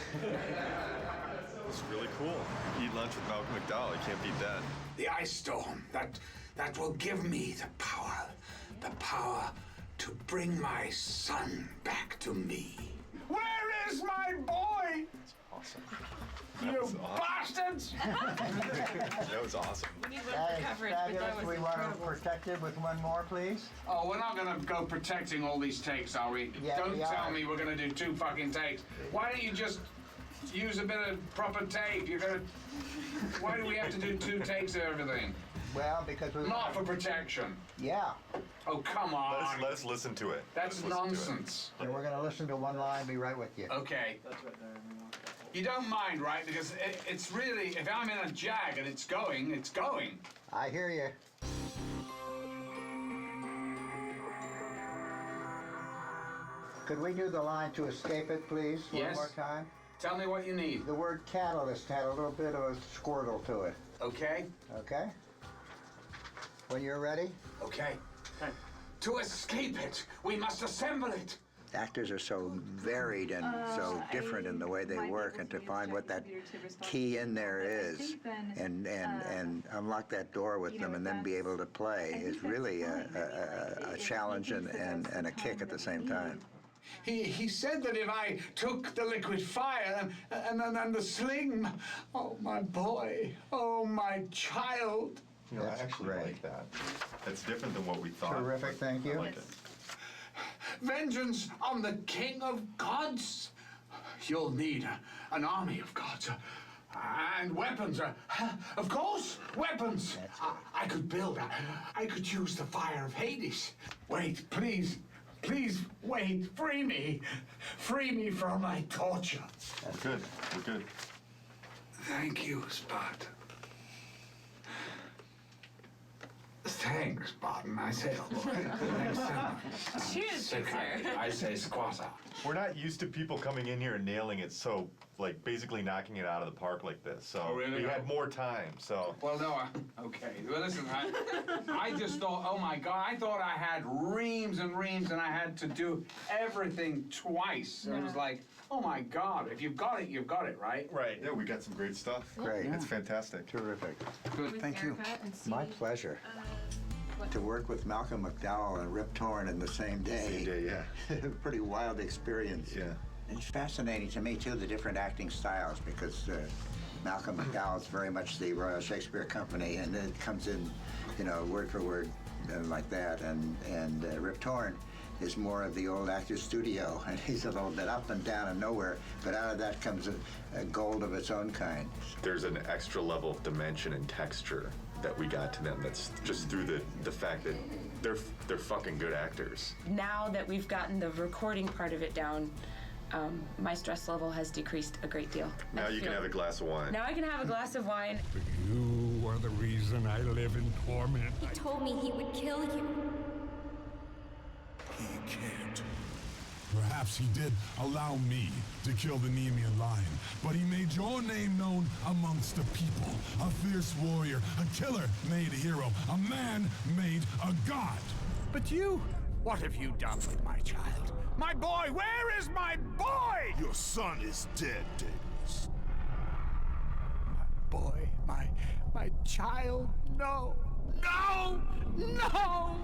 It's really cool. Eat lunch with Malcolm McDowell. You can't beat that. The ice storm, that will give me the power to bring my son back to me. Where is my boy? Awesome. You bastards! That was awesome. We need That is fabulous. We want to protect it with one more, please. Oh, we're not gonna go protecting all these takes, are we? Yeah, Don't we tell are. me we're gonna do 2 fucking takes. Why don't you just use a bit of proper tape? Why do we have to do 2 takes of everything? Well, because we Not for protection. Yeah. Oh, come on. Let us listen to it. That's nonsense. And we're going to listen to one line and be right with you. Okay. You don't mind, right? Because it's really, if I'm in a jag and it's going, it's going. I hear you. Could we do the line to escape it, please? Yes. One more time. Tell me what you need. The word catalyst had a little bit of a squirtle to it. Okay. Okay? When you're ready? Okay. To escape it, we must assemble it. Actors are so varied and so different in the way they work, and to find what that key in there is and unlock that door with them and then be able to play is really a challenge and a kick at the same time. He said that if I took the liquid fire and the sling, oh, my boy, oh, my child. You know, I actually like that. That's different than what we thought. Terrific, thank you. I like it. Vengeance on the king of gods. You'll need an army of gods. And weapons. Of course, weapons. I could build. I could use the fire of Hades. Wait, please. Please, wait. Free me. Free me from my torture. We're good. We're good. Thank you, Spot. Thanks, Barton. I say, oh, boy. Thanks so much. Cheers, Say sir. I say squatta. We're not used to people coming in here and nailing it so, like, basically knocking it out of the park like this. So Oh, really? we had more time, so. Well, no, okay. Well, listen, I just thought, oh my God, I thought I had reams and reams and I had to do everything twice. It was like, oh my God, if you've got it, you've got it, right? Right. Yeah, we got some great stuff. Great. It's fantastic. Terrific. Good. Thank you. My pleasure. To work with Malcolm McDowell and Rip Torn in the same day. Same day, yeah. Pretty wild experience. Yeah. It's fascinating to me, too, the different acting styles, because Malcolm McDowell is very much the Royal Shakespeare Company, and it comes in, you know, word for word like that. And Rip Torn is more of the old actor's studio, and he's a little bit up and down and nowhere, but out of that comes a gold of its own kind. There's an extra level of dimension and texture that we got to them that's just through the fact that they're fucking good actors. Now that we've gotten the recording part of it down, my stress level has decreased a great deal. Now you can have a glass of wine. Now I can have a glass of wine. You are the reason I live in torment. He told me he would kill you. He can't. Perhaps he did allow me to kill the Nemean lion, but he made your name known amongst the people. A fierce warrior, a killer made a hero, a man made a god. But you, what have you done with my child? My boy, where is my boy? Your son is dead, Daedalus. Boy, my child, no, no, no!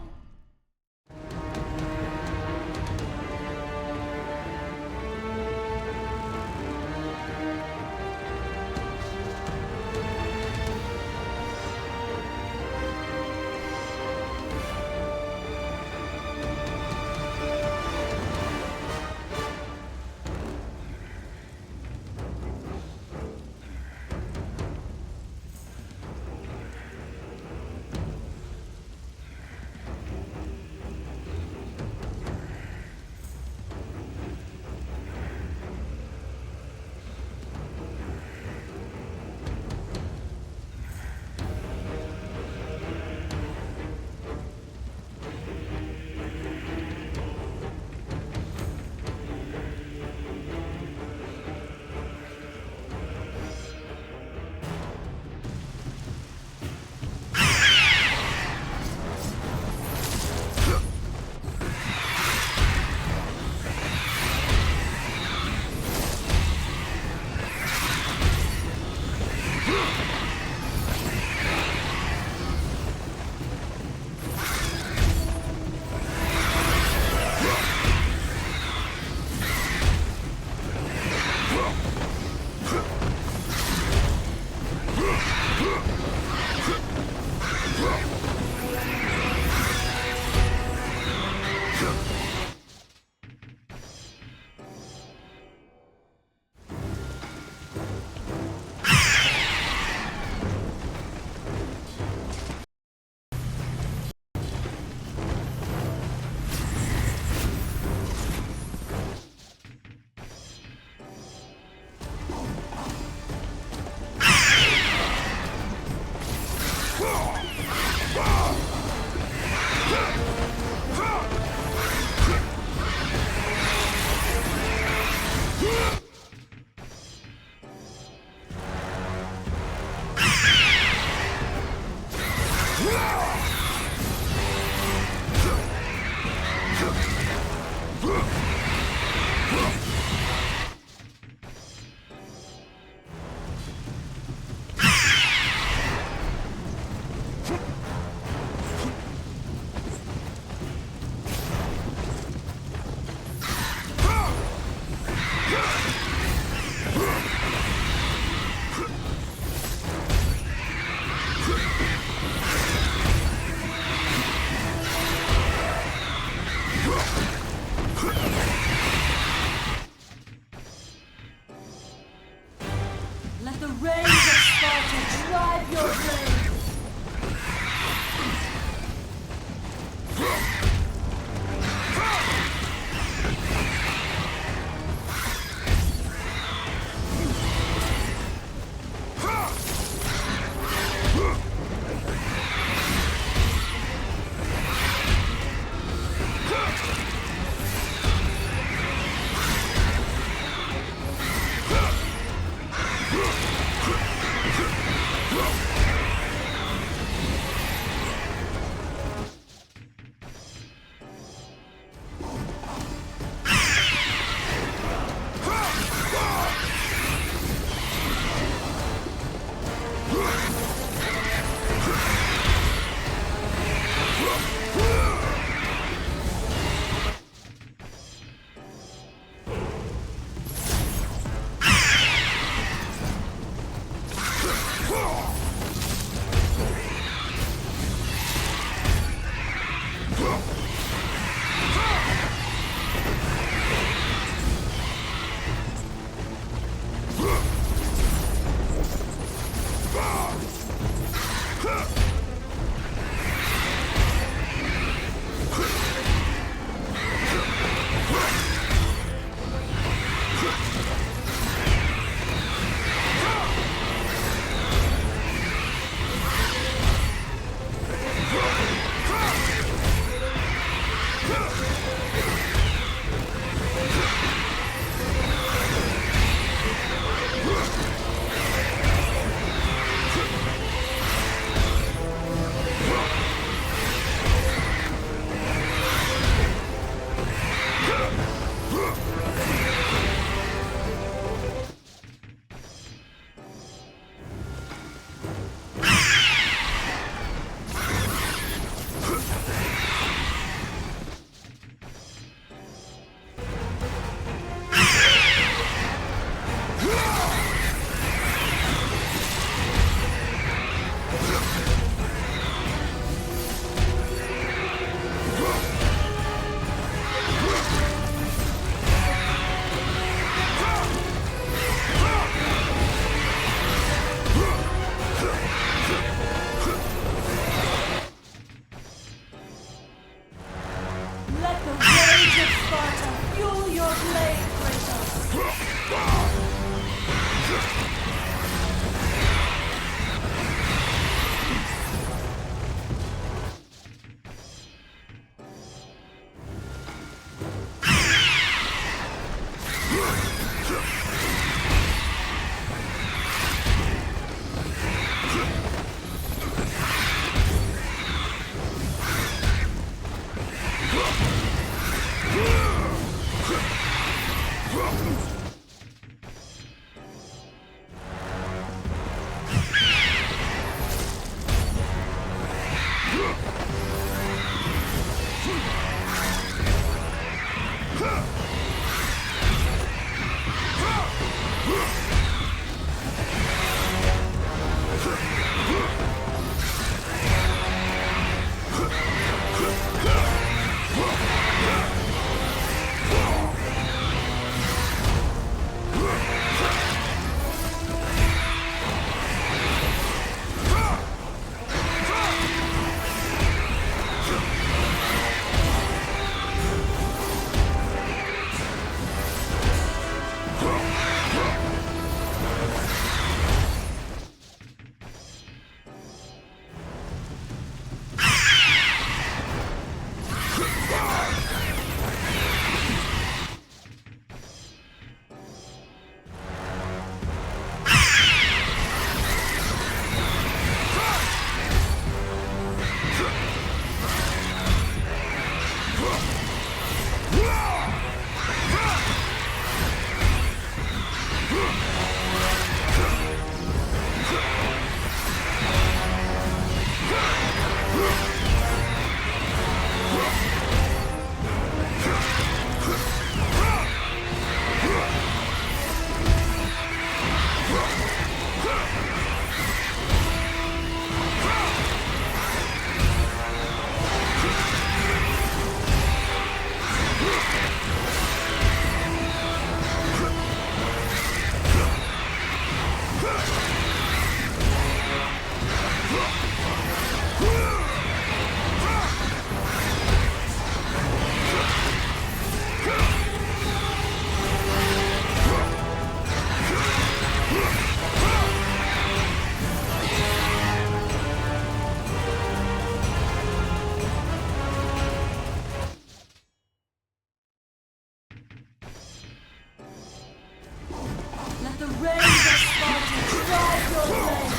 the rains of Sparta drive your land.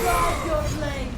drive your blade!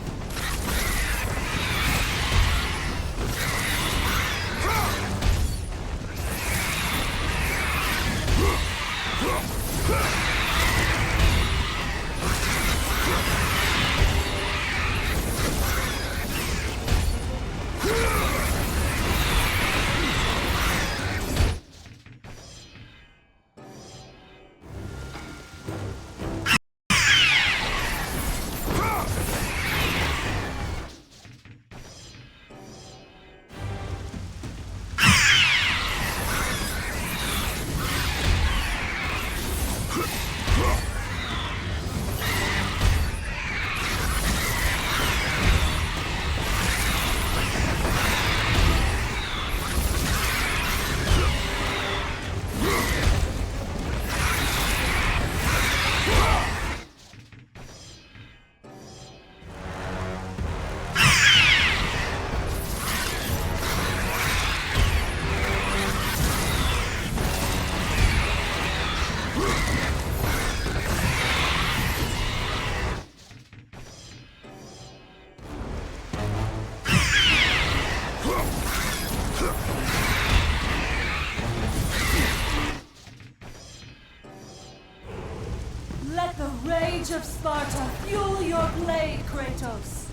Let the rage of Sparta fuel your blade, Kratos!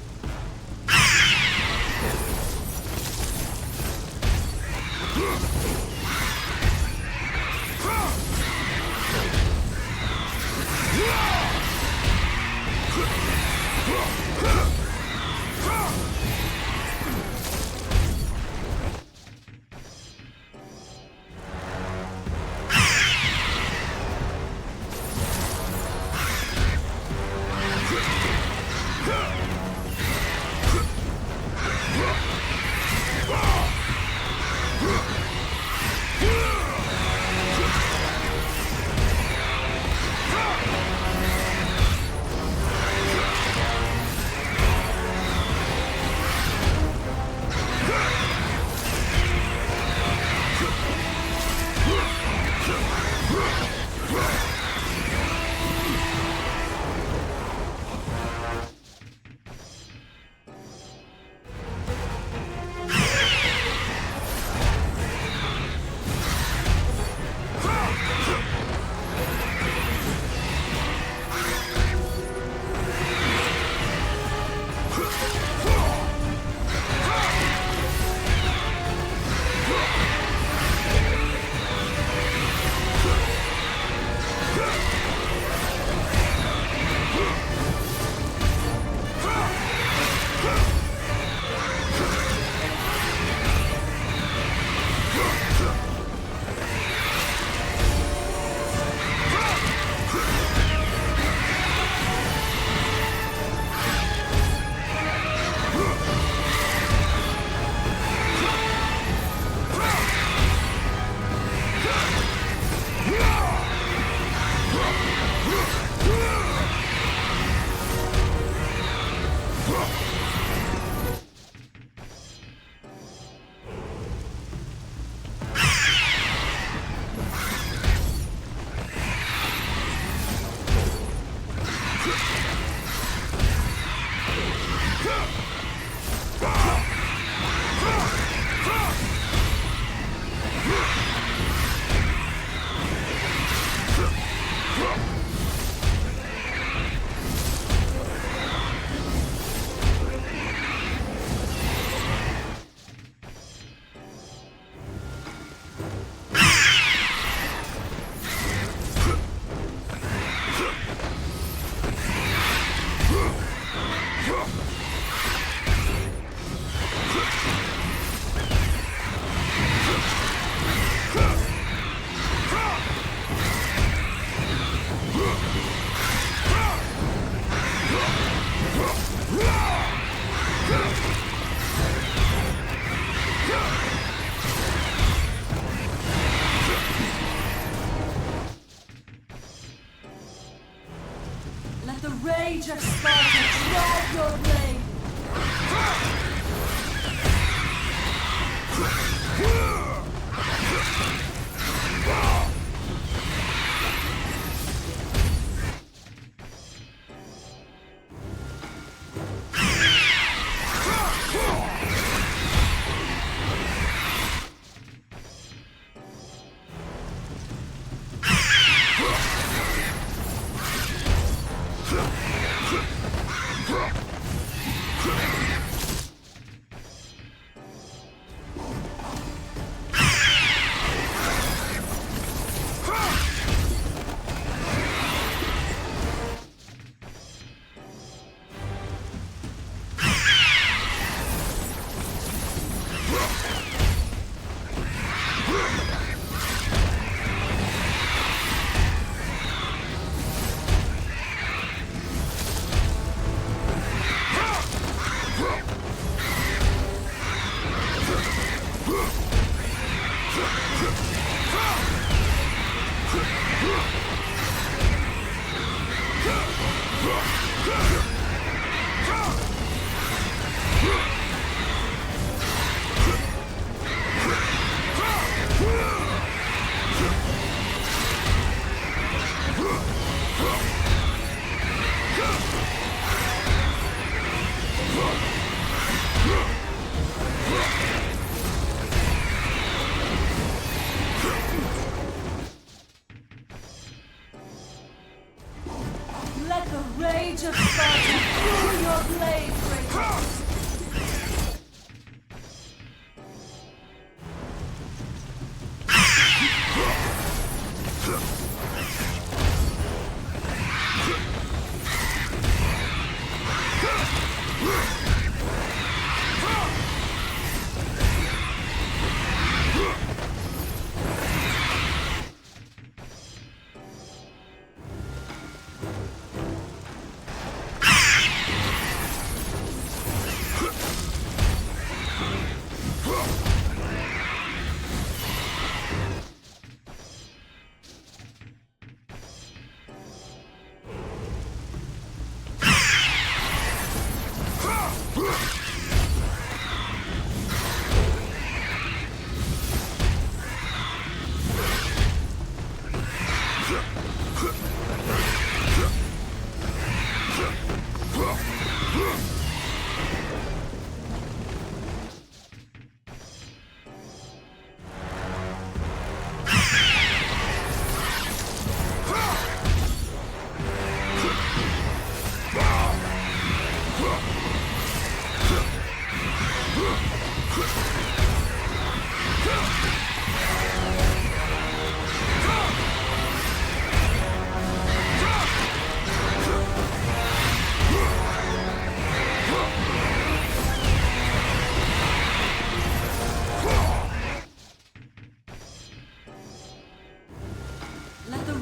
Let the rage of Sparta drive your blade!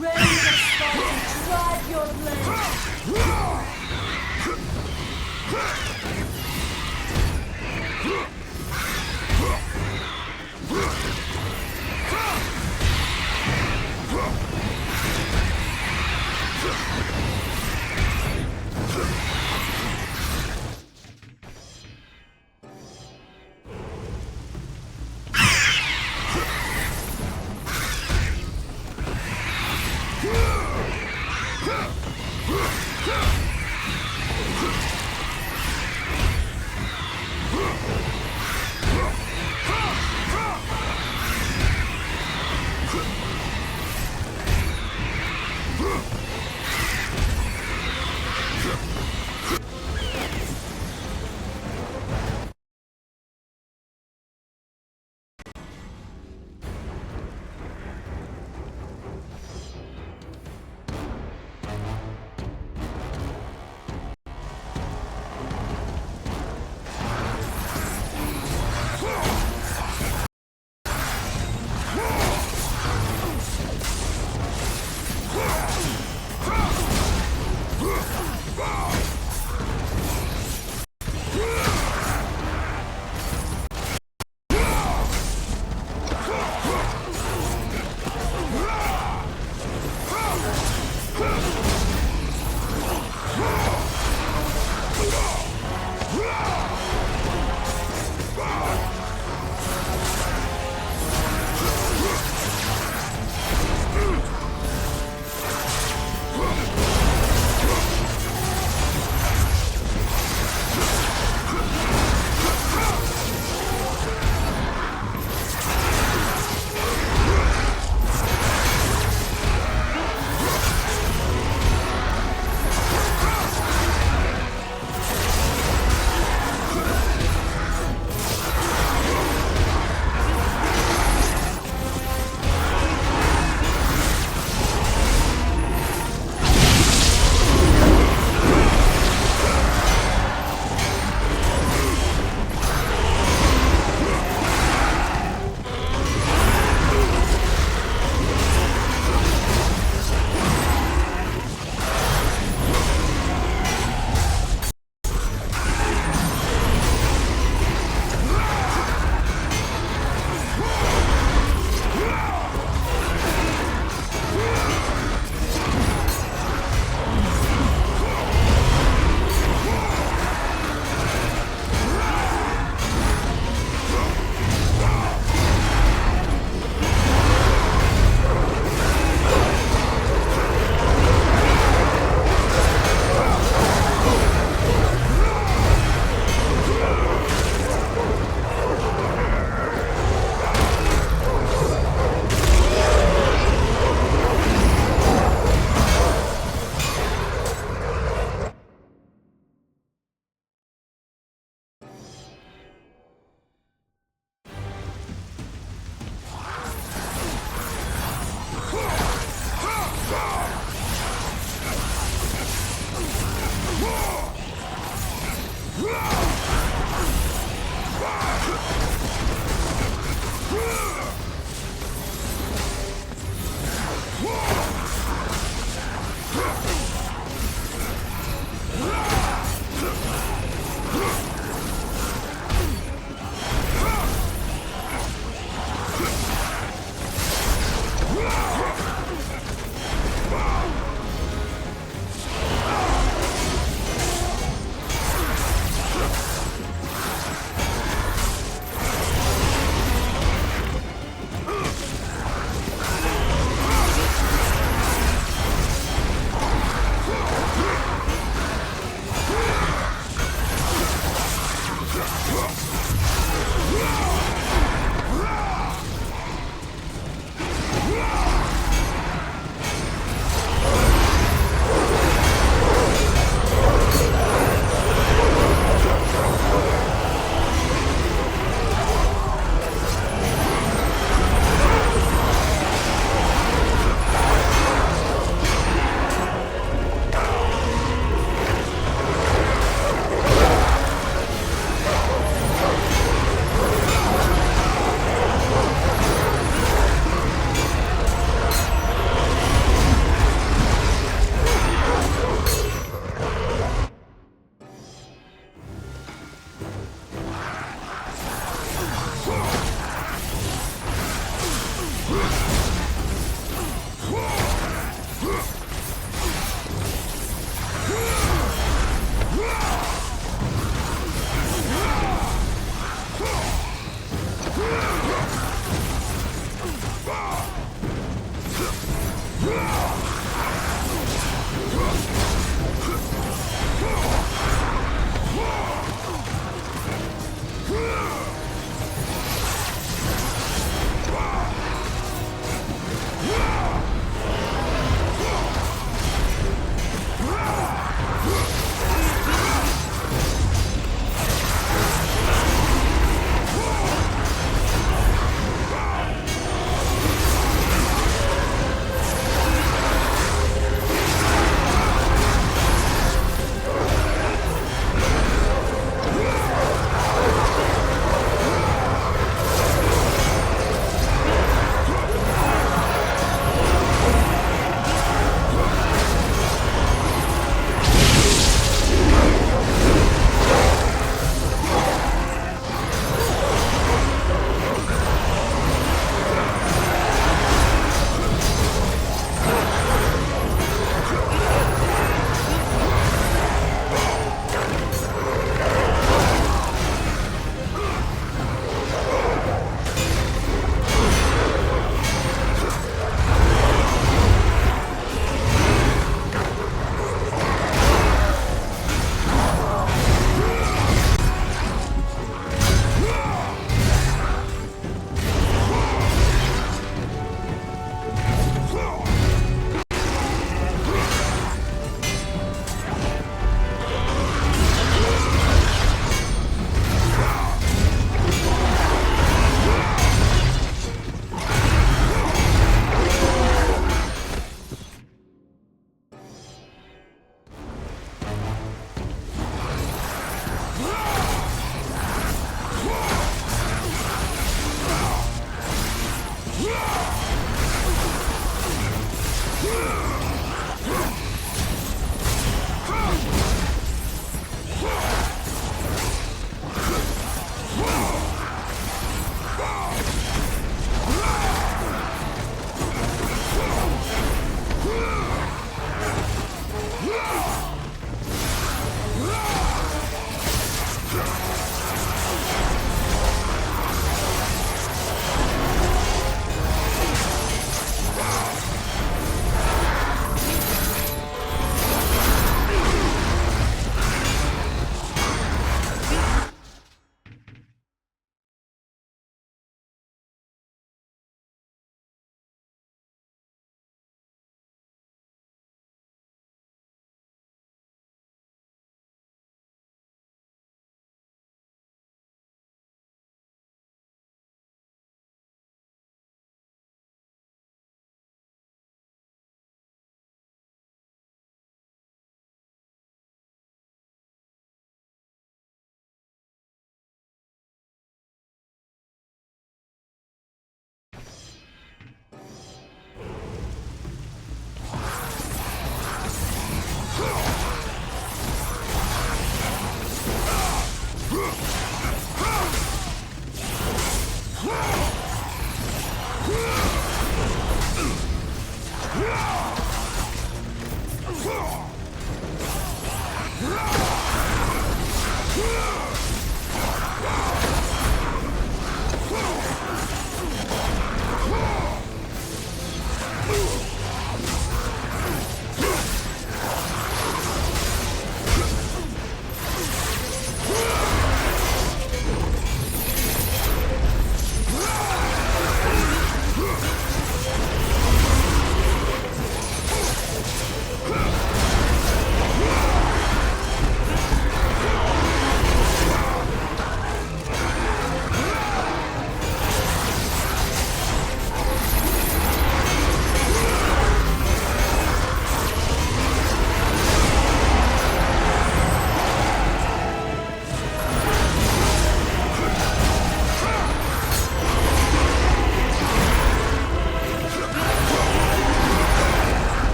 rain of Sparta drive your blade!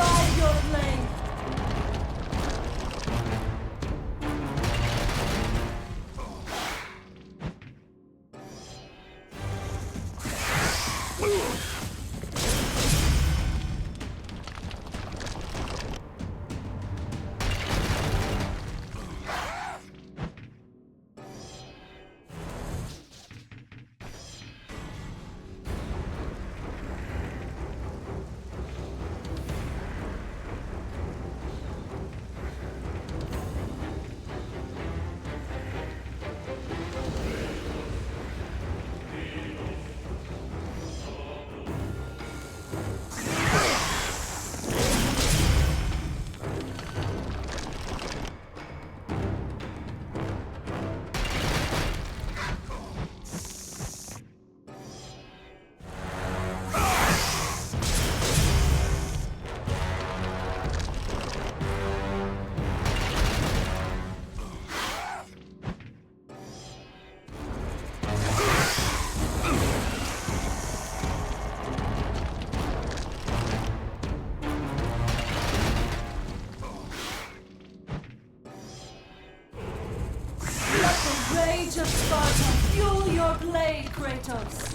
Ride your blade! Rage of Sparta, fuel your blade, Kratos!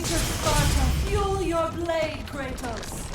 Straight to Sparta! Fuel your blade, Kratos!